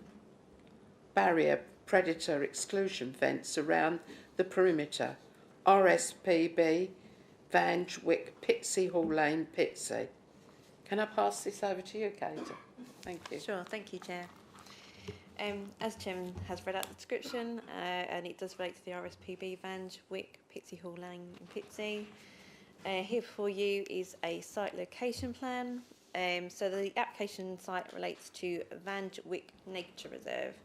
barrier predator exclusion fence around the perimeter. RSPB, Vange Wick, Pitsea Hall Lane, Pitsea. Can I pass this over to you, Katie? Thank you. Sure, thank you, Chair. As Chairman has read out the description, and it does relate to the RSPB, Vange Wick, Pitsea Hall Lane and Pitsea. Here before you is a site location plan. So the application site relates to Vange Wick Nature Reserve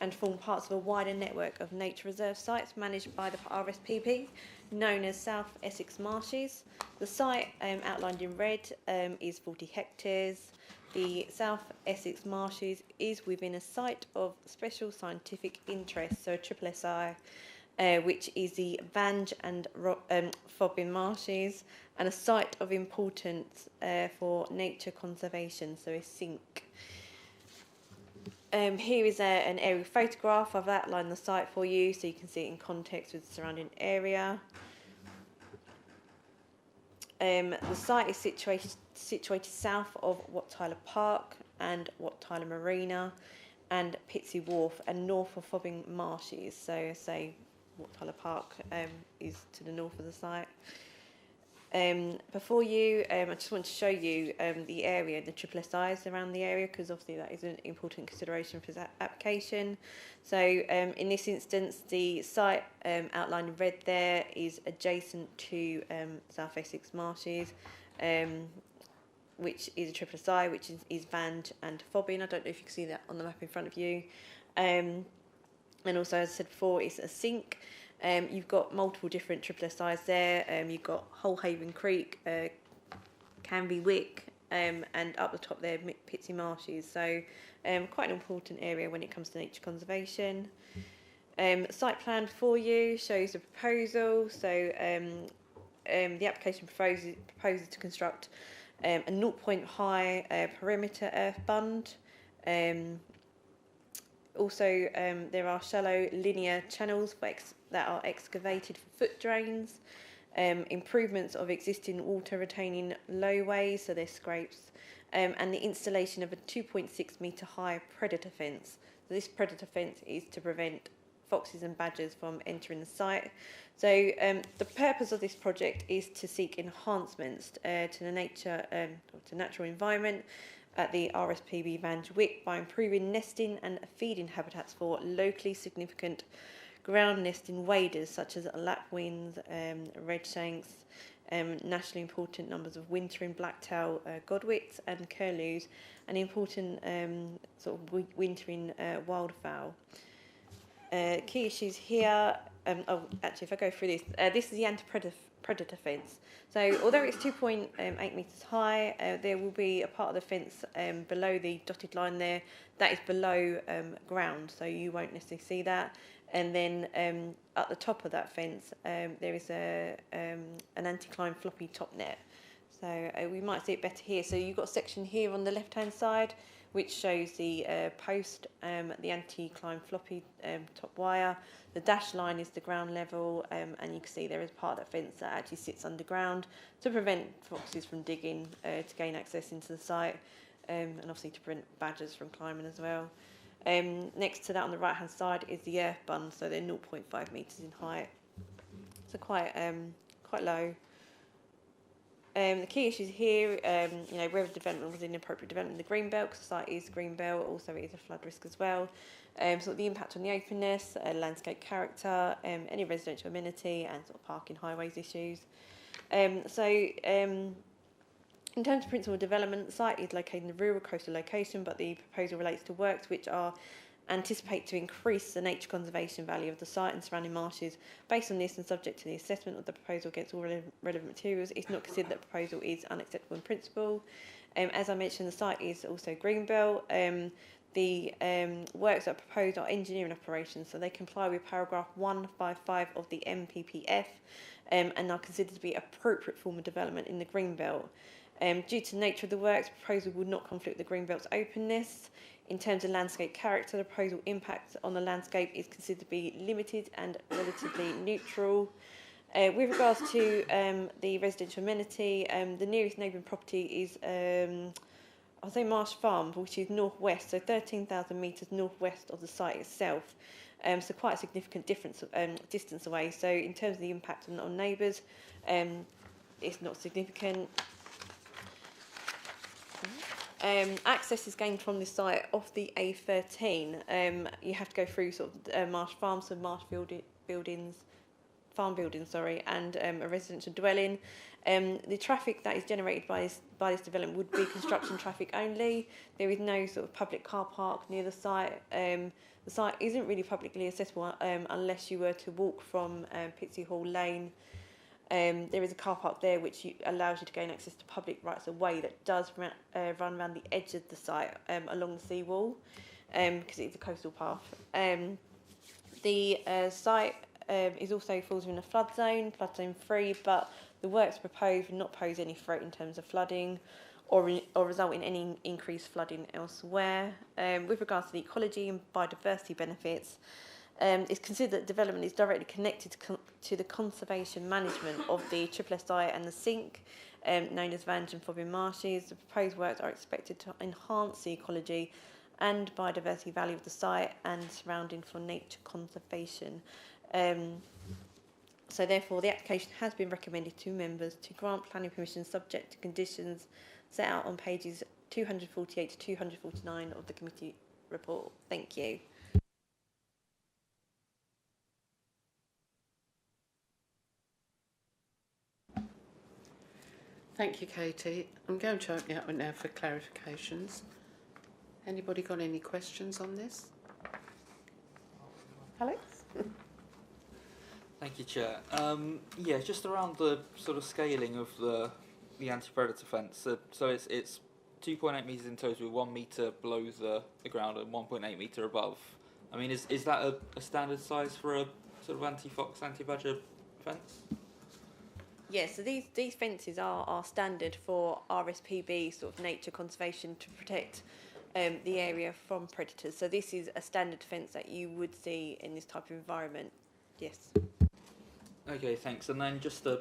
and form parts of a wider network of nature reserve sites managed by the RSPB, known as South Essex Marshes. The site, outlined in red, is 40 hectares. The South Essex Marshes is within a site of special scientific interest, so SSSI, which is the Vange and Fobbin Marshes, and a site of importance for nature conservation, so a SINC. Here is an aerial photograph. I've outlined the site for you so you can see it in context with the surrounding area. The site is situated south of Wat Tyler Park and Wat Tyler Marina and Pitsea Wharf, and north of Fobbing Marshes, so say Tyler Park is to the north of the site. Before you, I just want to show you the area, the triple SIs around the area, because obviously that is an important consideration for that application. So in this instance, the site outlined in red there is adjacent to South Essex Marshes, which is a triple SI, which is Vange and Fobbing. I don't know if you can see that on the map in front of you. And also, as I said before, it's a sink. You've got multiple different triple SIs there. You've got Holehaven Creek, Canby Wick, and up the top there, Pitsea Marshes. So quite an important area when it comes to nature conservation. Site plan for you shows the proposal. So the application proposes to construct a 0-point high perimeter earth bund. Also, there are shallow linear channels that are excavated for foot drains, improvements of existing water retaining lowways, so they're scrapes, and the installation of a 2.6 metre high predator fence. So this predator fence is to prevent foxes and badgers from entering the site. So the purpose of this project is to seek enhancements to the nature, to natural environment at the RSPB Vange Wick by improving nesting and feeding habitats for locally significant ground nesting waders such as lapwings, redshanks, nationally important numbers of wintering blacktail godwits and curlews, and important sort of wintering wildfowl. Key issues here. Actually, if I go through this, this is the anti-predator fence. So, although it's 2.8 metres high, there will be a part of the fence below the dotted line there that is below ground, so you won't necessarily see that. And then at the top of that fence, there is an anti-climb floppy top net. So we might see it better here. So you've got a section here on the left-hand side, which shows the post, the anti-climb floppy top wire. The dashed line is the ground level, and you can see there is part of that fence that actually sits underground to prevent foxes from digging to gain access into the site, and obviously to prevent badgers from climbing as well. Next to that on the right hand side is the earth bund, so they're 0.5 metres in height, so quite low. The key issues here, whether development was inappropriate development in the green belt, because the site is green belt, also it is a flood risk as well. So the impact on the openness, landscape character, any residential amenity, and sort of parking, highways issues. In terms of principal development, the site is located in a rural coastal location, but the proposal relates to works which are anticipate to increase the nature conservation value of the site and surrounding marshes. Based on this and subject to the assessment of the proposal against all relevant materials, it's not considered that the proposal is unacceptable in principle. As I mentioned, the site is also greenbelt. The works that are proposed are engineering operations, so they comply with paragraph 155 of the MPPF and are considered to be appropriate form of development in the greenbelt. Due to the nature of the works, the proposal would not conflict with the greenbelt's openness. In terms of landscape character, the proposal impact on the landscape is considered to be limited and relatively neutral. With regards to the residential amenity, the nearest neighbouring property is, I'll say Marsh Farm, which is northwest, so 13,000 metres northwest of the site itself. So quite a significant distance away. So in terms of the impact on neighbours, it's not significant. Access is gained from the site off the A13. You have to go through sort of Marsh Farm, so marsh buildings, farm buildings, sorry, and a residential dwelling. The traffic that is generated by this development would be construction traffic only. There is no sort of public car park near the site. The site isn't really publicly accessible unless you were to walk from Pitsea Hall Lane. There is a car park there which allows you to gain access to public rights of way that does run around the edge of the site along the seawall, because it's a coastal path. The site is also falls within a flood zone free, but the works proposed would not pose any threat in terms of flooding or result in any increased flooding elsewhere. With regards to the ecology and biodiversity benefits, it's considered that development is directly connected to the conservation management of the Triple SI and the sink, known as Vange and Fobbing Marshes. The proposed works are expected to enhance the ecology and biodiversity value of the site and surrounding for nature conservation. So therefore, the application has been recommended to members to grant planning permission subject to conditions set out on pages 248 to 249 of the committee report. Thank you. Thank you, Katie. I'm going to open it up now for clarifications. Anybody got any questions on this? Alex? Thank you, Chair. Yeah, just around the sort of scaling of the anti-predator fence. So it's 2.8 metres in total, 1 metre below the ground and 1.8 metre above. I mean, is that a standard size for a sort of anti-fox, anti-badger fence? Yeah, so these fences are standard for RSPB, sort of nature conservation, to protect the area from predators. So this is a standard fence that you would see in this type of environment. Yes. Okay, thanks. And then just a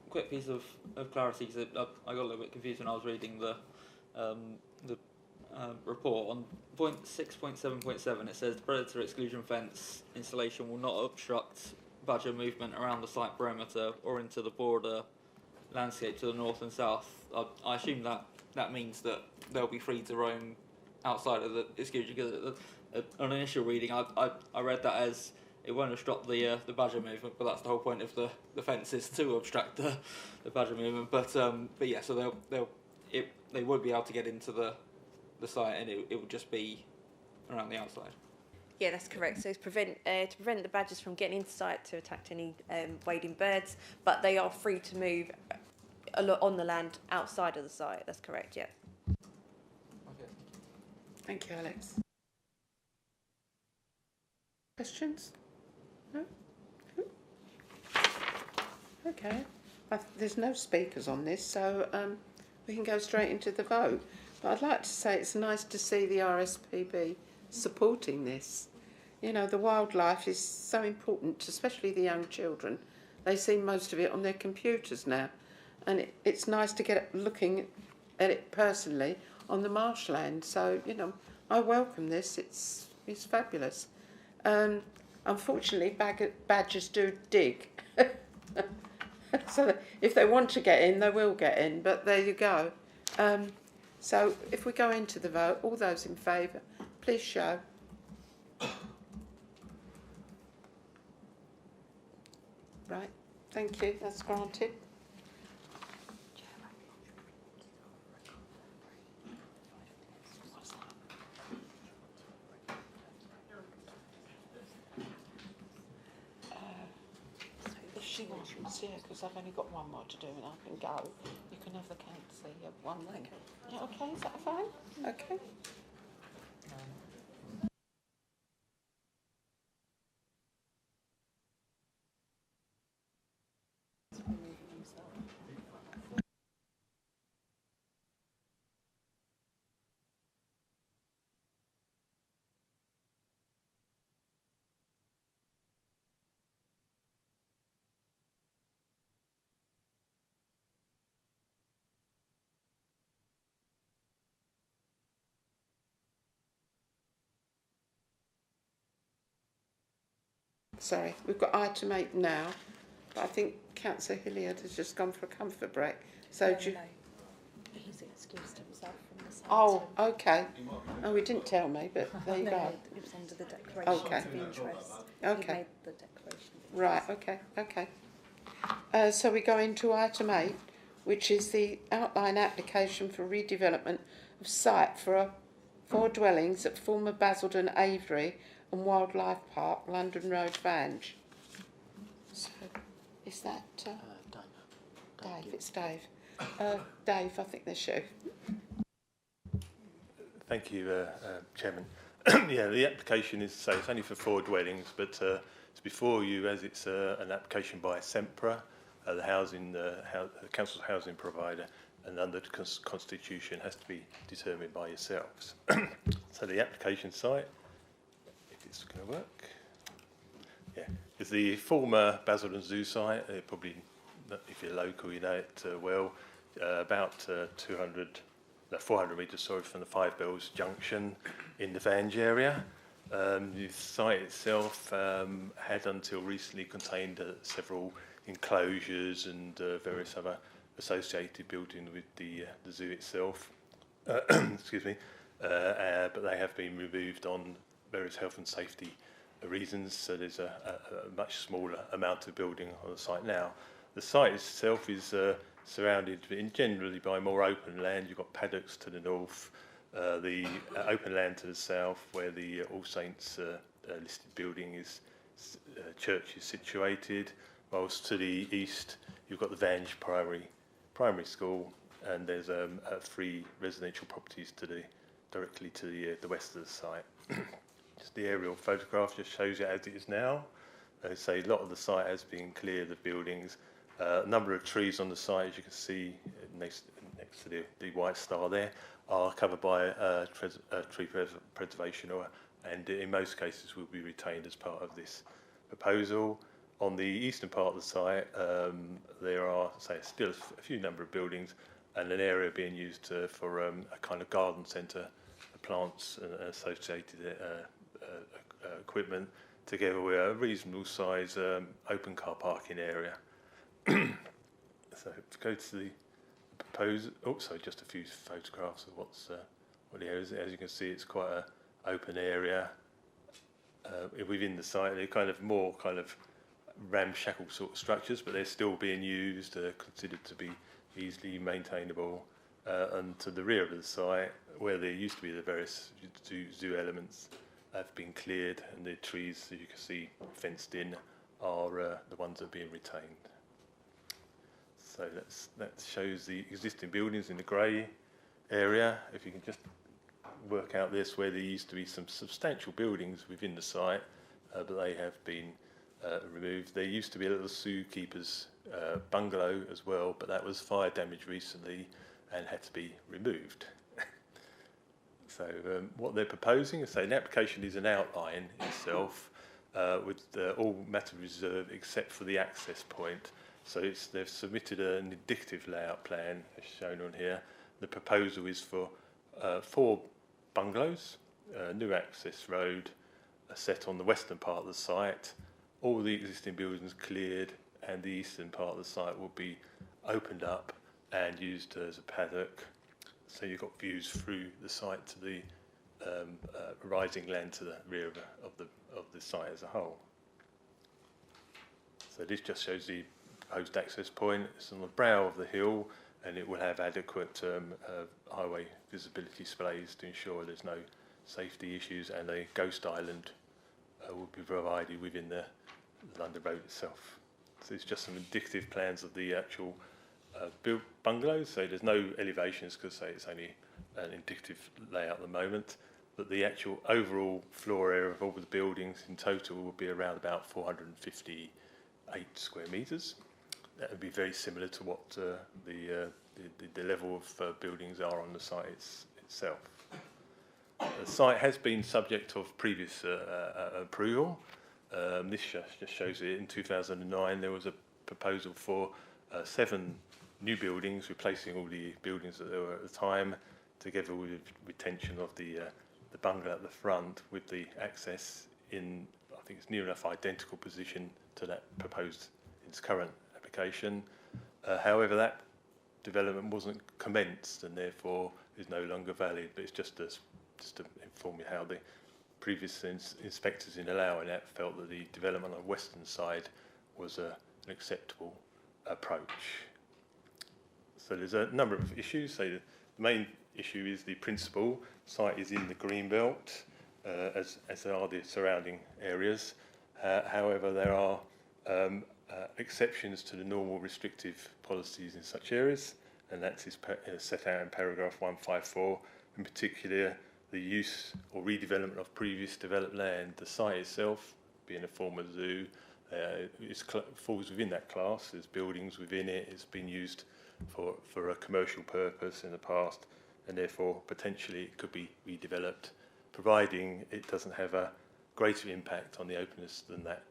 quick piece of clarity, because I got a little bit confused when I was reading the report. On point 6.7.7, it says the predator exclusion fence installation will not obstruct badger movement around the site perimeter or into the border landscape to the north and south. I assume that means that they'll be free to roam outside of the exclusion, because on initial reading I read that as it won't obstruct the badger movement, but that's the whole point of the fence, is to obstruct the badger movement. But yeah, so they would be able to get into the site, and it would just be around the outside. Yeah, that's correct. So it's to prevent the badgers from getting into site to attack any wading birds, but they are free to move on the land outside of the site. That's correct, yeah. Okay. Thank you, Alex. Questions? No? Okay. There's no speakers on this, so we can go straight into the vote. But I'd like to say it's nice to see the RSPB supporting this. You know, the wildlife is so important, especially the young children. They see most of it on their computers now, and it's nice to get looking at it personally on the marshland. So, you know, I welcome this. It's fabulous. Unfortunately, badgers do dig. So if they want to get in, they will get in, but there you go. So if we go into the vote, all those in favour, please show. Right, thank you, that's granted. If she wants, yeah, because I've only got one more to do and I can go. You can have the council, you have one then. Yeah, okay, is that fine? Okay. Sorry, we've got item 8 now, but I think Councillor Hilliard has just gone for a comfort break. So do you... He's excused himself from the site. Oh, okay. Oh, he didn't tell me, but there you No, go. no, it was under the declaration Okay. of interest. Okay. He made the declaration. Right, okay, okay. So we go into item 8, which is the outline application for redevelopment of site for 4 dwellings at former Basildon Avery and Wildlife Park, London Road, Vange. So, is that Dave? It's Dave. Dave, I think there's you. Thank you, Chairman. Yeah, the application is, say, it's only for 4 dwellings, but it's before you as it's an application by Sempra, the council's housing provider, and under the constitution has to be determined by yourselves. So the application site, if it's going to work, yeah, is the former Basildon Zoo site. Probably, if you're local, you know it well. About 400 metres, sorry, from the Five Bells Junction in the Vange area. The site itself had until recently contained several enclosures and various other associated buildings with the zoo itself. Excuse me, but they have been removed on various health and safety reasons, so there's a much smaller amount of building on the site now. The site itself is surrounded generally by more open land. You've got paddocks to the north, the open land to the south, where the All Saints listed building is church is situated, whilst to the east you've got the Vange Primary School, and there's 3 residential properties directly to the west of the site. Just the aerial photograph just shows you as it is now. So a lot of the site has been cleared of buildings. A number of trees on the site, as you can see next to the white star there, are covered by tree preservation, and in most cases will be retained as part of this proposal. On the eastern part of the site, there are, say, still a few number of buildings and an area being used for a kind of garden centre, plants and associated equipment, together with a reasonable size open car parking area. So to go to the proposed, just a few photographs of what the area is. As you can see, it's quite an open area within the site. They're kind of more ramshackle sort of structures, but they're still being used, considered to be easily maintainable. And to the rear of the site, where there used to be the various zoo elements, have been cleared, and the trees, as you can see, fenced in, are the ones that are being retained. So that shows the existing buildings in the grey area. If you can just work out this, where there used to be some substantial buildings within the site, but they have been removed. There used to be a little zookeeper's bungalow as well, but that was fire damaged recently and had to be removed. So what they're proposing is, say, an application is an outline itself with all matter reserved except for the access point. So they've submitted an indicative layout plan as shown on here. The proposal is for 4 bungalows, new access road set on the western part of the site, all the existing buildings cleared, and the eastern part of the site will be opened up and used as a paddock. So you've got views through the site to the rising land to the rear of the site as a whole. So this just shows the proposed access point. It's on the brow of the hill, and it will have adequate highway visibility displays to ensure there's no safety issues, and a ghost island will be provided within the London Road itself. So it's just some indicative plans of the actual built bungalows. So there's no elevations because it's only an indicative layout at the moment, but the actual overall floor area of all the buildings in total will be around about 458 square metres. That would be very similar to what the level of buildings are on the site itself. The site has been subject of previous approval. This just shows it. In 2009 there was a proposal for 7 new buildings, replacing all the buildings that there were at the time, together with retention of the bungalow at the front, with the access in, I think it's near enough identical position to that proposed in its current application. However, that development wasn't commenced and therefore is no longer valid, but it's just to inform you how the previous inspectors in allowing that felt that the development on the western side was an acceptable approach. So there's a number of issues. So the main issue is the principal site is in the green belt, as are the surrounding areas. However, there are exceptions to the normal restrictive policies in such areas, and that is set out in paragraph 154. In particular, the use or redevelopment of previous developed land. The site itself, being a former zoo, falls within that class. There's buildings within it. It's been used for a commercial purpose in the past, and therefore potentially it could be redeveloped, providing it doesn't have a greater impact on the openness than that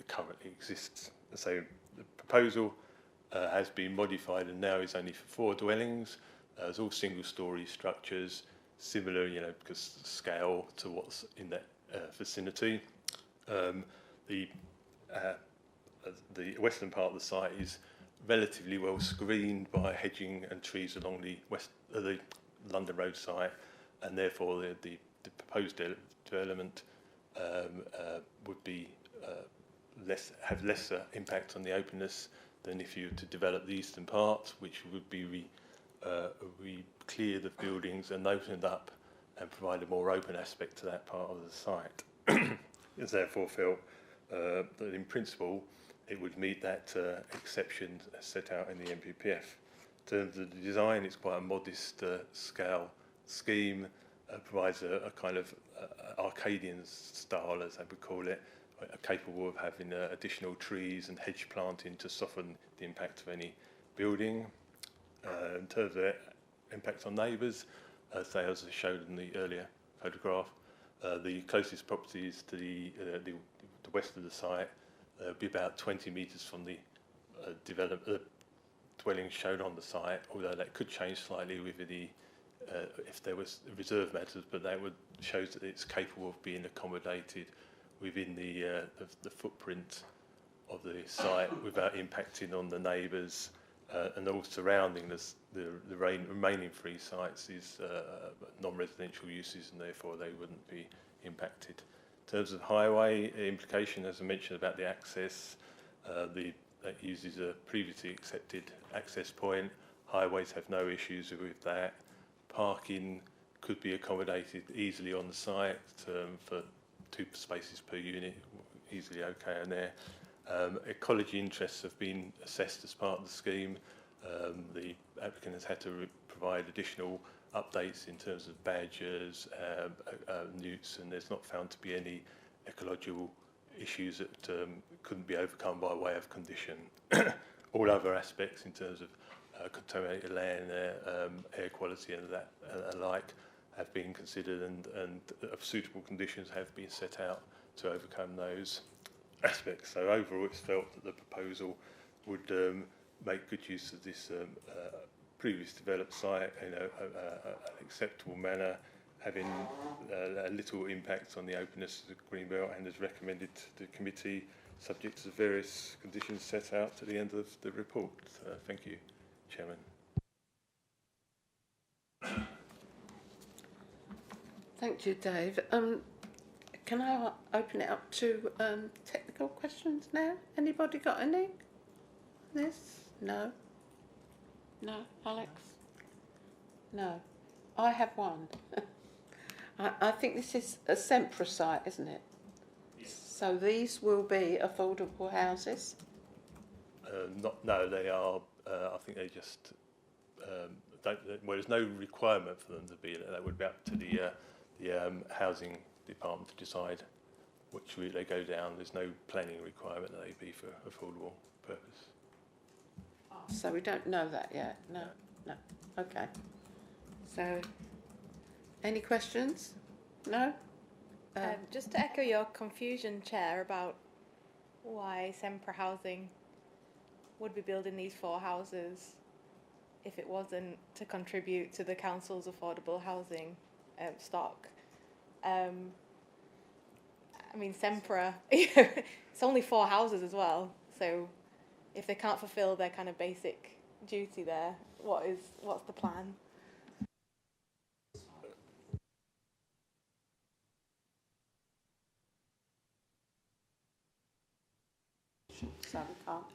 currently exists. So the proposal has been modified and now is only for 4 dwellings. It's all single-storey structures, similar, because scale to what's in that vicinity. The western part of the site is relatively well screened by hedging and trees along the London Road site, and therefore the proposed development would be have lesser impact on the openness than if you were to develop the eastern part, which would be clear the buildings and open it up and provide a more open aspect to that part of the site. It's therefore felt that in principle it would meet that exception set out in the NPPF. In terms of the design, it's quite a modest scale scheme, provides a kind of Arcadian style, as I would call it, capable of having additional trees and hedge planting to soften the impact of any building. In terms of impact on neighbours, as I showed in the earlier photograph, the closest properties to the west of the site be about 20 metres from the dwellings shown on the site, although that could change slightly with the if there was reserve matters, but that shows that it's capable of being accommodated within the footprint of the site without impacting on the neighbours, and all surrounding the remaining 3 sites is non-residential uses, and therefore they wouldn't be impacted. In terms of highway implication, as I mentioned about the access, that uses a previously accepted access point. Highways have no issues with that. Parking could be accommodated easily on the site for 2 spaces per unit, easily okay in there. Ecology interests have been assessed as part of the scheme. The applicant has had to provide additional updates in terms of badgers, newts, and there's not found to be any ecological issues that couldn't be overcome by way of condition. All other aspects in terms of contaminated land, air quality and that alike have been considered, and suitable conditions have been set out to overcome those aspects. So overall it's felt that the proposal would make good use of this previous developed site in an acceptable manner, having little impact on the openness of the Greenbelt, and as recommended to the committee, subject to the various conditions set out at the end of the report. Thank you, Chairman. Thank you, Dave. Can I open it up to technical questions now? Anybody got any? This? No? No? Alex? No. I have one. I think this is a Sempra site, isn't it? Yes. So these will be affordable houses? No, they are. I think they just there's no requirement for them to be. That would be up to the housing department to decide which route they go down. There's no planning requirement that they be for affordable purpose. So we don't know that yet? No. Okay. So, any questions? No? Just to echo your confusion, Chair, about why Sempra Housing would be building these 4 houses if it wasn't to contribute to the council's affordable housing stock. I mean, Sempra, it's only 4 houses as well, so if they can't fulfil their kind of basic duty there, what's the plan?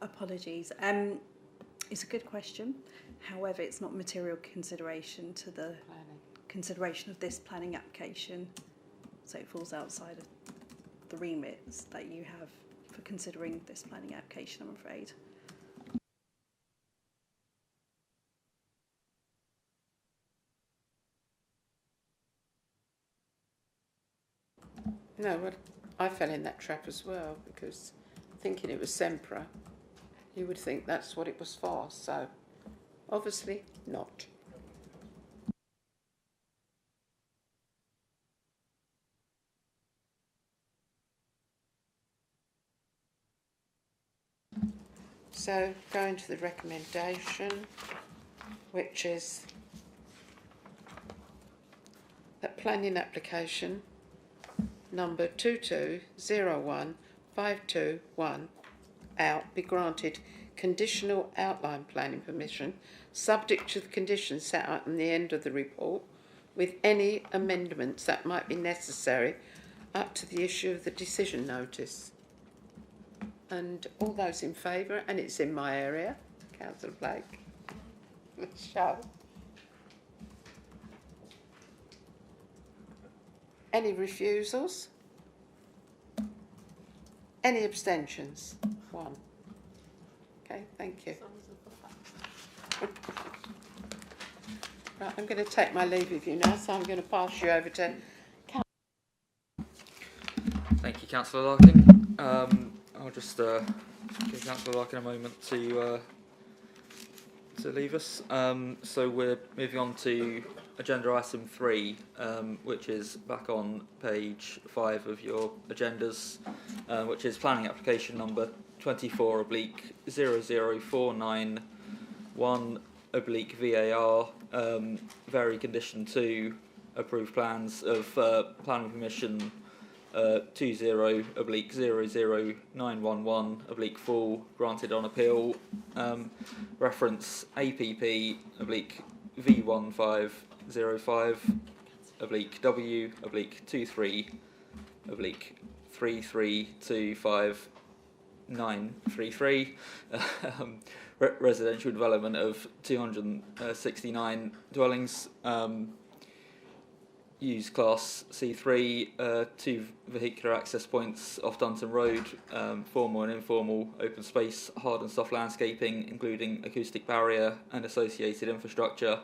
Apologies. It's a good question. However, it's not material consideration to the consideration of this planning application, so it falls outside of the remits that you have for considering this planning application, I'm afraid. No, well, I fell in that trap as well, because thinking it was Sempra, you would think that's what it was for, so obviously not. So going to the recommendation, which is that planning application number 2201521 out be granted conditional outline planning permission subject to the conditions set out in the end of the report, with any amendments that might be necessary up to the issue of the decision notice. And all those in favour, and it's in my area, Councillor Blake. Show. Any refusals? Any abstentions? One. Okay, thank you. Right, I'm going to take my leave of you now, so I'm going to pass you over to Thank you, Councillor Larkin. I'll just give Councillor Larkin a moment to leave us. So we're moving on to agenda item 3, which is back on page 5 of your agendas, which is planning application number 24/00491/VAR, vary condition 2, approved plans of planning permission 20/00911 granted on appeal, reference APP V15/05/W/23/3325933, residential development of 269 dwellings, use class C3, 2 vehicular access points off Dunton Road, formal and informal open space, hard and soft landscaping, including acoustic barrier and associated infrastructure.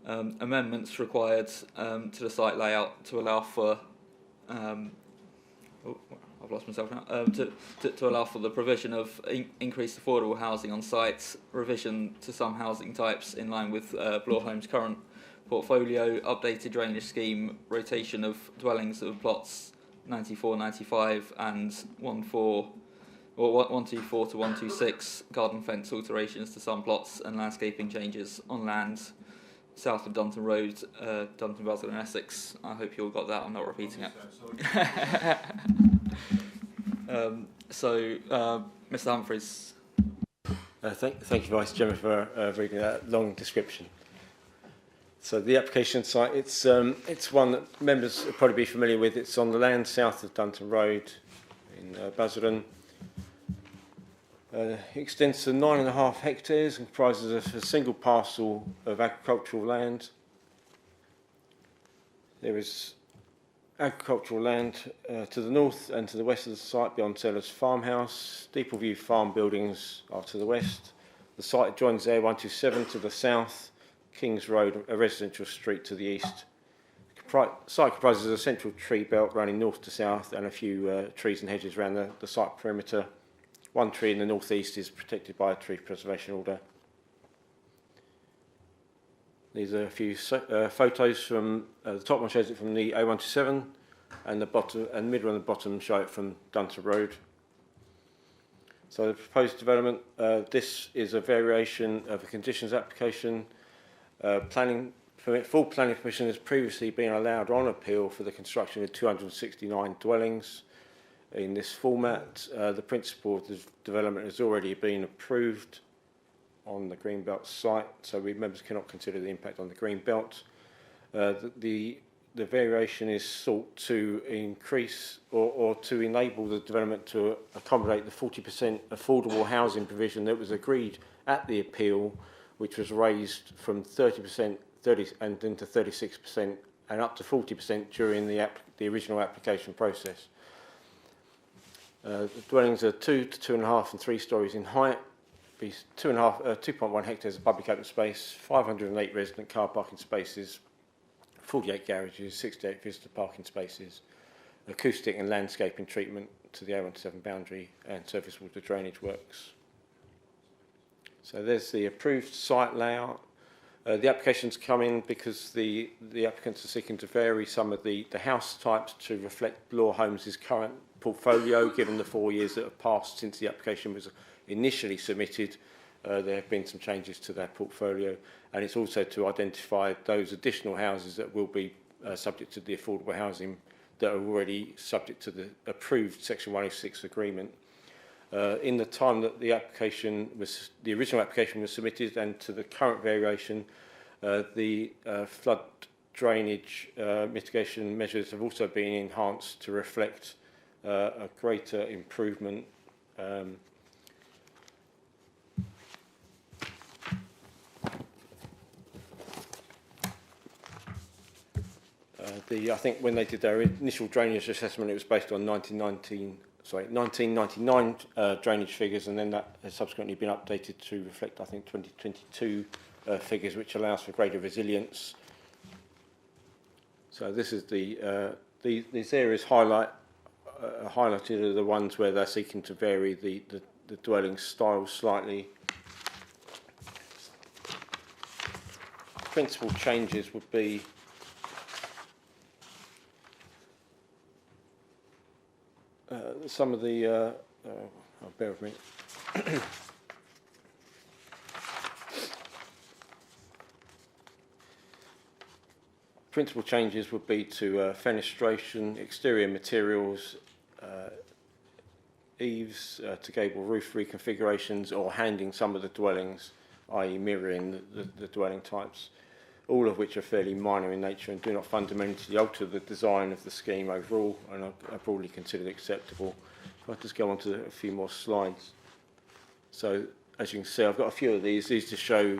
Amendments required to the site layout to allow for I've lost myself now. To allow for the provision of increased affordable housing on site, revision to some housing types in line with Bloor Homes' current portfolio, updated drainage scheme, rotation of dwellings of plots 94, 95 and 124 to 126, garden fence alterations to some plots and landscaping changes on land south of Dunton Road, Dunton, Basildon and Essex. I hope you all got that, I'm not repeating it. Mr Humphreys. Thank you, Vice Chairman, for reading that long description. So the application site, it's one that members will probably be familiar with. It's on the land south of Dunton Road in Basildon. It extends to 9.5 hectares and comprises of a single parcel of agricultural land. There is agricultural land to the north and to the west of the site beyond Sellers Farmhouse. Steepleview Farm buildings are to the west. The site joins A127 to the south. Kings Road, a residential street to the east. The site comprises a central tree belt running north to south and a few trees and hedges around the site perimeter. One tree in the northeast is protected by a tree preservation order. These are a few photos from the top one shows it from the A127, and the bottom and middle and the bottom show it from Dunton Road. So the proposed development, this is a variation of a conditions application. Planning permit, full planning permission has previously been allowed on appeal for the construction of 269 dwellings. In this format, the principle of the development has already been approved on the Greenbelt site, so members cannot consider the impact on the Greenbelt. The variation is sought to increase or to enable the development to accommodate the 40% affordable housing provision that was agreed at the appeal, which was raised from 30% and into 36% and up to 40% during the original application process. The dwellings are 2 to 2.5 and 3 stories in height, 2.1 hectares of public open space, 508 resident car parking spaces, 48 garages, 68 visitor parking spaces, acoustic and landscaping treatment to the A127 boundary and surface water drainage works. So there's the approved site layout. The applications come in because the applicants are seeking to vary some of the house types to reflect Bloor Homes' current portfolio, given the 4 years that have passed since the application was initially submitted. There have been some changes to their portfolio, and it's also to identify those additional houses that will be subject to the affordable housing that are already subject to the approved Section 106 agreement. In the time that the original application was submitted and to the current variation, the flood drainage mitigation measures have also been enhanced to reflect a greater improvement. I think when they did their initial drainage assessment, it was based on 1999 drainage figures, and then that has subsequently been updated to reflect, I think, 2022 figures, which allows for greater resilience. So this is these areas highlighted are the ones where they're seeking to vary the dwelling style slightly. Principal changes would be some of the, bear with me. Principal changes would be to fenestration, exterior materials, eaves, to gable roof reconfigurations, or handing some of the dwellings, i.e. mirroring the dwelling types, all of which are fairly minor in nature and do not fundamentally alter the design of the scheme overall, and are broadly considered acceptable. If I just go on to a few more slides. So, as you can see, I've got a few of these. These just show,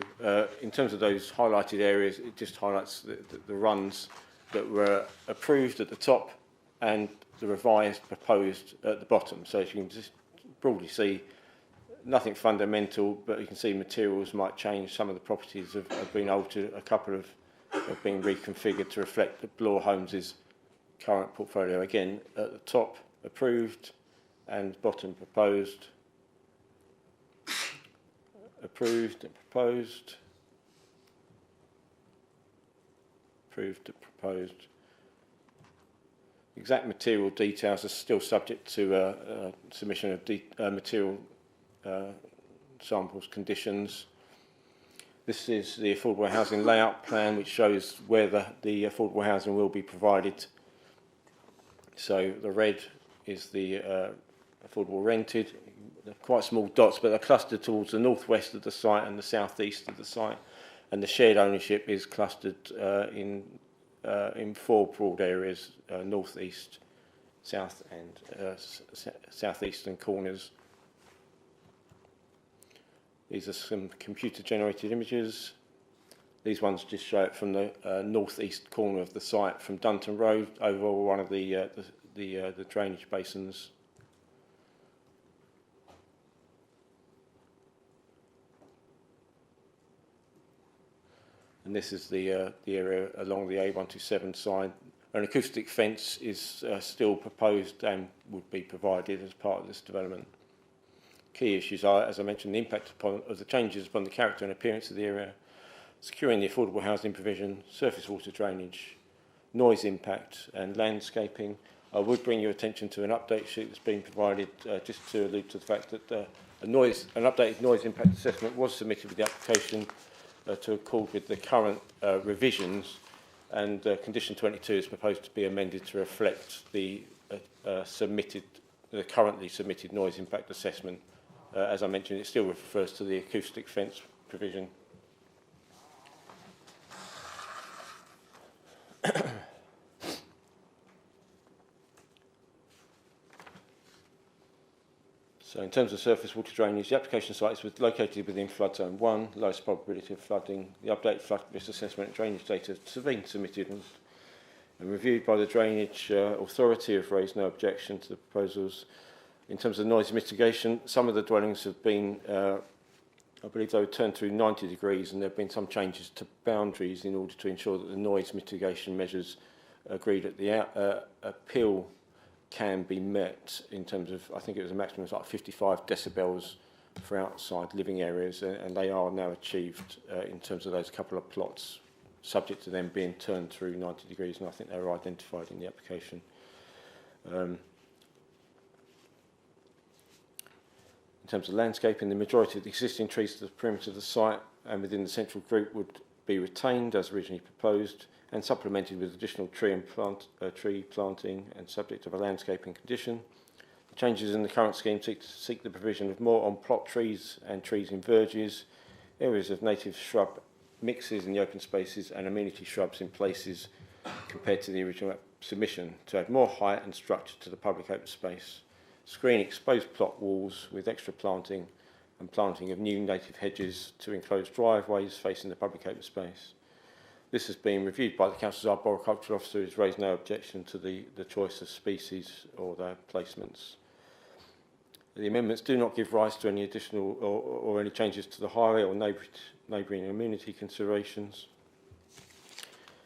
in terms of those highlighted areas, it just highlights the runs that were approved at the top and the revised proposed at the bottom. So as you can just broadly see, nothing fundamental, but you can see materials might change. Some of the properties have been altered. A couple have been reconfigured to reflect the Bloor Homes' current portfolio. Again, at the top, approved, and bottom, proposed. Approved and proposed. Approved and proposed. Exact material details are still subject to submission of material samples conditions. This is the affordable housing layout plan, which shows where the affordable housing will be provided. So the red is the affordable rented. They're quite small dots, but they're clustered towards the northwest of the site and the southeast of the site. And the shared ownership is clustered in 4 broad areas: northeast, south, and southeastern corners. These are some computer-generated images. These ones just show it from the northeast corner of the site, from Dunton Road over one of the drainage basins. And this is the area along the A127 side. An acoustic fence is still proposed and would be provided as part of this development. Key issues are, as I mentioned, the impact of the changes upon the character and appearance of the area, securing the affordable housing provision, surface water drainage, noise impact, and landscaping. I would bring your attention to an update sheet that's been provided, just to allude to the fact that an updated noise impact assessment was submitted with the application to accord with the current revisions, and condition 22 is proposed to be amended to reflect the currently submitted noise impact assessment. As I mentioned, it still refers to the acoustic fence provision. So in terms of surface water drainage, the application site is located within flood zone 1, lowest probability of flooding. The updated flood risk assessment and drainage data have been submitted and reviewed by the Drainage Authority, have raised no objection to the proposals. In terms of noise mitigation, some of the dwellings have been, I believe they were turned through 90 degrees, and there have been some changes to boundaries in order to ensure that the noise mitigation measures agreed at the appeal can be met in terms of, I think it was a maximum of like 55 decibels for outside living areas, and they are now achieved in terms of those couple of plots, subject to them being turned through 90 degrees, and I think they were identified in the application. In terms of landscaping, the majority of the existing trees to the perimeter of the site and within the central group would be retained as originally proposed. and supplemented with additional tree planting and subject of a landscaping condition. The changes in the current scheme seek the provision of more on-plot trees and trees in verges, areas of native shrub mixes in the open spaces and amenity shrubs in places compared to the original submission to add more height and structure to the public open space. Screen exposed plot walls with extra planting and planting of new native hedges to enclose driveways facing the public open space. This has been reviewed by the Council's arboricultural officer, who has raised no objection to the choice of species or their placements. The amendments do not give rise to any additional or any changes to the highway or neighbouring amenity considerations.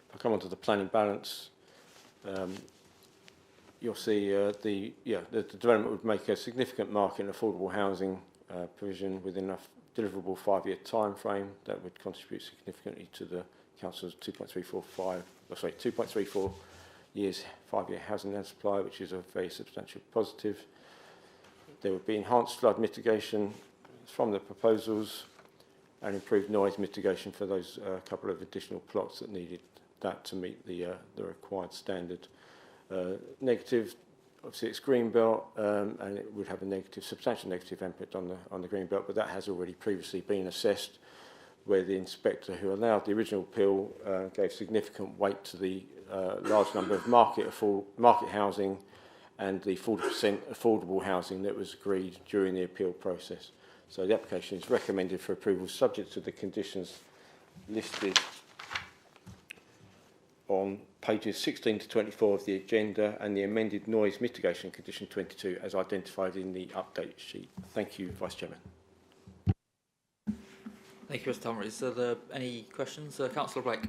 If I come on to the planning balance, you'll see the development would make a significant mark in affordable housing provision within a deliverable 5-year time frame that would contribute significantly to the Council's 2.34 years 5-year housing land supply, which is a very substantial positive. There would be enhanced flood mitigation from the proposals and improved noise mitigation for those couple of additional plots that needed that to meet the required standard. Negative, obviously it's greenbelt, and it would have a substantial negative impact on the greenbelt, but that has already previously been assessed, where the inspector who allowed the original appeal gave significant weight to the large number of market housing and the 40% affordable housing that was agreed during the appeal process. So the application is recommended for approval subject to the conditions listed on pages 16 to 24 of the agenda and the amended noise mitigation condition 22 as identified in the update sheet. Thank you, Vice Chairman. Thank you, Mr. Humphreys. Are there any questions? Councillor Blake.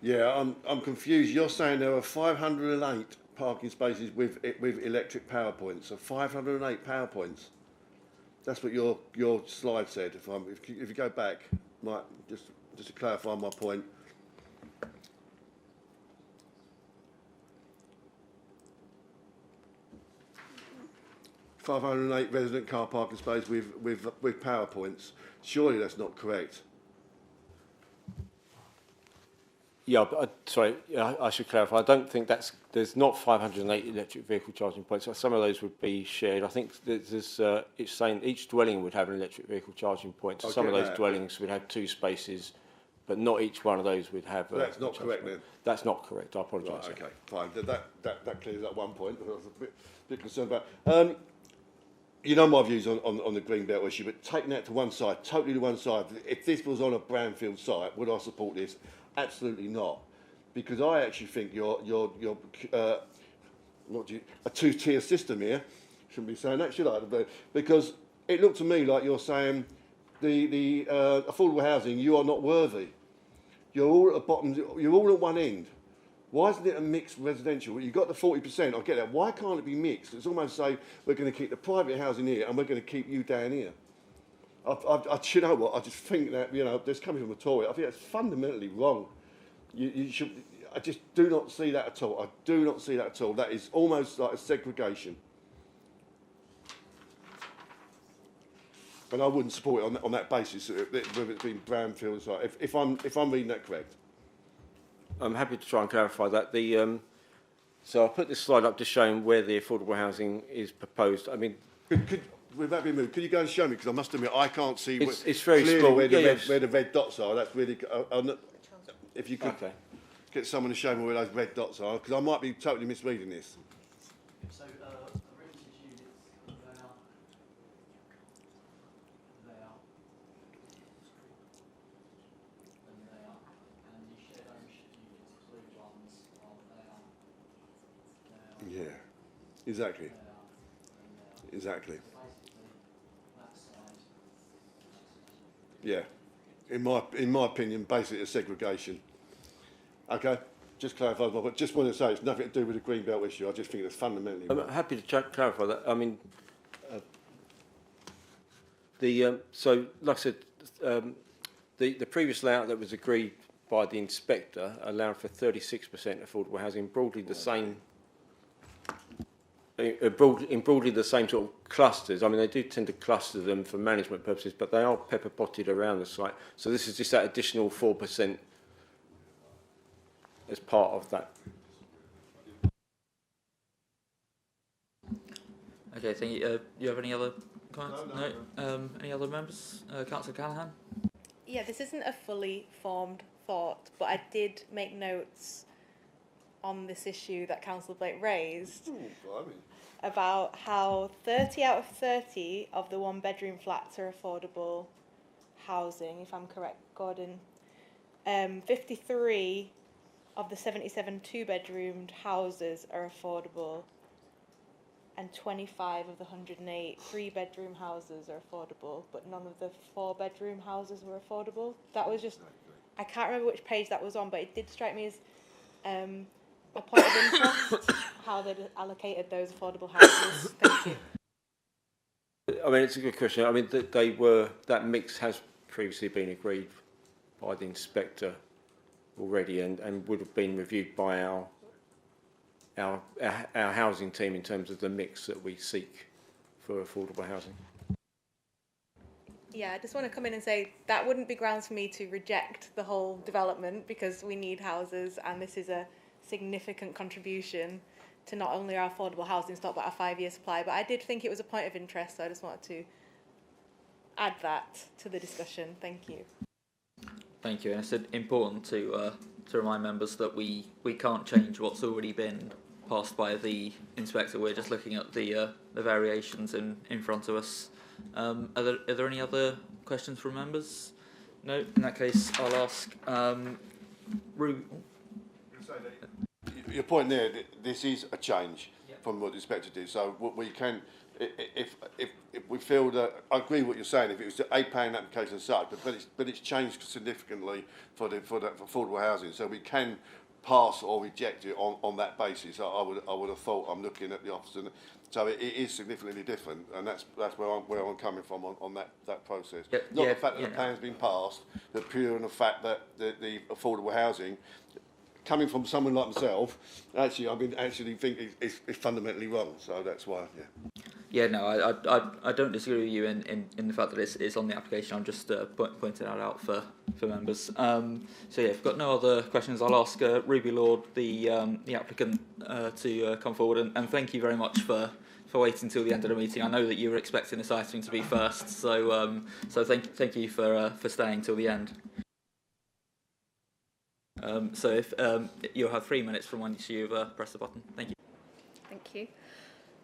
Yeah, I'm confused. You're saying there are 508 parking spaces with electric power points. So 508 power points. That's what your slide said. If you go back, just to clarify my point. ...508 resident car parking spaces with power points. Surely that's not correct. Yeah, sorry, I should clarify. I don't think there's not 508 electric vehicle charging points. Some of those would be shared. I think it's saying each dwelling would have an electric vehicle charging point. So some of those dwellings would have 2 spaces, but not each one of those would have. So that's not correct then. That's not correct. I apologise. Right, okay, fine. That clears up one point. I was a bit concerned about. You know my views on the green belt issue, but taking that to one side, totally to one side. If this was on a brownfield site, would I support this? Absolutely not, because I actually think you're a 2-tier system here. Shouldn't be saying that, should I? Because it looked to me like you're saying the affordable housing, you are not worthy. You're all at the bottom. You're all at one end. Why isn't it a mixed residential? You've got the 40%, I get that. Why can't it be mixed? It's almost say we're going to keep the private housing here and we're going to keep you down here. You know what, I just think that, this coming from a Tory, I think that's fundamentally wrong. You should, I just do not see that at all. I do not see that at all. That is almost like a segregation. And I wouldn't support it on that basis, whether it's been brownfield or if I'm reading that correct. I'm happy to try and clarify that. So I'll put this slide up just showing where the affordable housing is proposed. I mean, with that being moved, could you go and show me? Because I must admit, I can't see it's very small. Where the red dots are. That's really. If you could get someone to show me where those red dots are, because I might be totally misreading this. So, rented units, they are. And the shared ownership units, blue ones, they are. Yeah, exactly. Exactly. Yeah, in my opinion, basically a segregation. Okay, just clarify, but just want to say it's nothing to do with the green belt issue. I just think it's fundamentally wrong. I'm happy to clarify that. I mean, so like I said, the previous layout that was agreed by the inspector allowed for 36% affordable housing, broadly the same. Broadly the same sort of clusters. I mean, they do tend to cluster them for management purposes, but they are pepper potted around the site. So this is just that additional 4% as part of that. Okay, thank you. Do you have any other comments? No. Any other members? Councillor Callaghan? Yeah, this isn't a fully formed thought, but I did make notes on this issue that Councillor Blake raised about how 30 out of 30 of the one-bedroom flats are affordable housing, if I'm correct, Gordon. 53 of the 77 two-bedroomed houses are affordable, and 25 of the 108 three-bedroom houses are affordable, but none of the four-bedroom houses were affordable. That was just, I can't remember which page that was on, but it did strike me as a point of interest, how they'd allocated those affordable houses. Thank you. I mean, it's a good question. I mean, that mix has previously been agreed by the inspector already, and would have been reviewed by our housing team in terms of the mix that we seek for affordable housing. Yeah, I just want to come in and say that wouldn't be grounds for me to reject the whole development, because we need houses, and this is a significant contribution to not only our affordable housing stock but our 5-year supply. But I did think it was a point of interest, so I just wanted to add that to the discussion. Thank you. Thank you. And it's important to remind members that we can't change what's already been passed by the inspector. We're just looking at the variations in front of us. Are there any other questions from members? No. In that case, I'll ask Ruby. Your point there, this is a change from what the inspector did. So what we can, if we feel that, I agree with what you're saying, if it was a planning application as such, but it's changed significantly for affordable housing, so we can pass or reject it on that basis. I would have thought. I'm looking at the officer, so it is significantly different, and that's where I'm coming from on that process. Not the fact that the plan's been passed, but pure on the fact that the affordable housing, coming from someone like myself, actually think it's fundamentally wrong. So that's why, yeah. Yeah, no, I don't disagree with you in the fact that it's on the application. I'm just pointing that out for members. So yeah, if we've got no other questions, I'll ask Ruby Lord, the applicant, to come forward, and thank you very much for waiting until the end of the meeting. I know that you were expecting this item to be first, so thank you for staying till the end. So if you'll have 3 minutes from once you've pressed the button. Thank you. Thank you.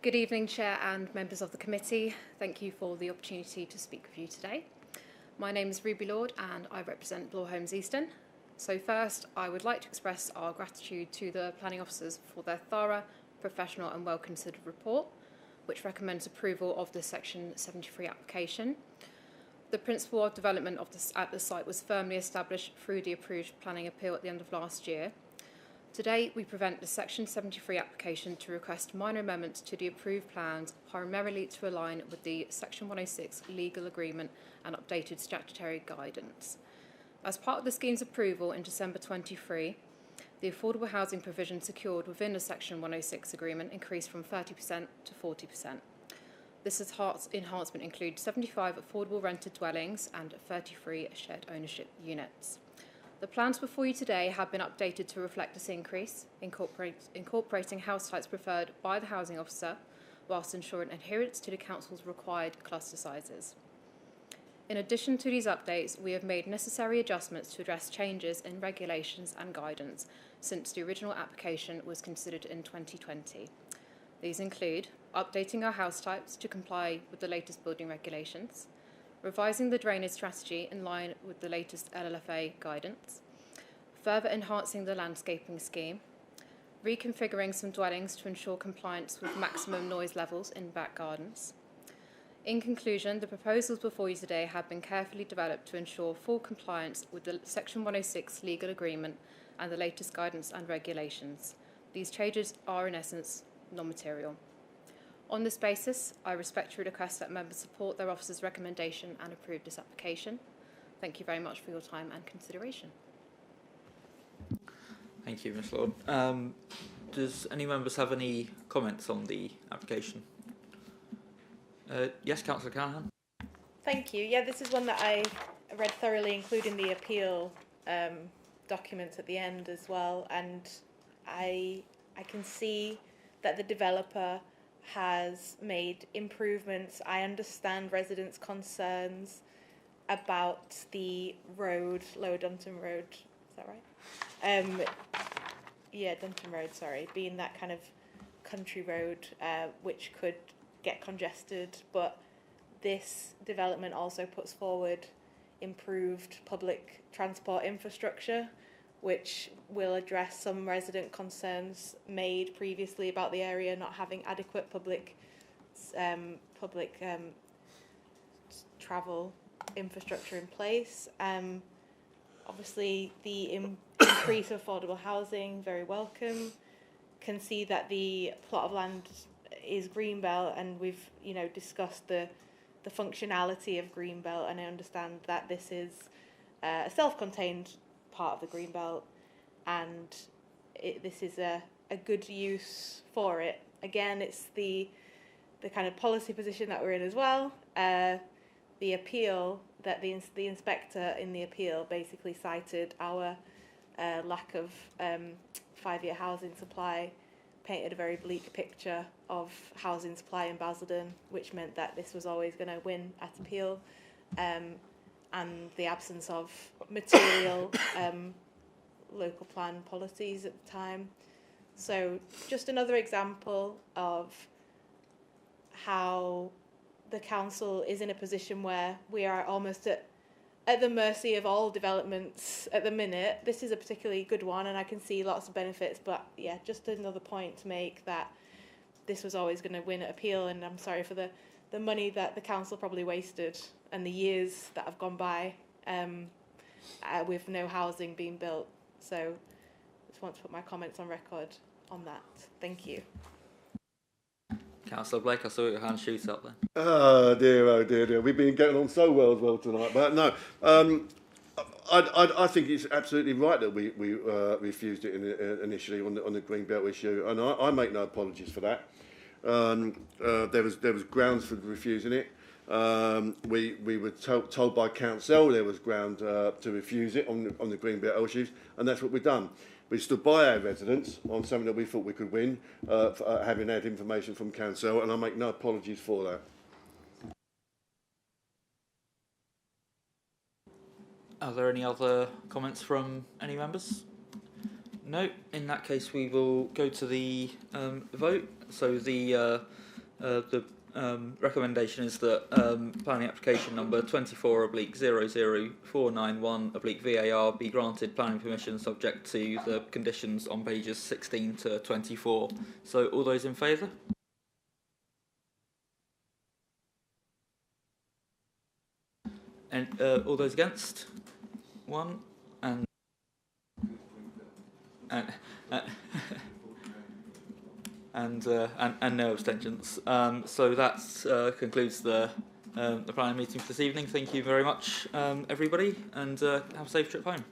Good evening, Chair and members of the committee. Thank you for the opportunity to speak with you today. My name is Ruby Lord and I represent Bloor Homes Easton. So first, I would like to express our gratitude to the planning officers for their thorough, professional and well-considered report, which recommends approval of the Section 73 application. The principle of development at the site was firmly established through the approved planning appeal at the end of last year. Today, we present the Section 73 application to request minor amendments to the approved plans, primarily to align with the Section 106 legal agreement and updated statutory guidance. As part of the scheme's approval in December 23, the affordable housing provision secured within the Section 106 agreement increased from 30% to 40%. This enhancement includes 75 affordable rented dwellings and 33 shared ownership units. The plans before you today have been updated to reflect this increase, incorporating house types preferred by the housing officer, whilst ensuring adherence to the council's required cluster sizes. In addition to these updates, we have made necessary adjustments to address changes in regulations and guidance since the original application was considered in 2020. These include updating our house types to comply with the latest building regulations, revising the drainage strategy in line with the latest LLFA guidance, further enhancing the landscaping scheme, reconfiguring some dwellings to ensure compliance with maximum noise levels in back gardens. In conclusion, the proposals before you today have been carefully developed to ensure full compliance with the Section 106 legal agreement and the latest guidance and regulations. These changes are, in essence, non-material. On this basis, I respectfully request that members support their officer's recommendation and approve this application. Thank you very much for your time and consideration. Thank you, Ms. Lord. Does any members have any comments on the application? Yes, Councillor Callaghan. Thank you. Yeah, this is one that I read thoroughly, including the appeal documents at the end as well, and I can see that the developer has made improvements. I understand residents' concerns about the road, Lower Dunton Road, is that right? Yeah, Dunton Road, sorry, being that kind of country road which could get congested, but this development also puts forward improved public transport infrastructure, which will address some resident concerns made previously about the area not having adequate public travel infrastructure in place. Obviously, the increase of affordable housing, very welcome. Can see that the plot of land is Greenbelt, and we've discussed the functionality of Greenbelt, and I understand that this is a self-contained part of the Greenbelt, and this is a good use for it. Again, it's the kind of policy position that we're in as well. The appeal that the inspector in the appeal basically cited our lack of 5-year housing supply, painted a very bleak picture of housing supply in Basildon, which meant that this was always going to win at appeal, and the absence of material local plan policies at the time. So just another example of how the council is in a position where we are almost at the mercy of all developments at the minute. This is a particularly good one, and I can see lots of benefits, but yeah, just another point to make that this was always going to win at appeal, and I'm sorry for the money that the council probably wasted and the years that have gone by with no housing being built. So just want to put my comments on record on that. Thank you. Councillor Blake, I saw your hand shoot up there. Oh dear. We've been getting on so well tonight. But no, I think it's absolutely right that we refused it initially on the Greenbelt issue, and I make no apologies for that. There was grounds for refusing it. We were told by council there was ground to refuse it on the Greenbelt issues, and that's what we've done. We stood by our residents on something that we thought we could win, having had information from council, and I make no apologies for that. Are there any other comments from any members? No. In that case, we will go to the vote. So the recommendation is that planning application number 24/00491/VAR be granted planning permission subject to the conditions on pages 16 to 24. So all those in favour? And all those against? One. And no abstentions. So that concludes the planning meeting for this evening. Thank you very much, everybody, and have a safe trip home.